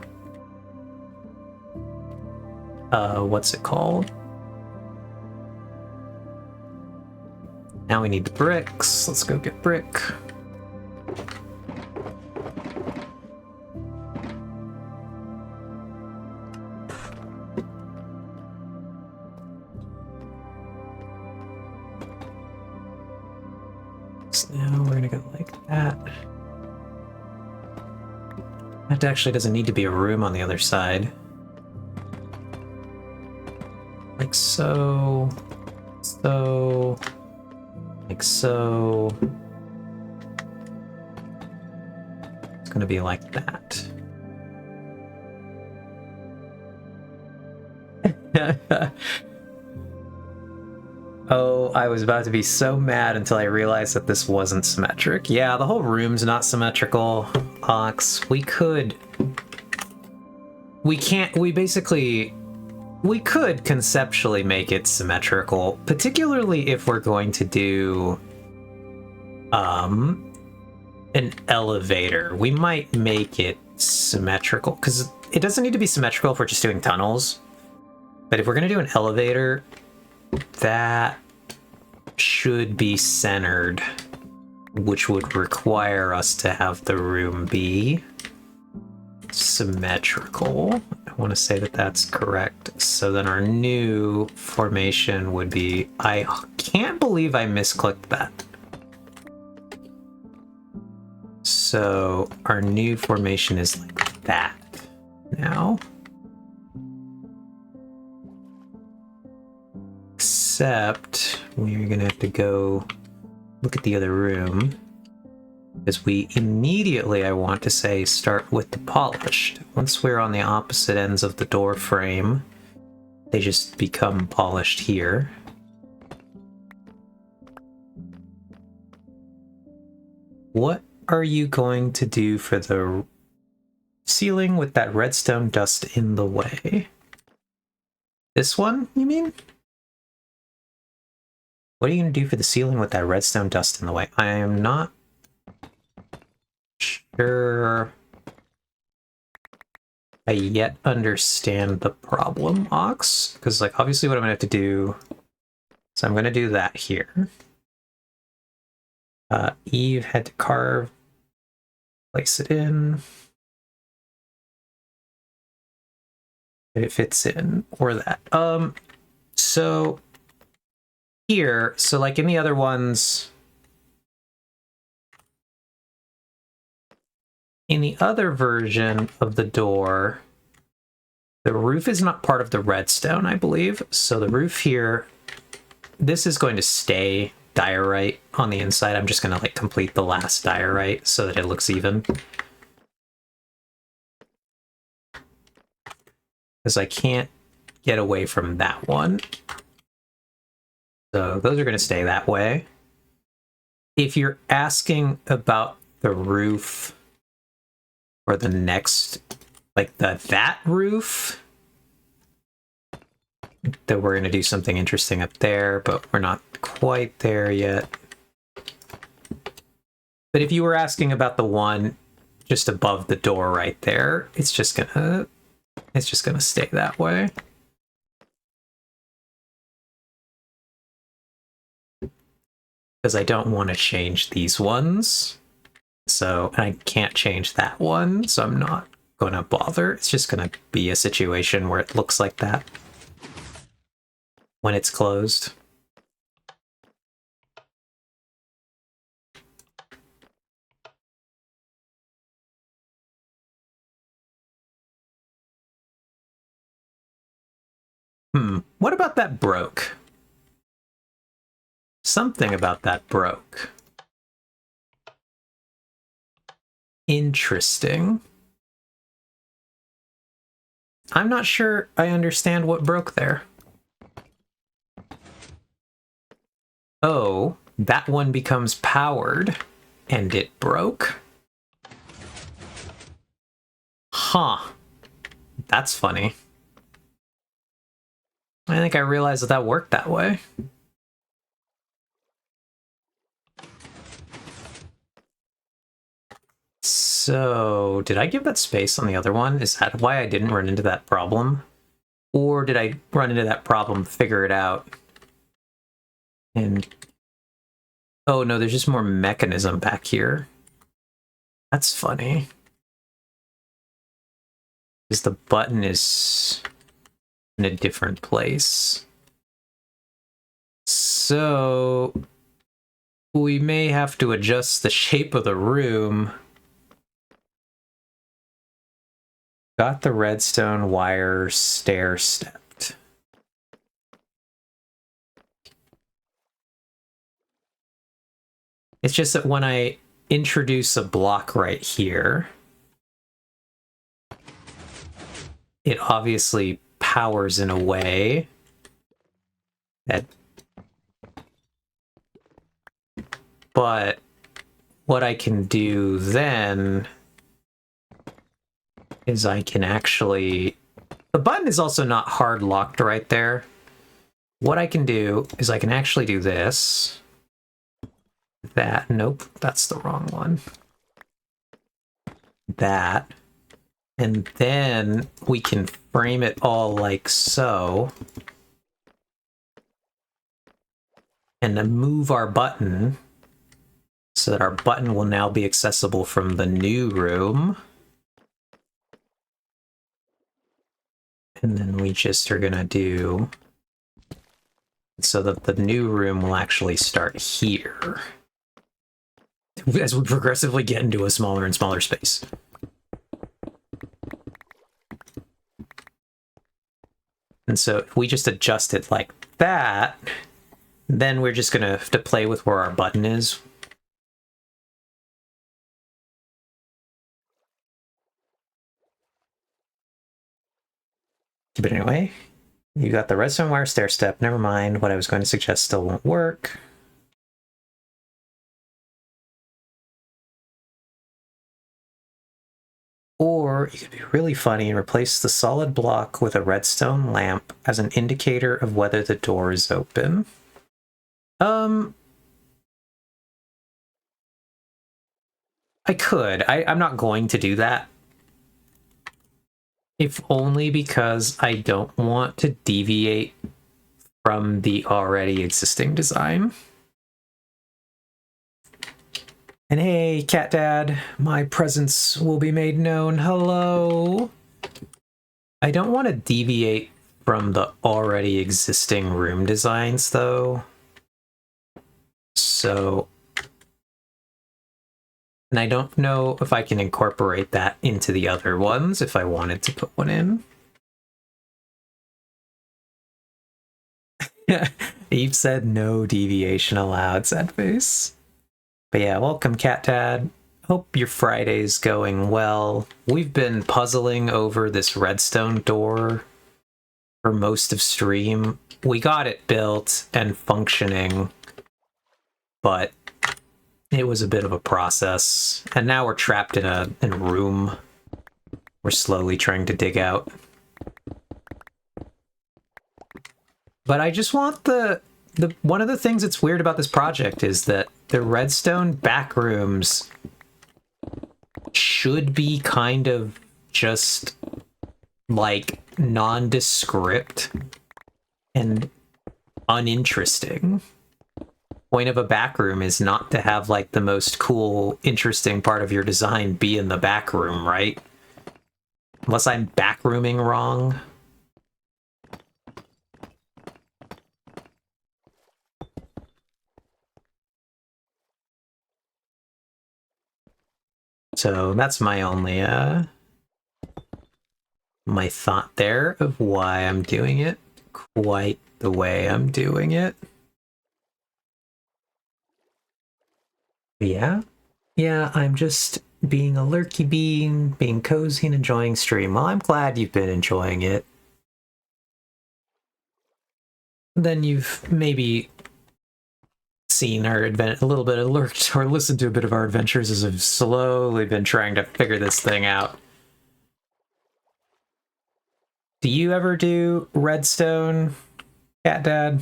what's it called? Now we need the bricks. Let's go get brick. So now we're gonna go like that. That actually doesn't need to be a room on the other side. Like so, so, like so. It's gonna be like that. Oh, I was about to be so mad until I realized that this wasn't symmetric. Yeah, the whole room's not symmetrical, Ox. We could conceptually make it symmetrical, particularly if we're going to do an elevator. We might make it symmetrical, because it doesn't need to be symmetrical if we're just doing tunnels. But if we're going to do an elevator, that should be centered, which would require us to have the room be symmetrical. I want to say that that's correct. So then our new formation would be... I can't believe I misclicked that. So our new formation is like that now. Except we're gonna have to go look at the other room, because we immediately, I want to say, start with the polished. Once we're on the opposite ends of the door frame, they just become polished here. What are you going to do for the ceiling with that redstone dust in the way? This one, you mean? What are you going to do for the ceiling with that redstone dust in the way? I am not sure I yet understand the problem, Ox. Because, like, obviously what I'm going to have to do... So I'm going to do that here. Eve had to carve, place it in. If it fits in, or that. So here, so like in the other ones, in the other version of the door, the roof is not part of the redstone, I believe. So the roof here, this is going to stay diorite on the inside. I'm just going to like complete the last diorite so that it looks even. Because I can't get away from that one. So those are going to stay that way. If you're asking about the roof or the next, like that roof, that we're going to do something interesting up there, but we're not quite there yet. But if you were asking about the one just above the door right there, it's just gonna stay that way. Because I don't want to change these ones. So, and I can't change that one, so I'm not going to bother. It's just going to be a situation where it looks like that when it's closed. What about that broke? Something about that broke. Interesting. I'm not sure I understand what broke there. Oh, that one becomes powered, and it broke? Huh. That's funny. I think I realized that that worked that way. So, did I give that space on the other one? Is that why I didn't run into that problem? Or did I run into that problem, figure it out, and... Oh no, there's just more mechanism back here. That's funny. Because the button is in a different place. So... we may have to adjust the shape of the room. Got the redstone wire stair-stepped. It's just that when I introduce a block right here, it obviously powers in a way that... But what I can do then is I can actually... The button is also not hard locked right there. What I can do is I can actually do this. That, nope, that's the wrong one. That. And then we can frame it all like so. And then move our button so that our button will now be accessible from the new room. And then we just are gonna do so that the new room will actually start here as we progressively get into a smaller and smaller space. And so if we just adjust it like that, then we're just gonna have to play with where our button is. But anyway, you got the redstone wire stair step. Never mind, what I was going to suggest still won't work. Or you could be really funny and replace the solid block with a redstone lamp as an indicator of whether the door is open. I could. I'm not going to do that. If only because I don't want to deviate from the already existing design. And hey, Cat Dad, my presence will be made known. Hello. I don't want to deviate from the already existing room designs, though. So... And I don't know if I can incorporate that into the other ones if I wanted to put one in. Eve said no deviation allowed, sad face. But yeah, welcome Cat Dad. Hope your Friday's going well. We've been puzzling over this redstone door for most of stream. We got it built and functioning, but it was a bit of a process, and now we're trapped in a room we're slowly trying to dig out. But I just want the one of the things that's weird about this project is that the redstone back rooms should be kind of just like nondescript and uninteresting. Point of a back room is not to have like the most cool, interesting part of your design be in the back room, right? Unless I'm back rooming wrong. So that's my only my thought there of why I'm doing it quite the way I'm doing it. Yeah? Yeah, I'm just being a lurky bean, being cozy and enjoying stream. Well, I'm glad you've been enjoying it. Then you've maybe seen our a little bit of lurked or listened to a bit of our adventures as I've slowly been trying to figure this thing out. Do you ever do Redstone, Cat Dad?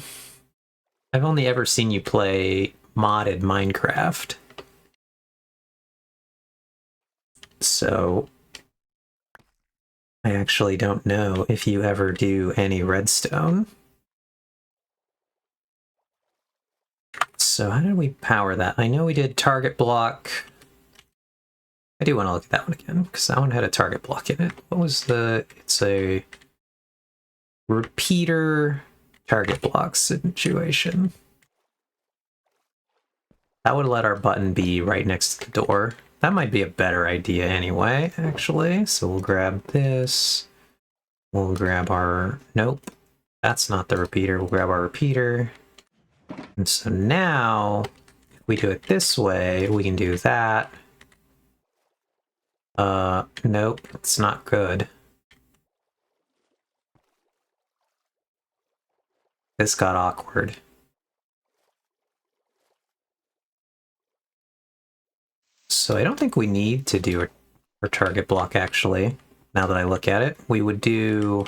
I've only ever seen you play modded Minecraft. So I actually don't know if you ever do any redstone. So how did we power that? I know we did target block. I do want to look at that one again, because that one had a target block in it. What was the... It's a repeater target block situation. That would let our button be right next to the door. That might be a better idea anyway, actually. So we'll grab this. We'll grab our... Nope. That's not the repeater. We'll grab our repeater. And so now, if we do it this way, we can do that. Nope. It's not good. This got awkward. So I don't think we need to do our target block, actually. Now that I look at it, we would do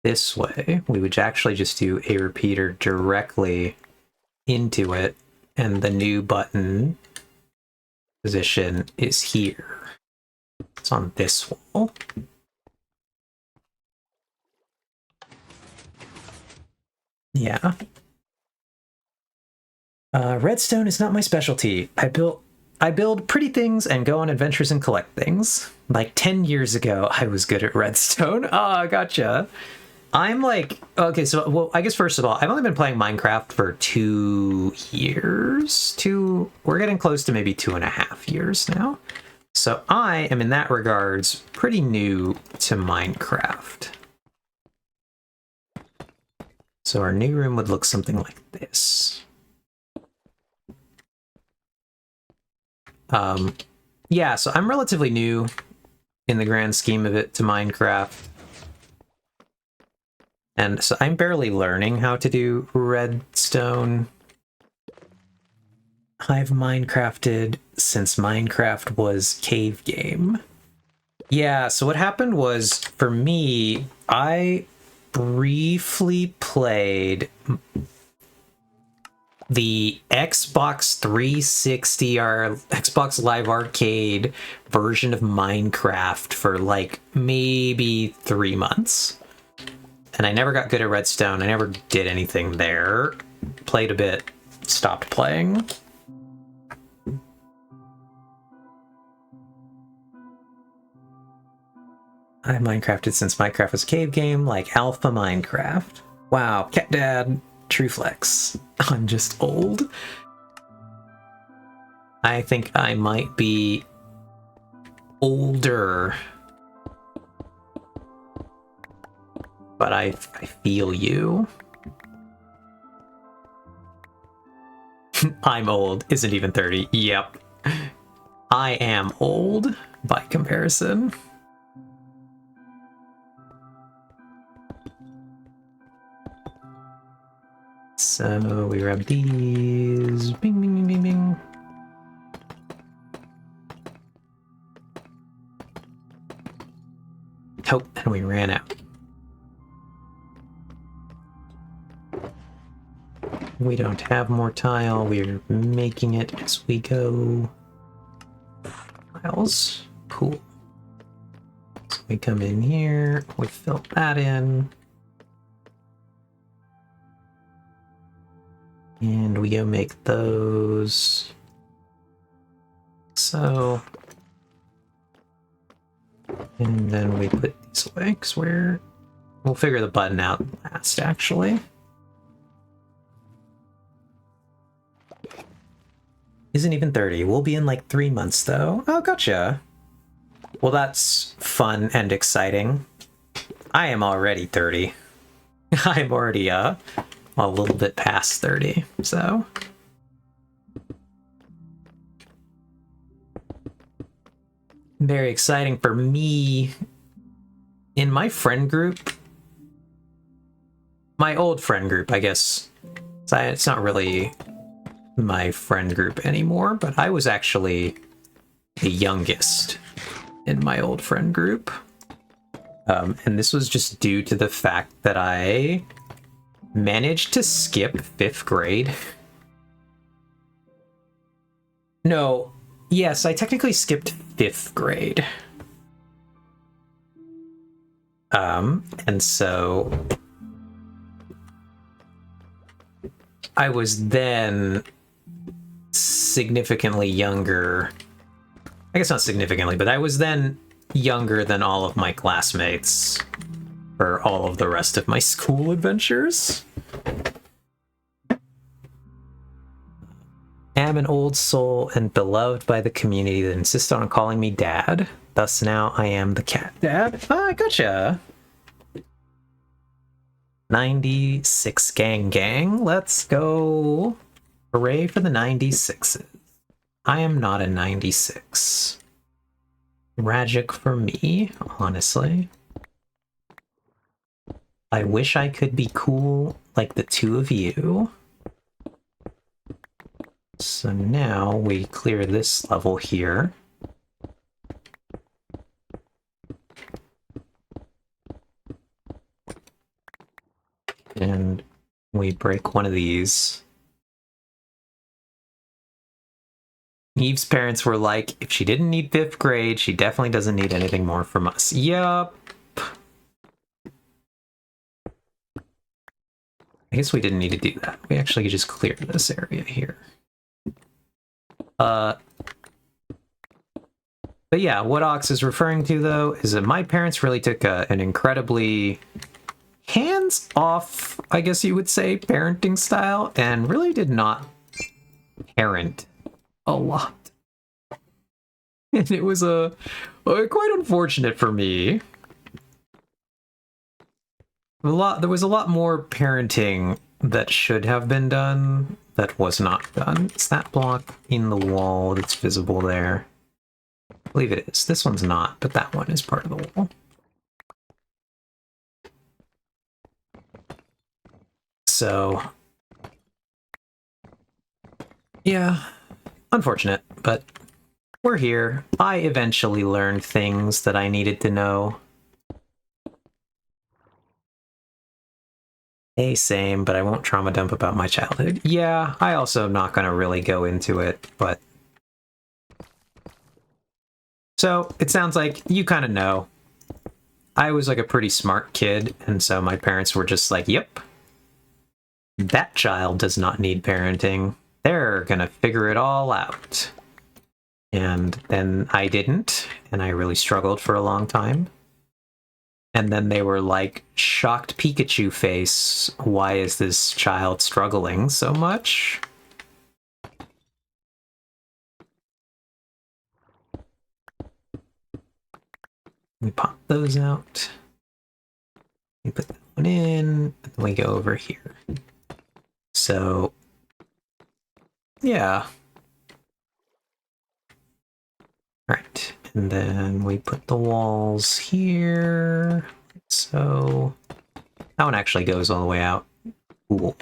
this way. We would actually just do a repeater directly into it, and the new button position is here. It's on this wall. Yeah. Redstone is not my specialty. I build pretty things and go on adventures and collect things. Like 10 years ago, I was good at redstone. Ah, gotcha. I'm like, okay, so, well, I guess first of all, I've only been playing Minecraft for 2 years. We're getting close to maybe 2.5 years now. So I am, in that regards, pretty new to Minecraft. So our new room would look something like this. Yeah, so I'm relatively new in the grand scheme of it to Minecraft. And so I'm barely learning how to do redstone. I've Minecrafted since Minecraft was cave game. Yeah, so what happened was, for me, I briefly played the Xbox 360 or Xbox Live Arcade version of Minecraft for like maybe 3 months. And I never got good at redstone. I never did anything there. Played a bit, stopped playing. I've Minecrafted since Minecraft was a cave game, like Alpha Minecraft. Wow, Cat Dad, true flex. I'm just old. I think I might be older. But I feel you. I'm old. Isn't even 30. Yep. I am old by comparison. So we grab these. Bing, bing, bing, bing, bing. Oh, and we ran out. We don't have more tile. We're making it as we go. Tiles. Cool. So we come in here. We fill that in. And we go make those. So. And then we put these away, because we'll figure the button out last, actually. Isn't even 30. We'll be in like 3 months, though. Oh, gotcha. Well, that's fun and exciting. I am already 30. I'm already, a little bit past 30, so... very exciting for me. In my friend group, my old friend group, I guess, it's not really my friend group anymore, but I was actually the youngest in my old friend group. And this was just due to the fact that I managed to skip 5th grade. No, yes, I technically skipped 5th grade. And so I was then significantly younger. I guess not significantly, but I was then younger than all of my classmates for all of the rest of my school adventures. Am an old soul and beloved by the community that insists on calling me dad. Thus now I am the cat dad. Ah, gotcha. 96 gang. Let's go. Hooray for the 96s. I am not a 96. Tragic for me, honestly. I wish I could be cool like the two of you. So now we clear this level here. And we break one of these. Eve's parents were like, if she didn't need 5th grade, she definitely doesn't need anything more from us. Yup. I guess we didn't need to do that. We actually could just clear this area here. But yeah, what Ox is referring to, though, is that my parents really took an incredibly hands-off, I guess you would say, parenting style, and really did not parent a lot. And it was quite unfortunate for me. There was a lot more parenting that should have been done that was not done. It's that block in the wall that's visible there. I believe it is. This one's not, but that one is part of the wall. So, yeah, unfortunate, but we're here. I eventually learned things that I needed to know. Hey, same, but I won't trauma dump about my childhood. Yeah, I also am not going to really go into it, but... So, it sounds like you kind of know. I was like a pretty smart kid, and so my parents were just like, yep, that child does not need parenting. They're going to figure it all out. And then I didn't, and I really struggled for a long time. And then they were like, shocked Pikachu face, why is this child struggling so much? We pop those out. We put that one in, and then we go over here. So, yeah. Right, and then we put the walls here. So, that one actually goes all the way out. Cool.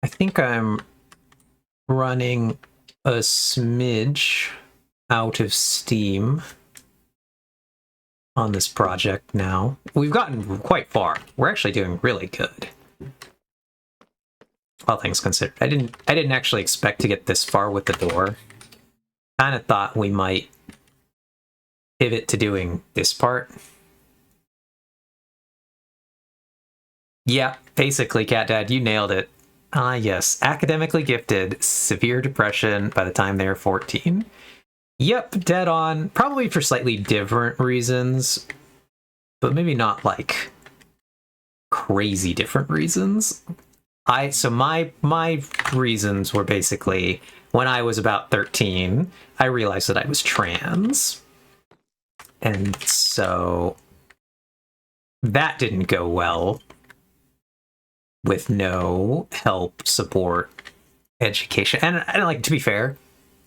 I think I'm running a smidge out of steam on this project now. We've gotten quite far. We're actually doing really good. All things considered. I didn't actually expect to get this far with the door. Kind of thought we might pivot to doing this part. Yeah, basically, Cat Dad, you nailed it. Ah, yes. Academically gifted, severe depression by the time they were 14. Yep, dead on. Probably for slightly different reasons, but maybe not like crazy different reasons. So my reasons were basically when I was about 13, I realized that I was trans. And so that didn't go well with no help, support, education. And like, to be fair,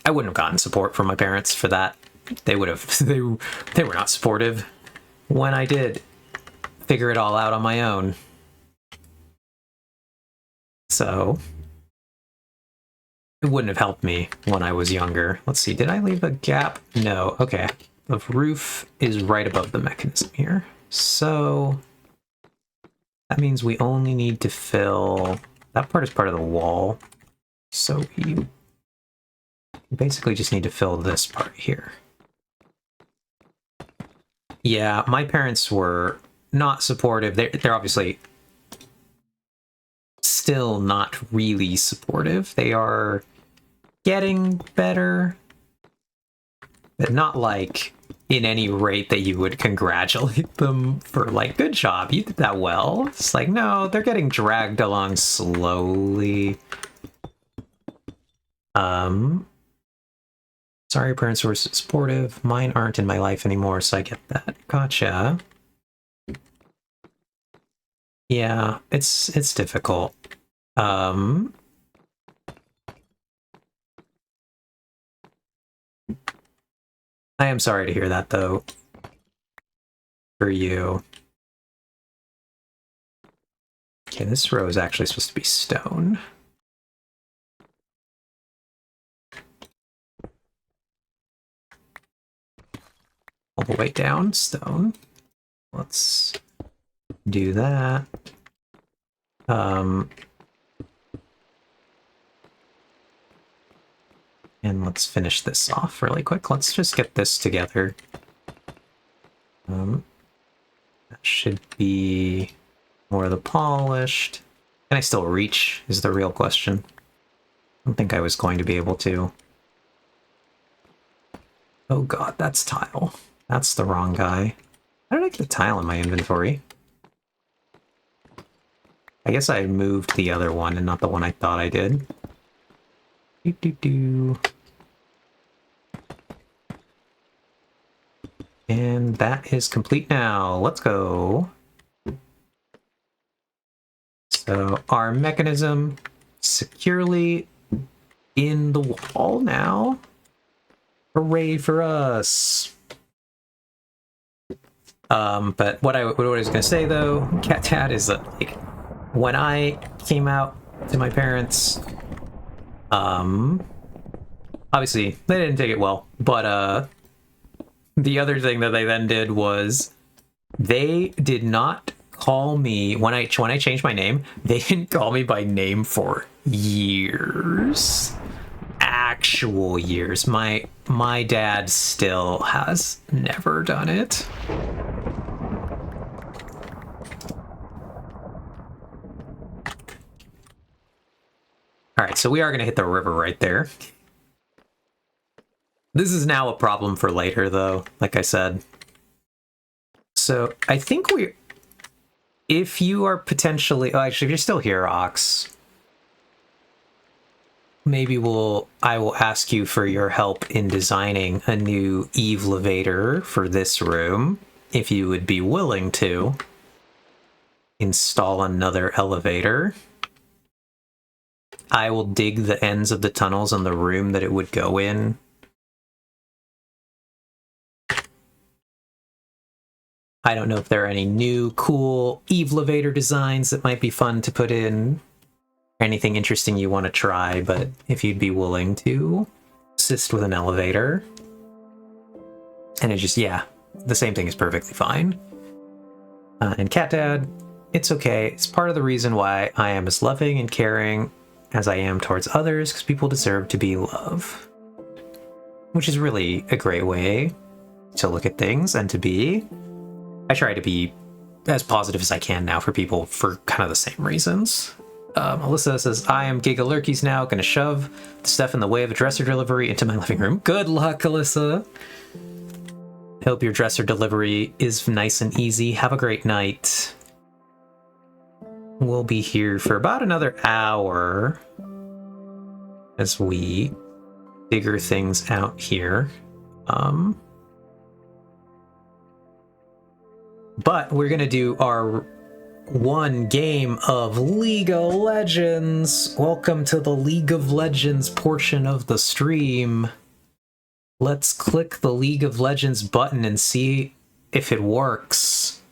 I wouldn't have gotten support from my parents for that. They would have, they were not supportive when I did figure it all out on my own. So it wouldn't have helped me when I was younger. Let's see, did I leave a gap? No, okay. The roof is right above the mechanism here. So that means we only need to fill, that part is part of the wall. So we basically just need to fill this part here. Yeah, my parents were not supportive. They're obviously still not really supportive. They are getting better, but not like in any rate that you would congratulate them for, like, good job, you did that well. It's like, no, they're getting dragged along slowly. Sorry, parents were supportive. Mine aren't in my life anymore, so I get that. Gotcha. Yeah, it's difficult. I am sorry to hear that, though. For you. Okay, this row is actually supposed to be stone. All the way down, stone. Let's do that. And let's finish this off really quick. Let's just get this together. That should be more of the polished. Can I still reach, is the real question. I don't think I was going to be able to. Oh god, that's tile. That's the wrong guy. How did I get a tile in my inventory? I guess I moved the other one and not the one I thought I did. And that is complete now. Let's go. So our mechanism securely in the wall now. Hooray for us. But what I was gonna say though, Cat Tat, is that, like, when I came out to my parents, obviously they didn't take it well, but the other thing that they then did was they did not call me when I changed my name. They didn't call me by name for years. Actual years. My dad still has never done it. All right, so we are going to hit the river right there. This is now a problem for later, though, like I said. So I think if you are potentially, actually, if you're still here, Ox, maybe I will ask you for your help in designing a new elevator for this room, if you would be willing to install another elevator. I will dig the ends of the tunnels in the room that it would go in. I don't know if there are any new cool elevator designs that might be fun to put in. Anything interesting you want to try, but if you'd be willing to assist with an elevator. And it just, yeah, the same thing is perfectly fine. And Cat Dad, it's okay. It's part of the reason why I am as loving and caring as I am towards others, because people deserve to be loved. Which is really a great way to look at things and to be. I try to be as positive as I can now for people for kind of the same reasons. Alyssa says, I am Gigalurkies now, gonna shove the stuff in the way of a dresser delivery into my living room. Good luck, Alyssa. Hope your dresser delivery is nice and easy. Have a great night. We'll be here for about another hour as we figure things out here. But we're gonna do our one game of League of Legends. Welcome to the League of Legends portion of the stream. Let's click the League of Legends button and see if it works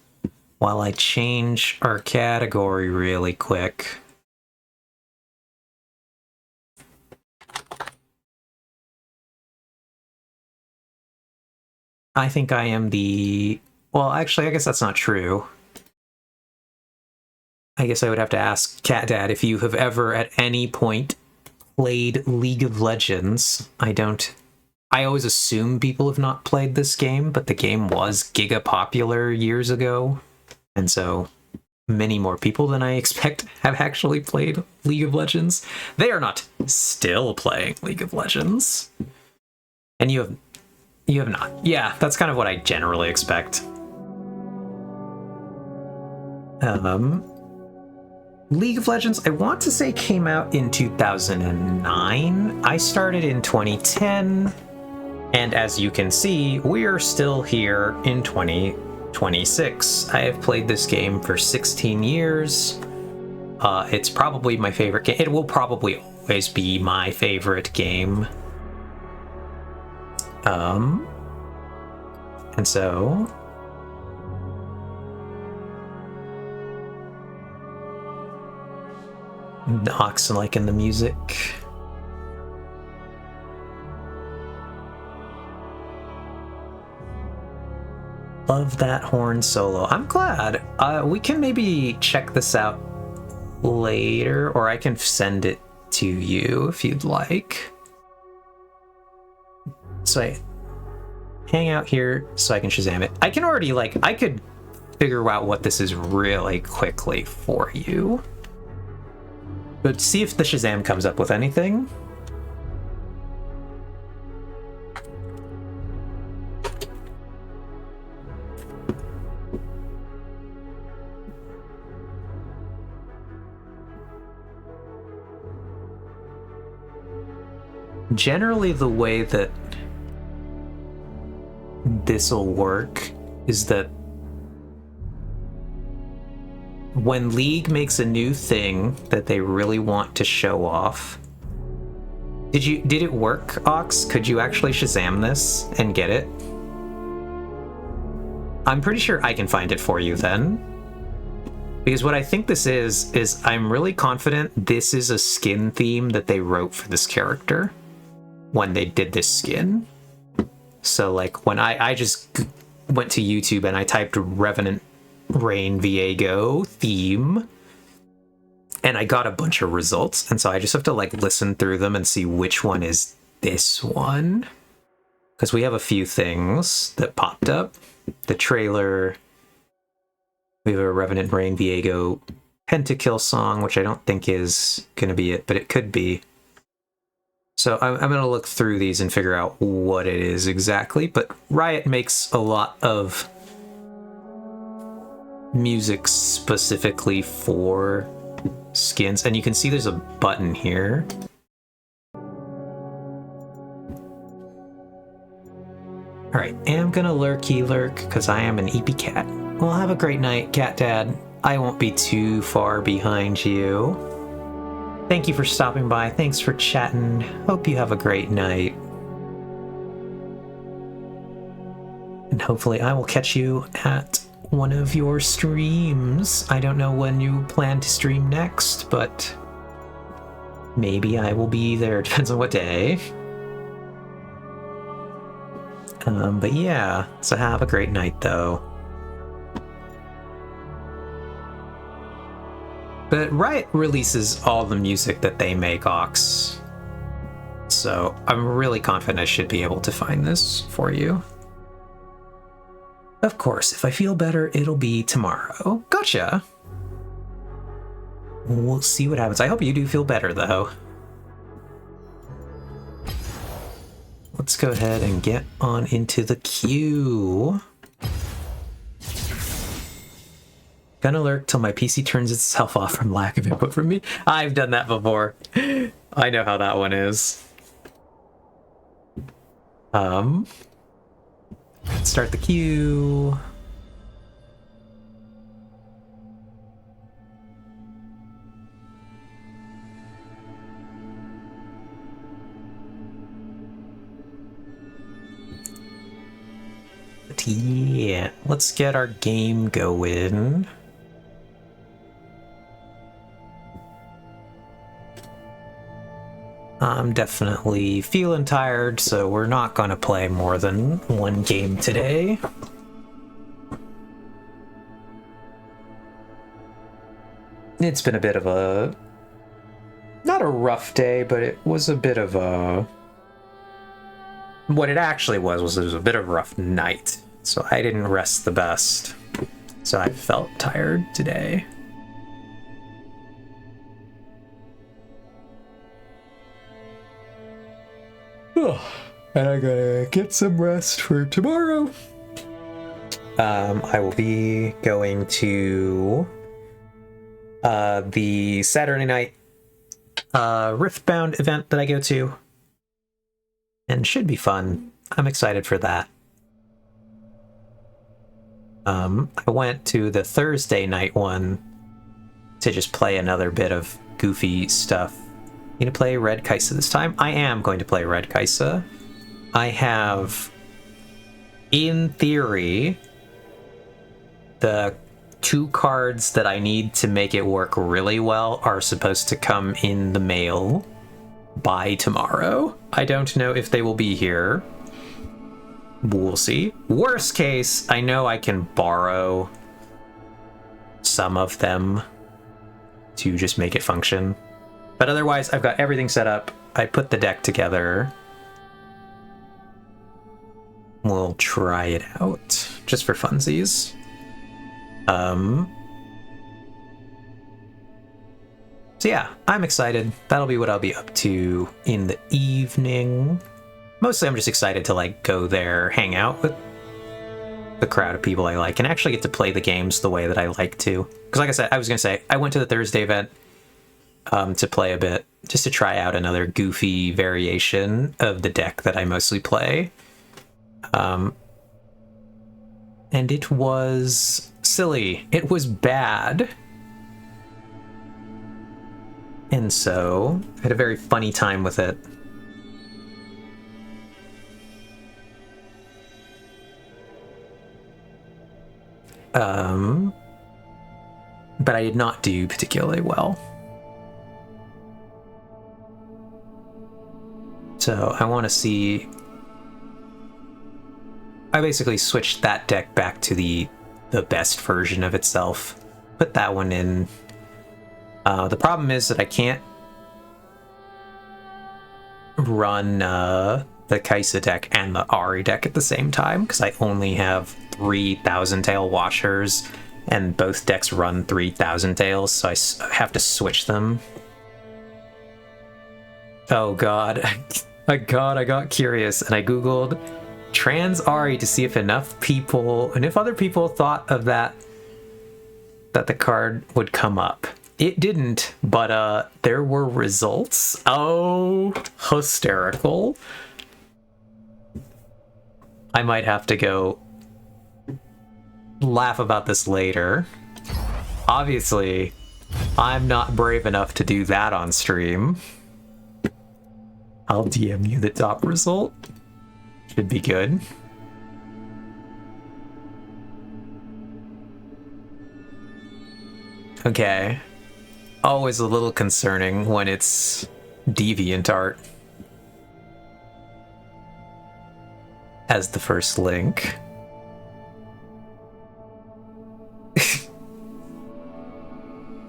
while I change our category really quick. I think I am the... Well, actually, I guess that's not true. I guess I would have to ask Cat Dad if you have ever at any point played League of Legends. I always assume people have not played this game, but the game was giga popular years ago. And so many more people than I expect have actually played League of Legends. They are not still playing League of Legends. And you have not. Yeah, that's kind of what I generally expect. League of Legends, I want to say, came out in 2009. I started in 2010, and as you can see, we are still here in 2026. I have played this game for 16 years. It's probably my favorite game. It will probably always be my favorite game. And so... Ox liking the music. Love that horn solo. I'm glad. We can maybe check this out later, or I can send it to you if you'd like. So I hang out here so I can Shazam it. I can already, I could figure out what this is really quickly for you. But see if the Shazam comes up with anything. Generally, the way that this'll work is that when League makes a new thing that they really want to show off... Did it work, Ox? Could you actually Shazam this and get it? I'm pretty sure I can find it for you then. Because what I think this is I'm really confident this is a skin theme that they wrote for this character when they did this skin. So, when I just went to YouTube and I typed Revenant Rain Viego theme, and I got a bunch of results, and so I just have to listen through them and see which one is this one, because we have a few things that popped up. The trailer, we have a Revenant Rain Viego Pentakill song, which I don't think is gonna be it, but it could be. So I'm gonna look through these and figure out what it is exactly, but Riot makes a lot of music specifically for skins, and you can see there's a button here. Alright, I'm gonna lurky lurk because I am an EP cat. Well, have a great night, Cat Dad. I won't be too far behind you. Thank you for stopping by. Thanks for chatting. Hope you have a great night. And hopefully I will catch you at one of your streams. I don't know when you plan to stream next, but maybe I will be there. Depends on what day. But yeah, so have a great night though. But Riot releases all the music that they make, Ox. So I'm really confident I should be able to find this for you. Of course, if I feel better, it'll be tomorrow. Gotcha! We'll see what happens. I hope you do feel better, though. Let's go ahead and get on into the queue. Gonna lurk till my PC turns itself off from lack of input from me. I've done that before. I know how that one is. Start the queue. But yeah, let's get our game going. I'm definitely feeling tired, so we're not going to play more than one game today. It's been a bit of a... not a rough day, but it was a bit of a... what it actually was it was a bit of a rough night. So I didn't rest the best. So I felt tired today. And I gotta get some rest for tomorrow. I will be going to the Saturday night Riftbound event that I go to, and should be fun. I'm excited for that. I went to the Thursday night one to just play another bit of goofy stuff. You gonna play Red Kaisa this time? I am going to play Red Kaisa. I have, in theory, the 2 cards that I need to make it work really well are supposed to come in the mail by tomorrow. I don't know if they will be here. We'll see. Worst case, I know I can borrow some of them to just make it function. But otherwise, I've got everything set up. I put the deck together. We'll try it out, just for funsies. So yeah, I'm excited. That'll be what I'll be up to in the evening. Mostly I'm just excited to like go there, hang out with the crowd of people I like, and actually get to play the games the way that I like to. Because like I said, I was going to say, I went to the Thursday event to play a bit, just to try out another goofy variation of the deck that I mostly play. And it was silly. It was bad. And so, I had a very funny time with it. But I did not do particularly well. So, I want to see... I basically switched that deck back to the best version of itself. Put that one in. The problem is that I can't run the Kaisa deck and the Ari deck at the same time, because I only have 3 Thousand Tail Washers, and both decks run 3 Thousand Tails, so I have to switch them. Oh god. I got curious, and I googled trans Ari to see if enough people, and if other people thought of that the card would come up. It didn't, but there were results. Oh, hysterical. I might have to go laugh about this later. Obviously, I'm not brave enough to do that on stream. I'll DM you the top result. Should be good. Okay. Always a little concerning when it's deviant art as the first link.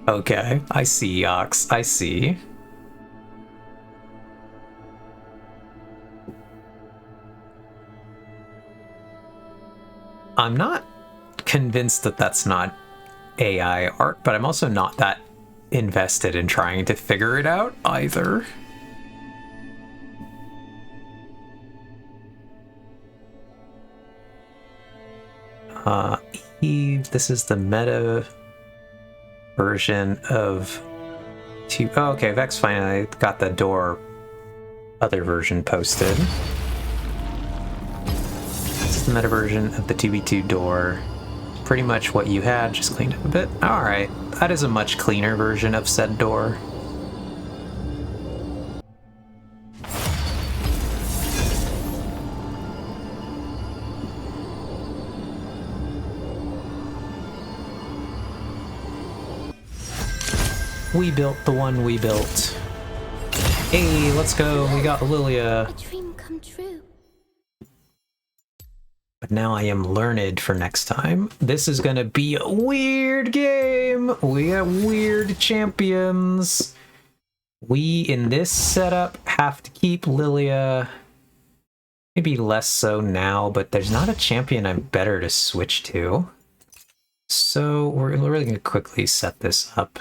Okay, I see, Ox. I see. I'm not convinced that that's not AI art, but I'm also not that invested in trying to figure it out either. Eve, this is the meta version of oh, okay, Vex finally got the door other version posted. This is the meta version of the 2v2 door. Pretty much what you had, just cleaned up a bit. Alright, that is a much cleaner version of said door. We built the one we built. Hey, let's go. We got Lilia. A dream come true. But now I am learned for next time. This is gonna be a weird game. We got weird champions. We, in this setup, have to keep Lilia. Maybe less so now, but there's not a champion I'm better to switch to. So we're really gonna quickly set this up.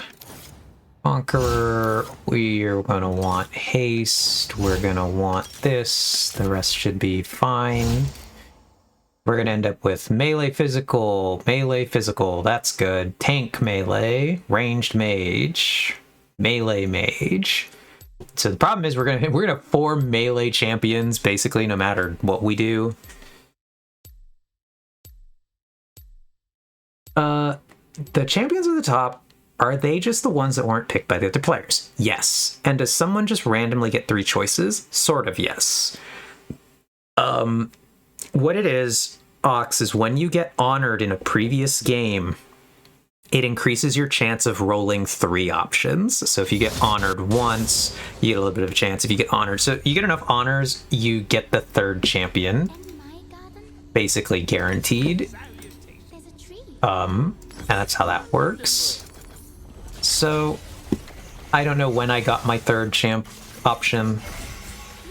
Conqueror, we're gonna want haste. We're gonna want this. The rest should be fine. We're gonna end up with melee physical, that's good. Tank melee, ranged mage, melee mage. So the problem is we're gonna have 4 melee champions basically no matter what we do. The champions at the top, are they just the ones that weren't picked by the other players? Yes. And does someone just randomly get 3 choices? Sort of, yes. What it is, Ox, is when you get honored in a previous game, it increases your chance of rolling 3 options. So if you get honored once, you get a little bit of a chance. If you get honored, so you get enough honors, you get the 3rd champion, In my garden, basically guaranteed. there's a tree. And that's how that works. So I don't know when I got my 3rd champ option,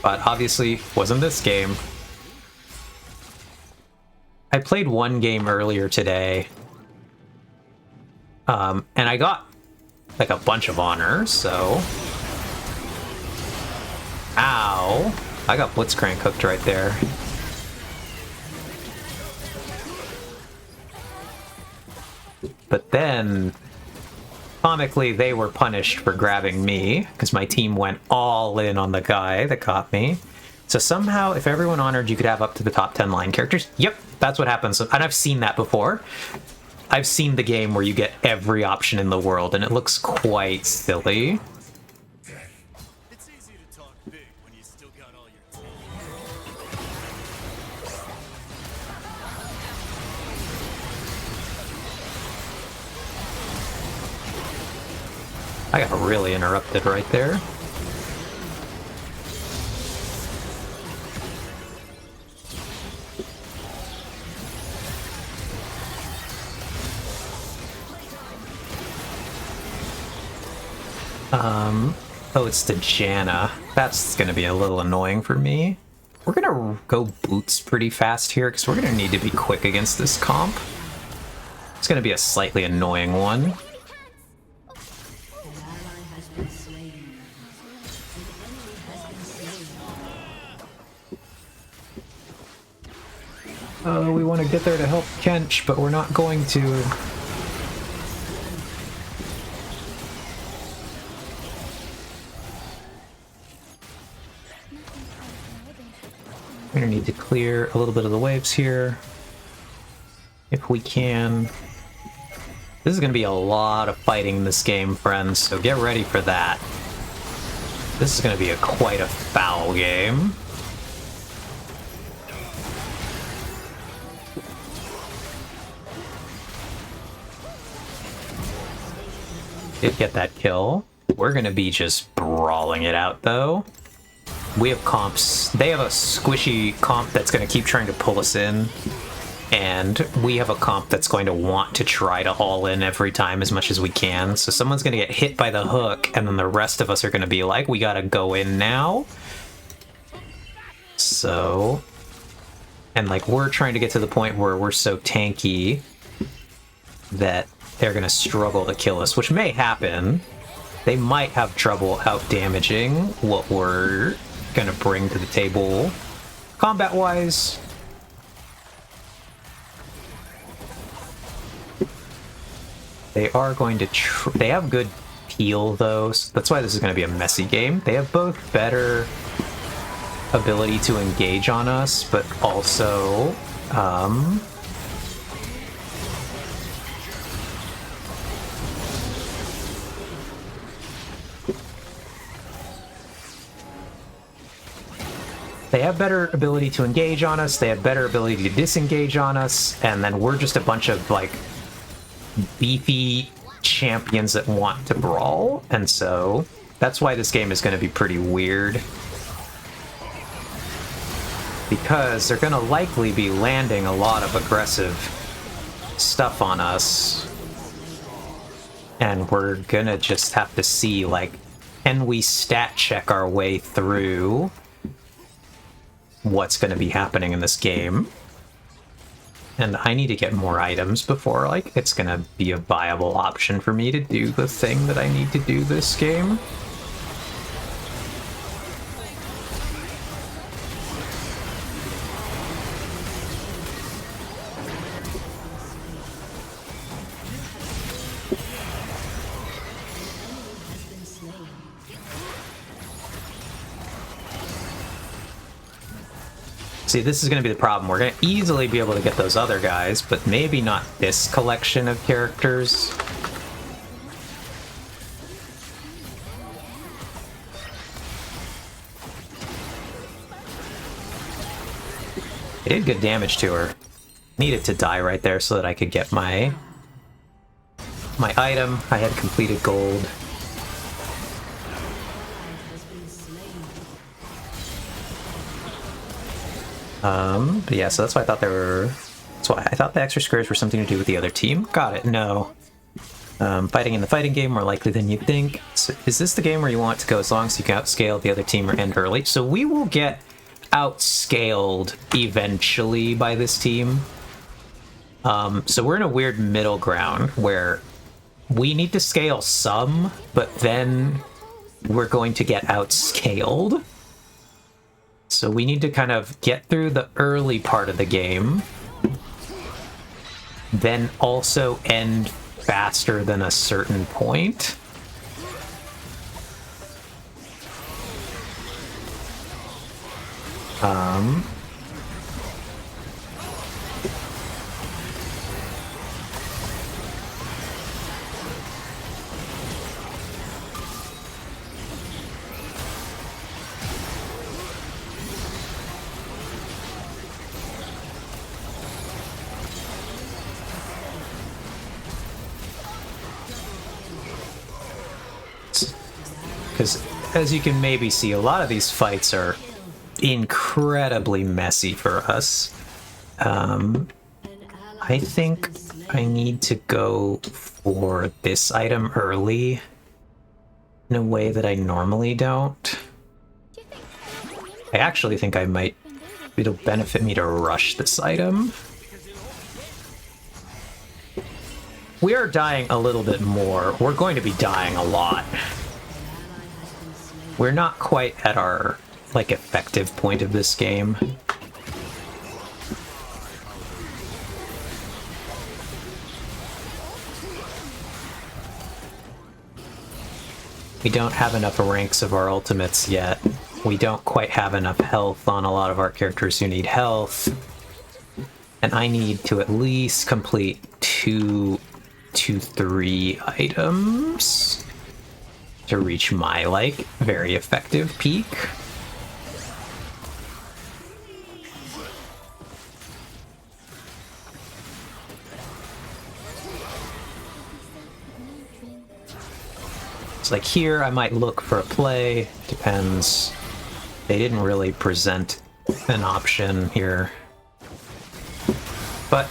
but obviously wasn't this game. I played one game earlier today, and I got like a bunch of honors, so... Ow! I got Blitzcrank hooked right there. But then, comically, they were punished for grabbing me, because my team went all in on the guy that caught me. So somehow, if everyone honored, you could have up to the top 10 line characters. Yep, that's what happens. And I've seen that before. I've seen the game where you get every option in the world, and it looks quite silly. It's easy to talk big when you still got all your teeth. I got really interrupted right there. Oh, it's the Janna. That's gonna be a little annoying for me. We're gonna go boots pretty fast here, because we're gonna need to be quick against this comp. It's gonna be a slightly annoying one. We want to get there to help Kench, but we're not going to. We're gonna need to clear a little bit of the waves here, if we can. This is gonna be a lot of fighting in this game, friends, so get ready for that. This is gonna be quite a foul game. Did get that kill. We're gonna be just brawling it out, though. We have comps. They have a squishy comp that's going to keep trying to pull us in, and we have a comp that's going to want to try to all in every time as much as we can. So someone's going to get hit by the hook, and then the rest of us are going to be like, we got to go in now. So, and like we're trying to get to the point where we're so tanky that they're going to struggle to kill us, which may happen. They might have trouble out-damaging what we're gonna bring to the table combat-wise. They are going to they have good peel, though, so that's why this is going to be a messy game. They have both better ability to engage on us, but also they have better ability to engage on us, they have better ability to disengage on us, and then we're just a bunch of, like, beefy champions that want to brawl, and so that's why this game is going to be pretty weird. Because they're going to likely be landing a lot of aggressive stuff on us. And we're going to just have to see, like, can we stat check our way through what's going to be happening in this game? And I need to get more items before, like, it's going to be a viable option for me to do the thing that I need to do this game. See, this is going to be the problem. We're going to easily be able to get those other guys, but maybe not this collection of characters. I did good damage to her. Needed to die right there so that I could get my item. I had completed gold. But yeah, so that's why I thought that's why I thought the extra squares were something to do with the other team. Got it, no. Fighting in the fighting game more likely than you'd think. So is this the game where you want to go as long as you can outscale the other team or end early? So we will get outscaled eventually by this team. So we're in a weird middle ground where we need to scale some, but then we're going to get outscaled. So we need to kind of get through the early part of the game, then also end faster than a certain point. Because, as you can maybe see, a lot of these fights are incredibly messy for us. I think I need to go for this item early in a way that I normally don't. I actually think it'll benefit me to rush this item. We are dying a little bit more. We're going to be dying a lot. We're not quite at our, like, effective point of this game. We don't have enough ranks of our ultimates yet. We don't quite have enough health on a lot of our characters who need health. And I need to at least complete 2 to 3 items to reach my, like, very effective peak. It's like here I might look for a play, depends. They didn't really present an option here. But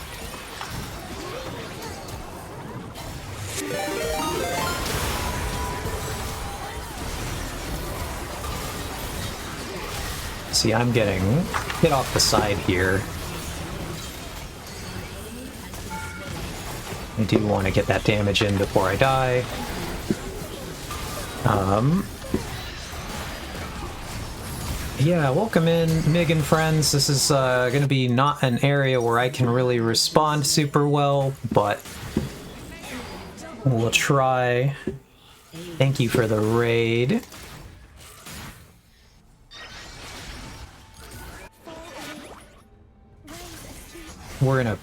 see, I'm getting hit off the side here. I do want to get that damage in before I die. Yeah, welcome in, Mig and friends. This is going to be not an area where I can really respond super well, but we'll try. Thank you for the raid.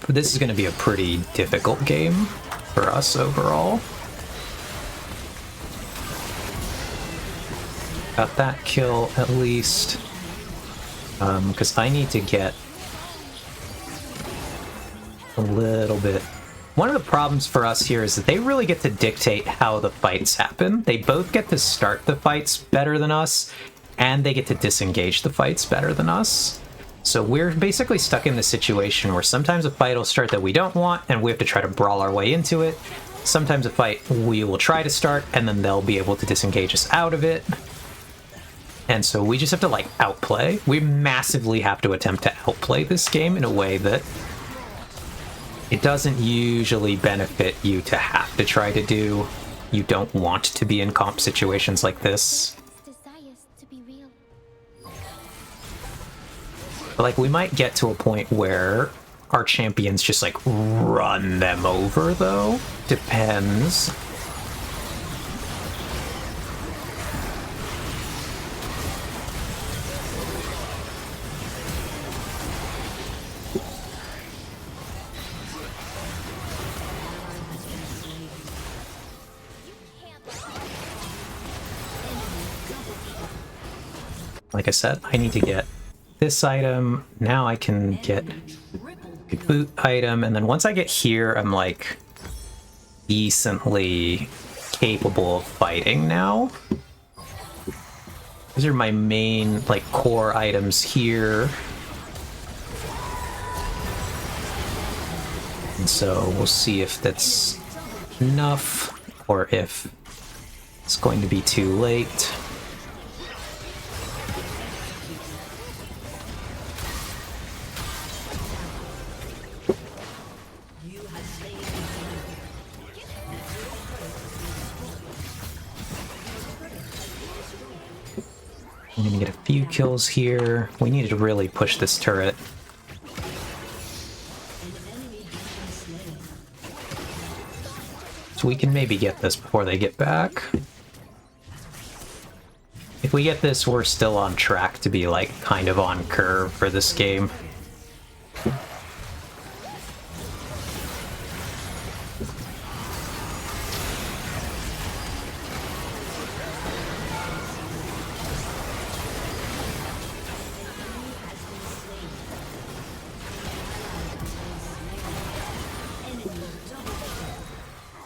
This is going to be a pretty difficult game for us overall. Got that kill at least. Because I need to get a little bit One of the problems for us here is that they really get to dictate how the fights happen. They both get to start the fights better than us, and they get to disengage the fights better than us. So we're basically stuck in this situation where sometimes a fight will start that we don't want, and we have to try to brawl our way into it. Sometimes a fight we will try to start, and then they'll be able to disengage us out of it. And so we just have to, like, outplay. We massively have to attempt to outplay this game in a way that it doesn't usually benefit you to have to try to do. You don't want to be in comp situations like this. Desires to be real. But, like, we might get to a point where our champions just, like, run them over, though. Depends. Like I said, I need to get this item. Now I can get a boot item, and then once I get here, I'm like decently capable of fighting now. These are my main, like, core items here. And so we'll see if that's enough or if it's going to be too late. I'm gonna get a few kills here. We need to really push this turret. So we can maybe get this before they get back. If we get this, we're still on track to be, like, kind of on curve for this game.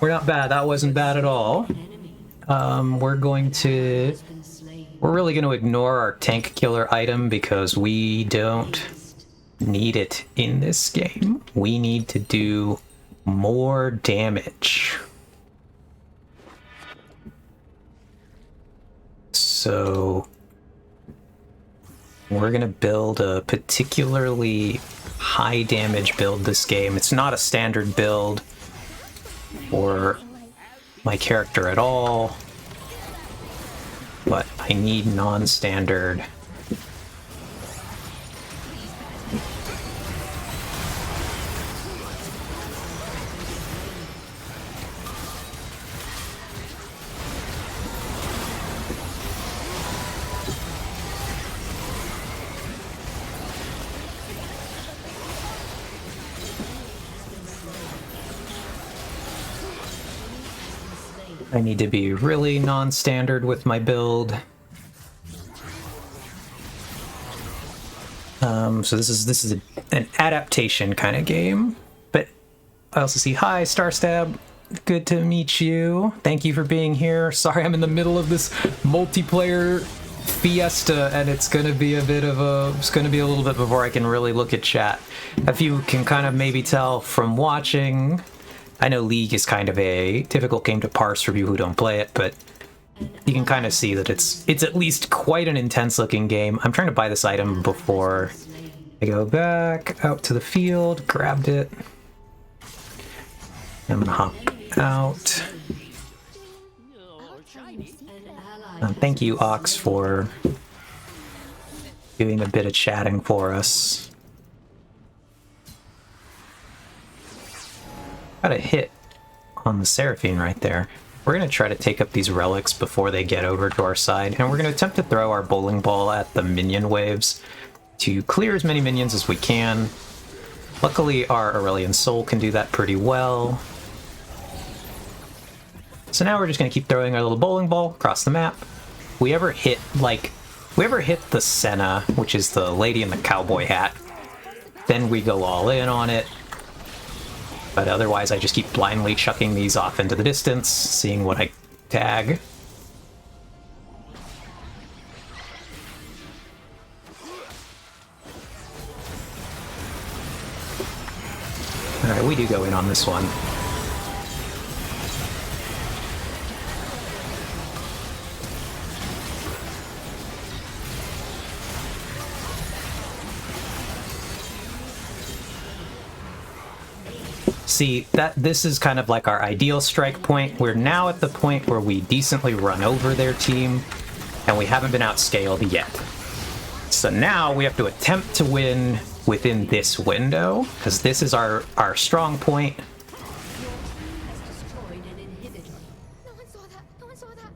We're not bad. That wasn't bad at all. We're really going to ignore our tank killer item because we don't need it in this game. We need to do more damage. So we're going to build a particularly high damage build this game. It's not a standard build for my character at all, but I need non-standard. I need to be really non-standard with my build. So this is an adaptation kind of game. But I also see, hi, Starstab. Good to meet you. Thank you for being here. Sorry, I'm in the middle of this multiplayer fiesta, and it's gonna be a little bit before I can really look at chat. If you can kind of maybe tell from watching, I know League is kind of a difficult game to parse for people who don't play it, but you can kind of see that it's at least quite an intense looking game. I'm trying to buy this item before I go back out to the field, grabbed it. I'm gonna hop out. Thank you, Ox, for doing a bit of chatting for us. Got a hit on the Seraphine right there. We're going to try to take up these relics before they get over to our side, and we're going to attempt to throw our bowling ball at the minion waves to clear as many minions as we can. Luckily, our Aurelian Soul can do that pretty well. So now we're just going to keep throwing our little bowling ball across the map. We ever hit the Senna, which is the lady in the cowboy hat, then we go all in on it. But otherwise, I just keep blindly chucking these off into the distance, seeing what I tag. Alright, we do go in on this one. See, this is kind of like our ideal strike point. We're now at the point where we decently run over their team, and we haven't been outscaled yet. So now we have to attempt to win within this window, because this is our strong point. No one saw that. No one saw that.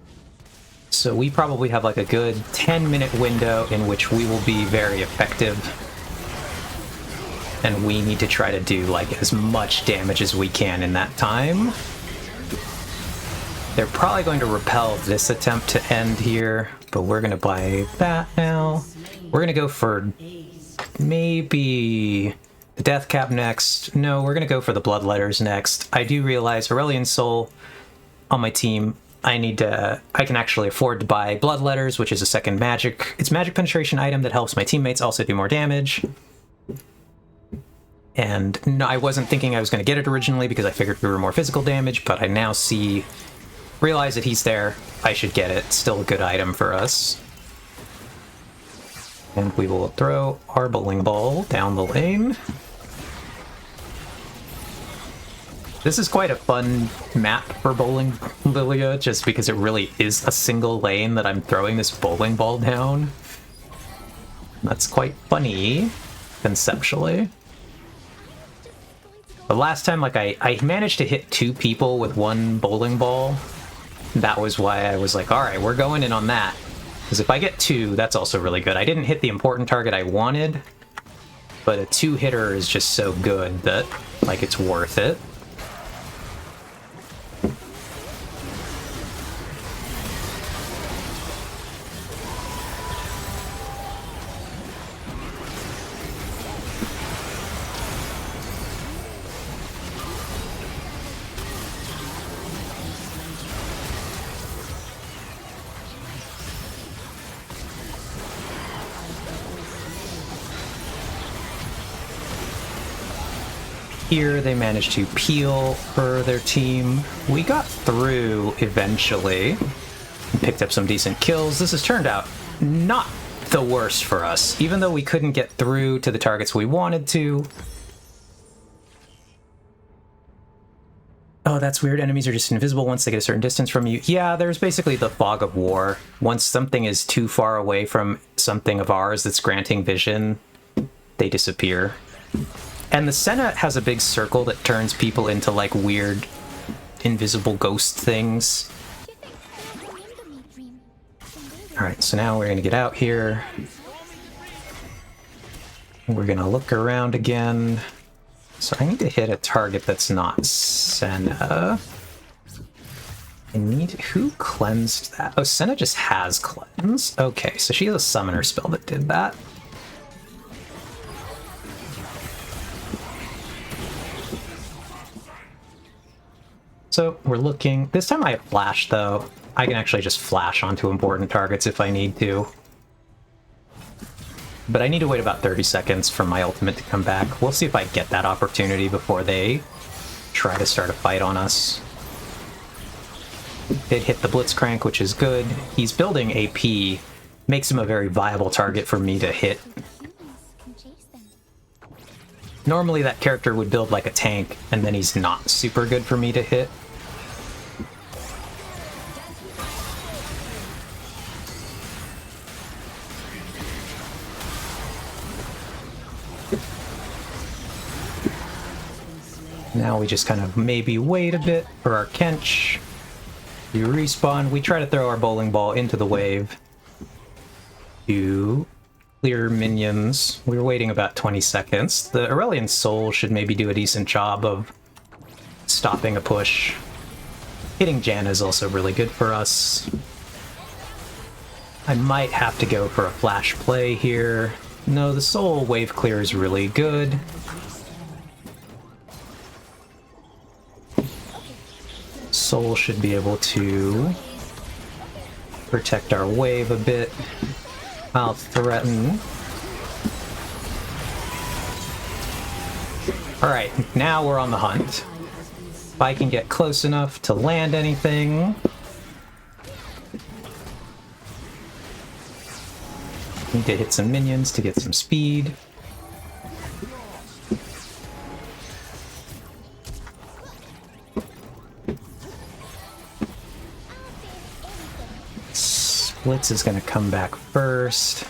So we probably have like a good 10-minute window in which we will be very effective. And we need to try to do like as much damage as we can in that time. They're probably going to repel this attempt to end here, but we're going to buy that now. We're going to go for maybe the Death Cap next. No, we're going to go for the Bloodletters next. I do realize Aurelian Soul on my team, I can actually afford to buy Bloodletters, which is a second magic. It's magic penetration item that helps my teammates also do more damage. And no, I wasn't thinking I was going to get it originally because I figured we were more physical damage, but I now realize that he's there. I should get it. Still a good item for us. And we will throw our bowling ball down the lane. This is quite a fun map for bowling Lilia, just because it really is a single lane that I'm throwing this bowling ball down. That's quite funny, conceptually. The last time, like, I managed to hit 2 people with 1 bowling ball. That was why I was like, alright, we're going in on that. Because if I get 2, that's also really good. I didn't hit the important target I wanted, but a 2-hitter is just so good that, like, it's worth it. Here they managed to peel for their team. We got through eventually, picked up some decent kills. This has turned out not the worst for us, even though we couldn't get through to the targets we wanted to. Oh, that's weird. Enemies are just invisible once they get a certain distance from you. Yeah, there's basically the fog of war. Once something is too far away from something of ours that's granting vision, they disappear. And the Senna has a big circle that turns people into, like, weird, invisible ghost things. Alright, so now we're gonna get out here. We're gonna look around again. So I need to hit a target that's not Senna. Who cleansed that? Oh, Senna just has cleanse. Okay, so she has a summoner spell that did that. So we're looking. This time I have flash, though. I can actually just flash onto important targets if I need to. But I need to wait about 30 seconds for my ultimate to come back. We'll see if I get that opportunity before they try to start a fight on us. It hit the Blitzcrank, which is good. He's building AP. Makes him a very viable target for me to hit. Normally that character would build like a tank, and then he's not super good for me to hit. Now we just kind of maybe wait a bit for our Kench. You respawn. We try to throw our bowling ball into the wave to clear minions. We were waiting about 20 seconds. The Aurelian Soul should maybe do a decent job of stopping a push. Hitting Janna is also really good for us. I might have to go for a flash play here. No, the Soul wave clear is really good. Soul should be able to protect our wave a bit. I'll threaten. Alright, now we're on the hunt. If I can get close enough to land anything... Need to hit some minions to get some speed. Blitz is going to come back first.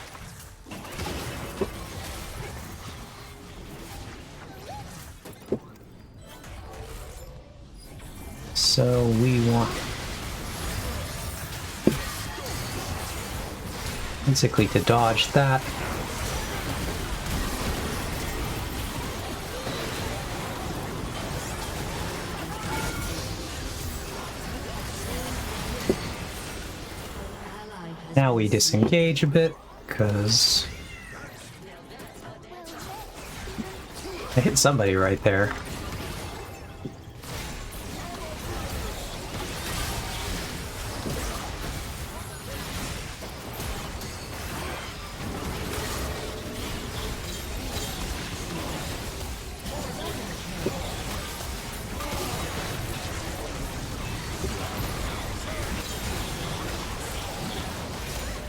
So we want basically to dodge that. Now we disengage a bit, because I hit somebody right there.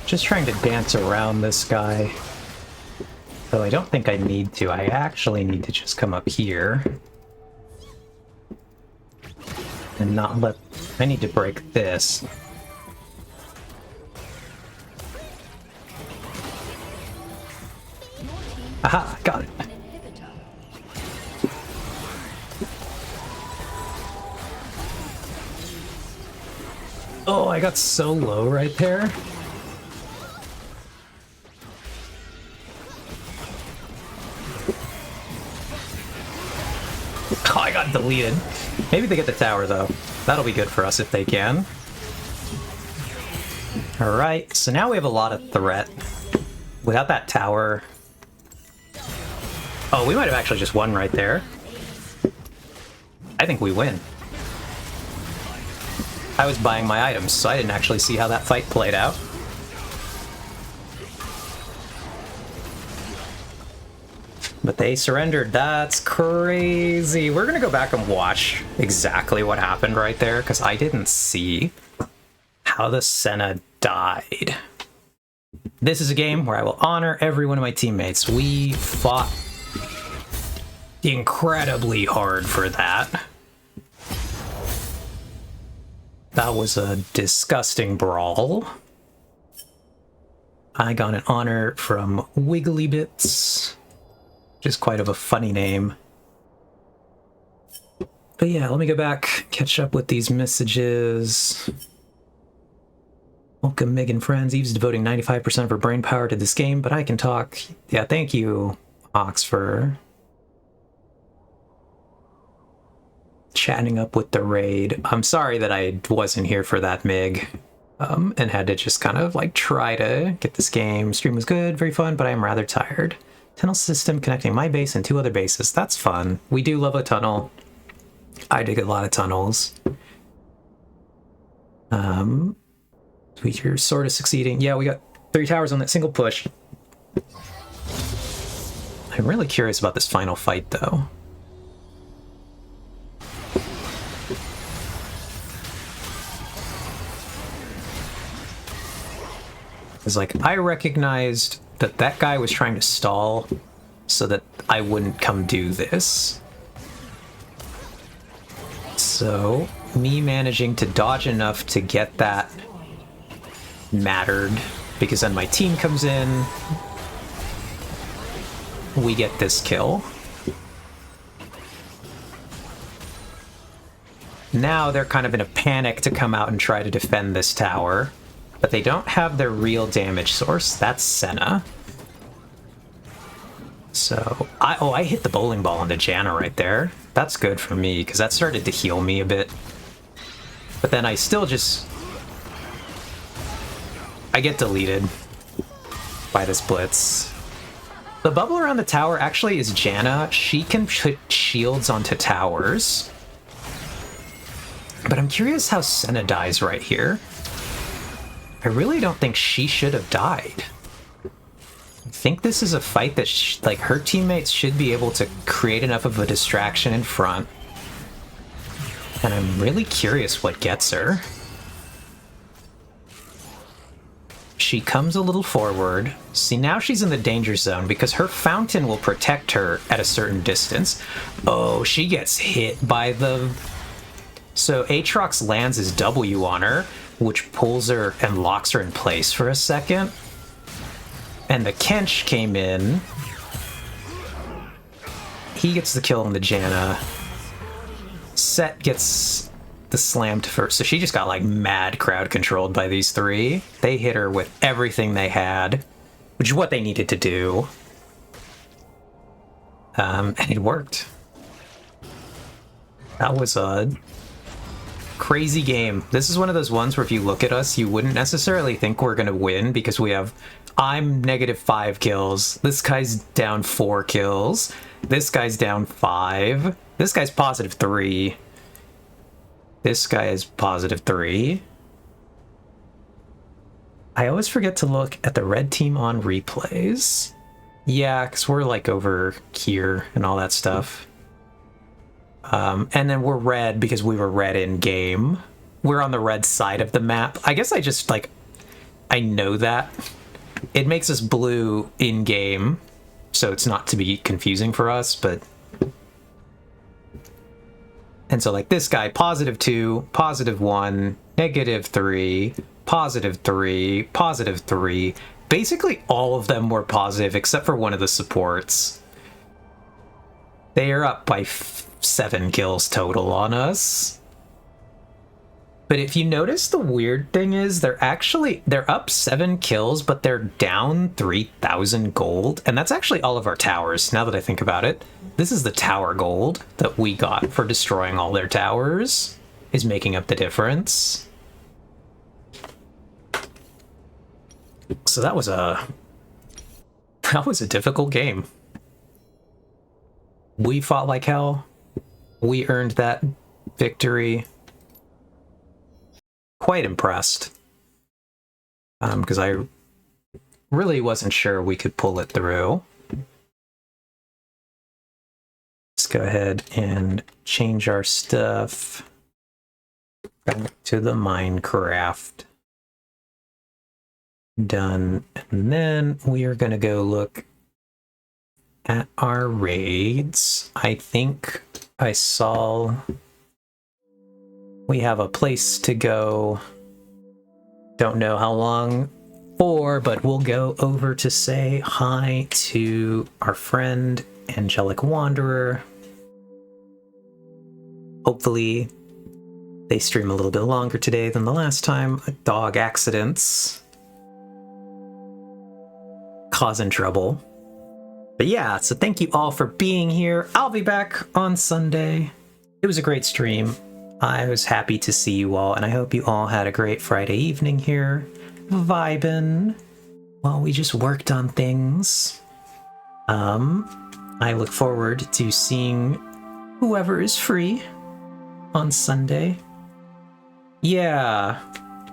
Just trying to dance around this guy. Though I don't think I need to. I actually need to just come up here. And not let... I need to break this. Aha! Got it! Oh, I got so low right there. Oh, I got deleted. Maybe they get the tower, though. That'll be good for us if they can. Alright, so now we have a lot of threat. Without that tower... Oh, we might have actually just won right there. I think we win. I was buying my items, so I didn't actually see how that fight played out. But they surrendered. That's crazy. We're gonna go back and watch exactly what happened right there, because I didn't see how the Senna died. This is a game where I will honor every one of my teammates. We fought incredibly hard for that. That was a disgusting brawl. I got an honor from Wiggly Bits. Which is quite of a funny name. But yeah, let me go back, catch up with these messages. Welcome, Meg and friends. Eve's devoting 95% of her brain power to this game, but I can talk. Yeah, thank you, Ox, for chatting up with the raid. I'm sorry that I wasn't here for that, Meg, and had to just kind of like try to get this game. Stream was good, very fun, but I am rather tired. Tunnel system connecting my base and 2 other bases. That's fun. We do love a tunnel. I dig a lot of tunnels. We're sort of succeeding. Yeah, we got 3 towers on that single push. I'm really curious about this final fight, though. It's like, I recognized that that guy was trying to stall so that I wouldn't come do this. So, me managing to dodge enough to get that mattered, because then my team comes in, we get this kill. Now they're kind of in a panic to come out and try to defend this tower. But they don't have their real damage source. That's Senna. So, I hit the bowling ball into Janna right there. That's good for me, because that started to heal me a bit. But then I still just... I get deleted by this blitz. The bubble around the tower actually is Janna. She can put shields onto towers. But I'm curious how Senna dies right here. I really don't think she should have died. I think this is a fight that, like, her teammates should be able to create enough of a distraction in front. And I'm really curious what gets her. She comes a little forward. See, now she's in the danger zone because her fountain will protect her at a certain distance. Oh, she gets hit by the... So Aatrox lands his W on her, which pulls her and locks her in place for a second. And the Kench came in. He gets the kill on the Janna. Set gets the slam to first. So she just got like mad crowd controlled by these three. They hit her with everything they had, which is what they needed to do. And it worked. That was a crazy game. This is one of those ones where if you look at us, you wouldn't necessarily think we're gonna win because we have... I'm -5 kills. This guy's down 4 kills. This guy's down 5. This guy's +3. This guy is +3. I always forget to look at the red team on replays. Yeah, because we're like over here and all that stuff. And then we're red because we were red in game. We're on the red side of the map. I guess I just like, I know that. It makes us blue in game, so it's not to be confusing for us, but... And so like this guy, +2, +1, -3, +3, +3. Basically all of them were positive except for one of the supports. They are up by 7 kills total on us. But if you notice, the weird thing is they're up 7 kills, but they're down 3,000 gold. And that's actually all of our towers, now that I think about it. This is the tower gold that we got for destroying all their towers, is making up the difference. So that was a difficult game. We fought like hell. We earned that victory. Quite impressed. Because I really wasn't sure we could pull it through. Let's go ahead and change our stuff back to the Minecraft. Done. And then we are going to go look at our raids. I think I saw we have a place to go. Don't know how long for, but we'll go over to say hi to our friend Angelic Wanderer. Hopefully they stream a little bit longer today than the last time. Dog accidents causing trouble. But yeah, so thank you all for being here. I'll be back on Sunday. It was a great stream. I was happy to see you all, and I hope you all had a great Friday evening here, vibin', while we just worked on things. I look forward to seeing whoever is free on Sunday. Yeah,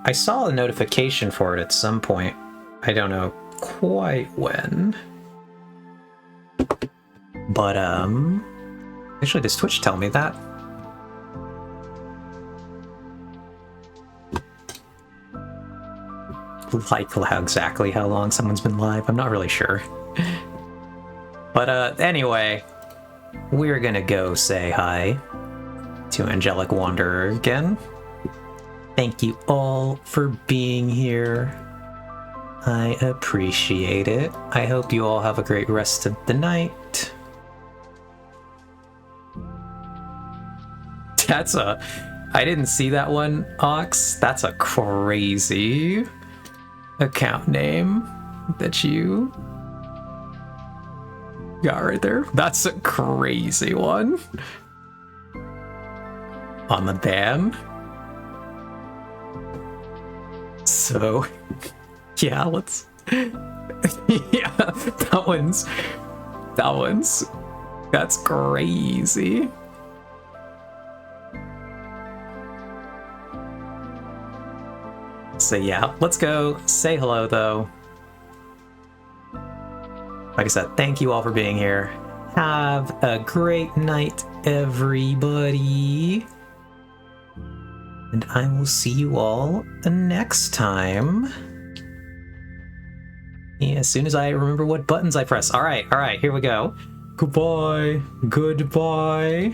I saw a notification for it at some point. I don't know quite when. But, actually, does Twitch tell me that? Like exactly how long someone's been live, I'm not really sure. But anyway, we're gonna go say hi to Angelic Wanderer again. Thank you all for being here. I appreciate it. I hope you all have a great rest of the night. I didn't see that one, Ox. That's a crazy account name that you got right there. That's a crazy one. On the ban. So, yeah, let's... yeah, that's crazy. So yeah, let's go say hello though. Like I said, thank you all for being here. Have a great night, everybody. And I will see you all next time. Yeah, as soon as I remember what buttons I press. All right, here we go. Goodbye. Goodbye.